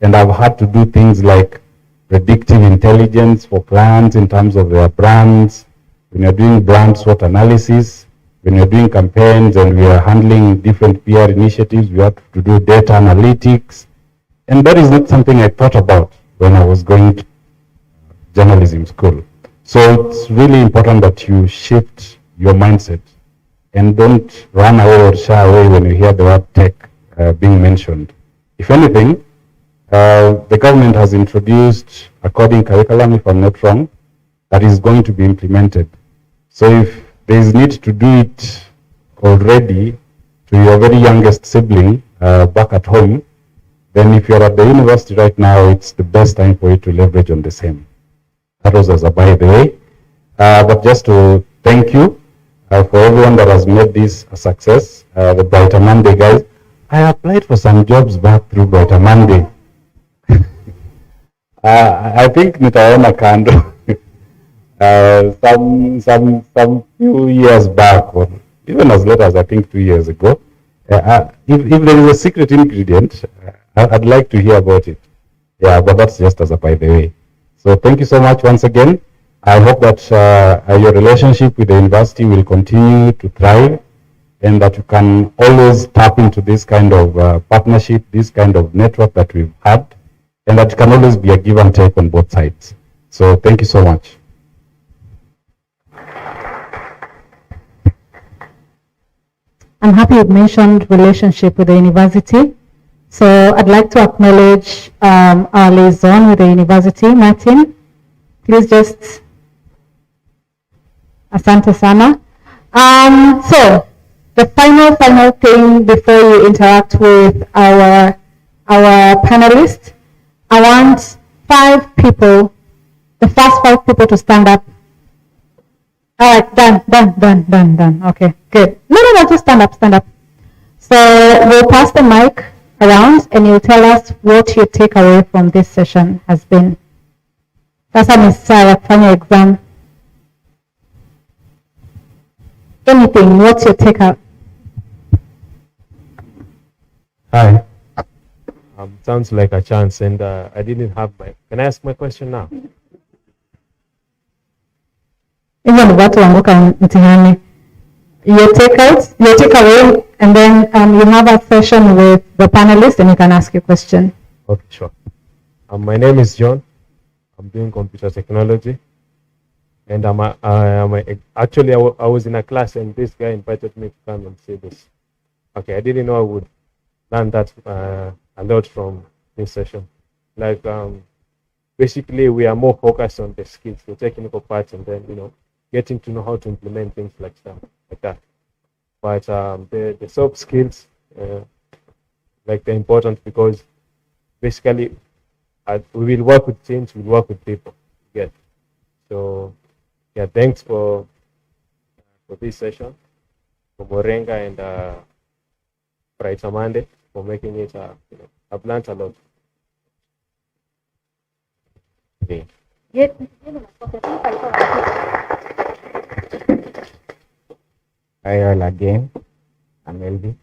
and I've had to do things like predictive intelligence for clients in terms of their brands. When you're doing brand SWOT analysis, when you're doing campaigns and we are handling different PR initiatives, we have to do data analytics. And that is not something I thought about when I was going to journalism school. So it's really important that you shift your mindset and don't run away or shy away when you hear the word tech being mentioned. If anything, the government has introduced a coding curriculum, if I'm not wrong, that is going to be implemented. So if there is need to do it already to your very youngest sibling back at home, then if you're at the university right now, it's the best time for you to leverage on the same. That was as a by the way. But just to thank you for everyone that has made this a success. The Brighter Monday guys, I applied for some jobs back through Brighter Monday. I think nitaona kando. Some few years back, or even as late as I think 2 years ago. If there is a secret ingredient, I'd like to hear about it. Yeah, but that's just as a by the way. So thank you so much once again. I hope that your relationship with the university will continue to thrive and that you can always tap into this kind of partnership, this kind of network that we've had, and that can always be a give and take on both sides. So thank you so much. I'm happy you mentioned relationship with the university. So I'd like to acknowledge our liaison with the university, Martin. Please just, asante sana. So the final thing before you interact with our panelists, I want 5 people, the first 5 people to stand up. All right, done. Okay, good. No, just stand up. So we'll pass the mic around and you'll tell us what your takeaway from this session has been. Sasa ni saa ya kufanya exam. Anything, what's your takeout? Hi. Sounds like a chance, and I didn't have my. Can I ask my question now? Hivyo ni watu wanguka mtihani. Your takeaway, and then you have a session with the panelists, and you can ask your question. Okay, sure. My name is John. I'm doing computer technology, and actually I was in a class, and this guy invited me to come and say this. Okay, I didn't know I would learn that a lot from this session. Like basically, we are more focused on the skills, the technical parts, and then getting to know how to implement things like that. But the soft skills, they're important because basically we will work with teams, we'll work with people. Yeah. So yeah, thanks for this session, for Morenga and Brighter Monday for making it. I've learned a lot. Okay. Hi all again. I'm Elvi.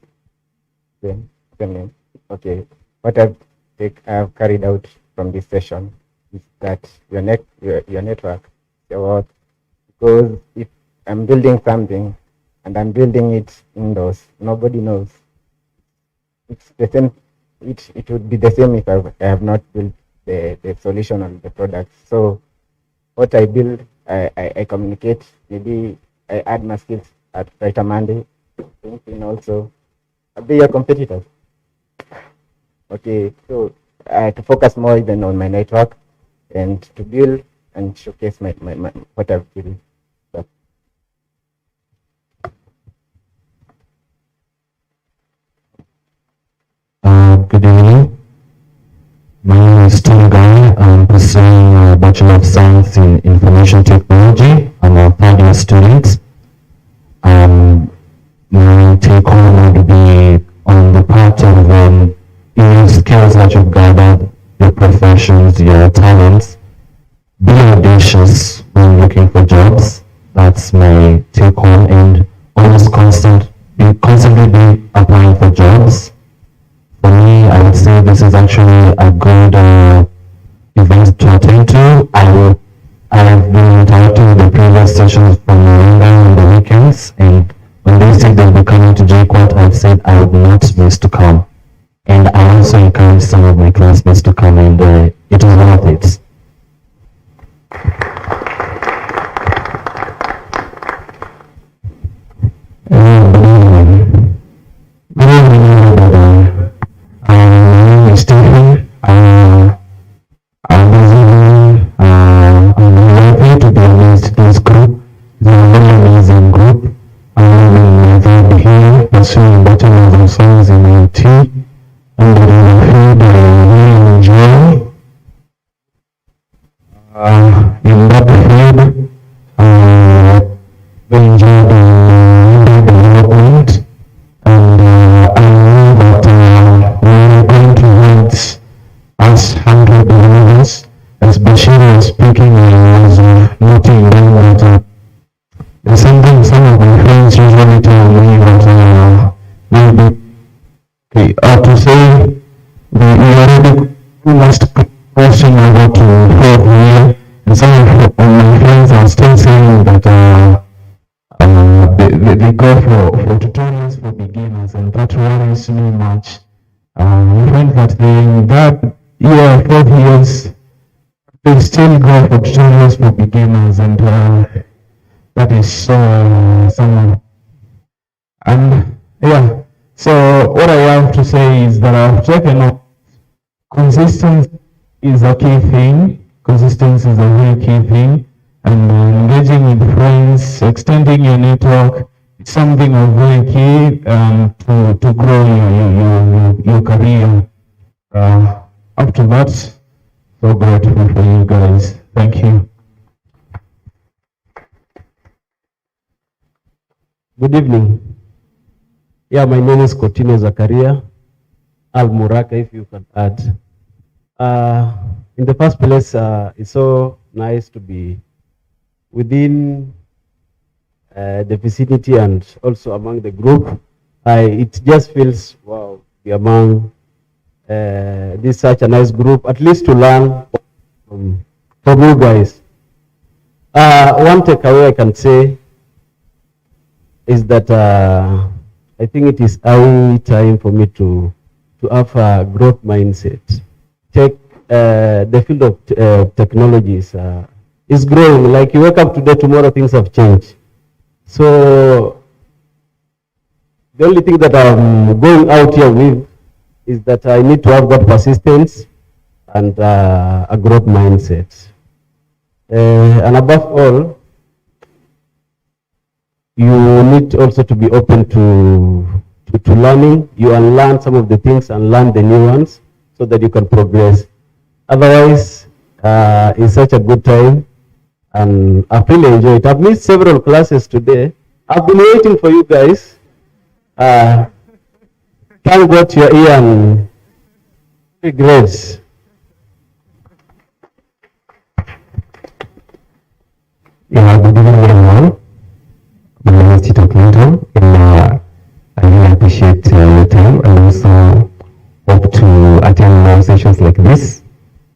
Same name. Okay. What I've carried out from this session is that your network, your work, because if I'm building something and I'm building it indoors, nobody knows. It's the same. It would be the same if I have not built the solution or the product. So what I build, I communicate. Maybe I add my skills at Brighter Monday. Thinking also, be your competitors. Okay, so to focus more even on my network and to build and showcase my what I've built. Good evening. My name is Tom Guy. I'm pursuing a Bachelor of Science in Information Technology. I'm a third-year student. My take home would be on the part of your skills that you've gathered, your professions, your talents. Be audacious when looking for jobs. That's my take home, and always constantly be applying for jobs. For me, I would say this is actually a good event to attend to. I have been interacting with the previous sessions from Miranda on the weekends, and when they said they'll be coming to JQuat, I've said I would not miss to come. And I also encourage some of my classmates to come, and it is worth it. Good evening, everybody. My name is Stephen. I'm happy to be amazed this group. It's a very amazing group. I'm here pursuing Bachelor of Science in IT, and in the field I really enjoy. In that field, I enjoy the development, and I know that we're going to want us 100 believers. As Bashir was speaking, I was noting down that there's something some of my friends usually tell me that maybe to say we already must crossing over to fourth year, and some of my friends are still saying that they go for tutorials for beginners, and that worries me much. I find that in that year, 4 years, they still go for tutorials for beginners, and that is someone. And yeah, so what I have to say is that I've taken up consistency is a key thing. Consistency is a very key thing, and engaging with friends, extending your network, it's something of very key to grow your career. Up to that, so grateful for you guys. Thank you. Good evening. Yeah, my name is Kotino Zakaria Al-Muraka, if you can add. In the first place, it's so nice to be within the vicinity and also among the group. It just feels, wow, be among this such a nice group, at least to learn from you guys. One takeaway I can say is that I think it is high time for me to have a growth mindset. The field of technology is growing. Like you wake up today, tomorrow things have changed. So the only thing that I'm going out here with is that I need to have that persistence and a growth mindset. And above all, you need also to be open to learning. You unlearn some of the things and learn the new ones so that you can progress. Otherwise, it's such a good time, and I've really enjoyed it. I've missed several classes today. I've been waiting for you guys. Thank God you're here and grades. Yeah, good evening everyone. My name is Tito Clinton, and I really appreciate your time, and also hope to attend more sessions like this.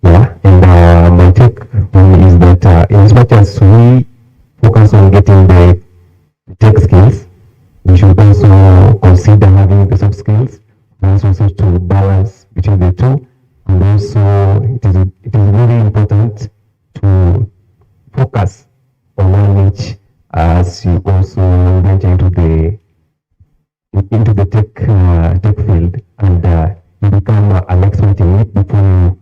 Yeah, and my take home is that in as much as we focus on getting the tech skills, we should also consider having the soft skills, and also to balance between the two. And also, it is very important to focus on knowledge as you also venture into the tech field, and become an expert in it before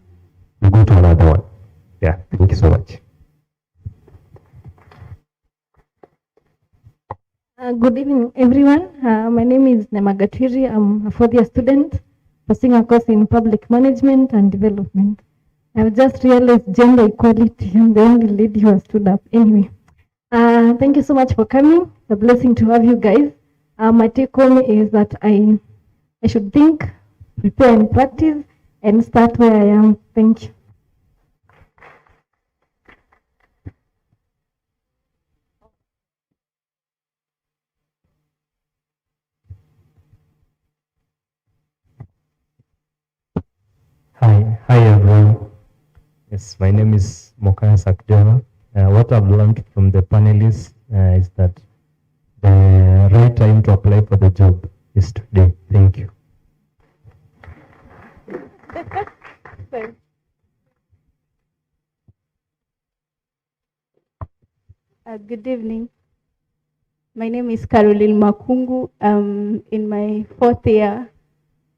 we go to another one. Yeah, thank you so much. Good evening, everyone. My name is Nemagatwiri. I'm a fourth-year student pursuing a course in public management and development. I've just realized gender equality. I'm the only lady who has stood up. Anyway, thank you so much for coming. It's a blessing to have you guys. My take home is that I should think, prepare and practice, and start where I am. Thank you. Hi everyone. Yes, my name is Mokaya Sakdeva. What I've learned from the panelists is that the right time to apply for the job is today. Thank you. Good evening. My name is Caroline Makungu. I'm in my fourth year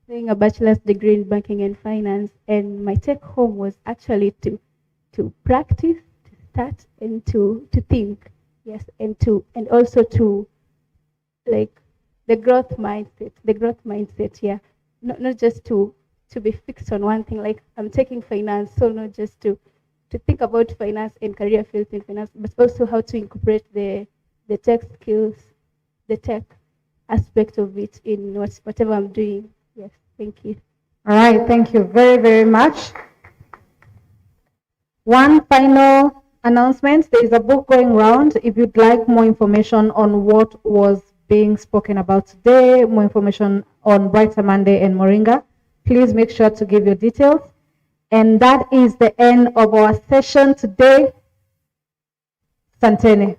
doing a bachelor's degree in banking and finance, and my take home was actually to practice, to start, and to think, yes, and also to like the growth mindset, yeah, not just to be fixed on one thing. Like I'm taking finance, so not just to think about finance and career fields in finance, but also how to incorporate the tech skills, the tech aspect of it in whatever I'm doing. Yes, thank you. All right, thank you very, very much. One final announcement. There is a book going around. If you'd like more information on what was being spoken about today, more information on Brighter Monday and Moringa, please make sure to give your details. And that is the end of our session today. Santene.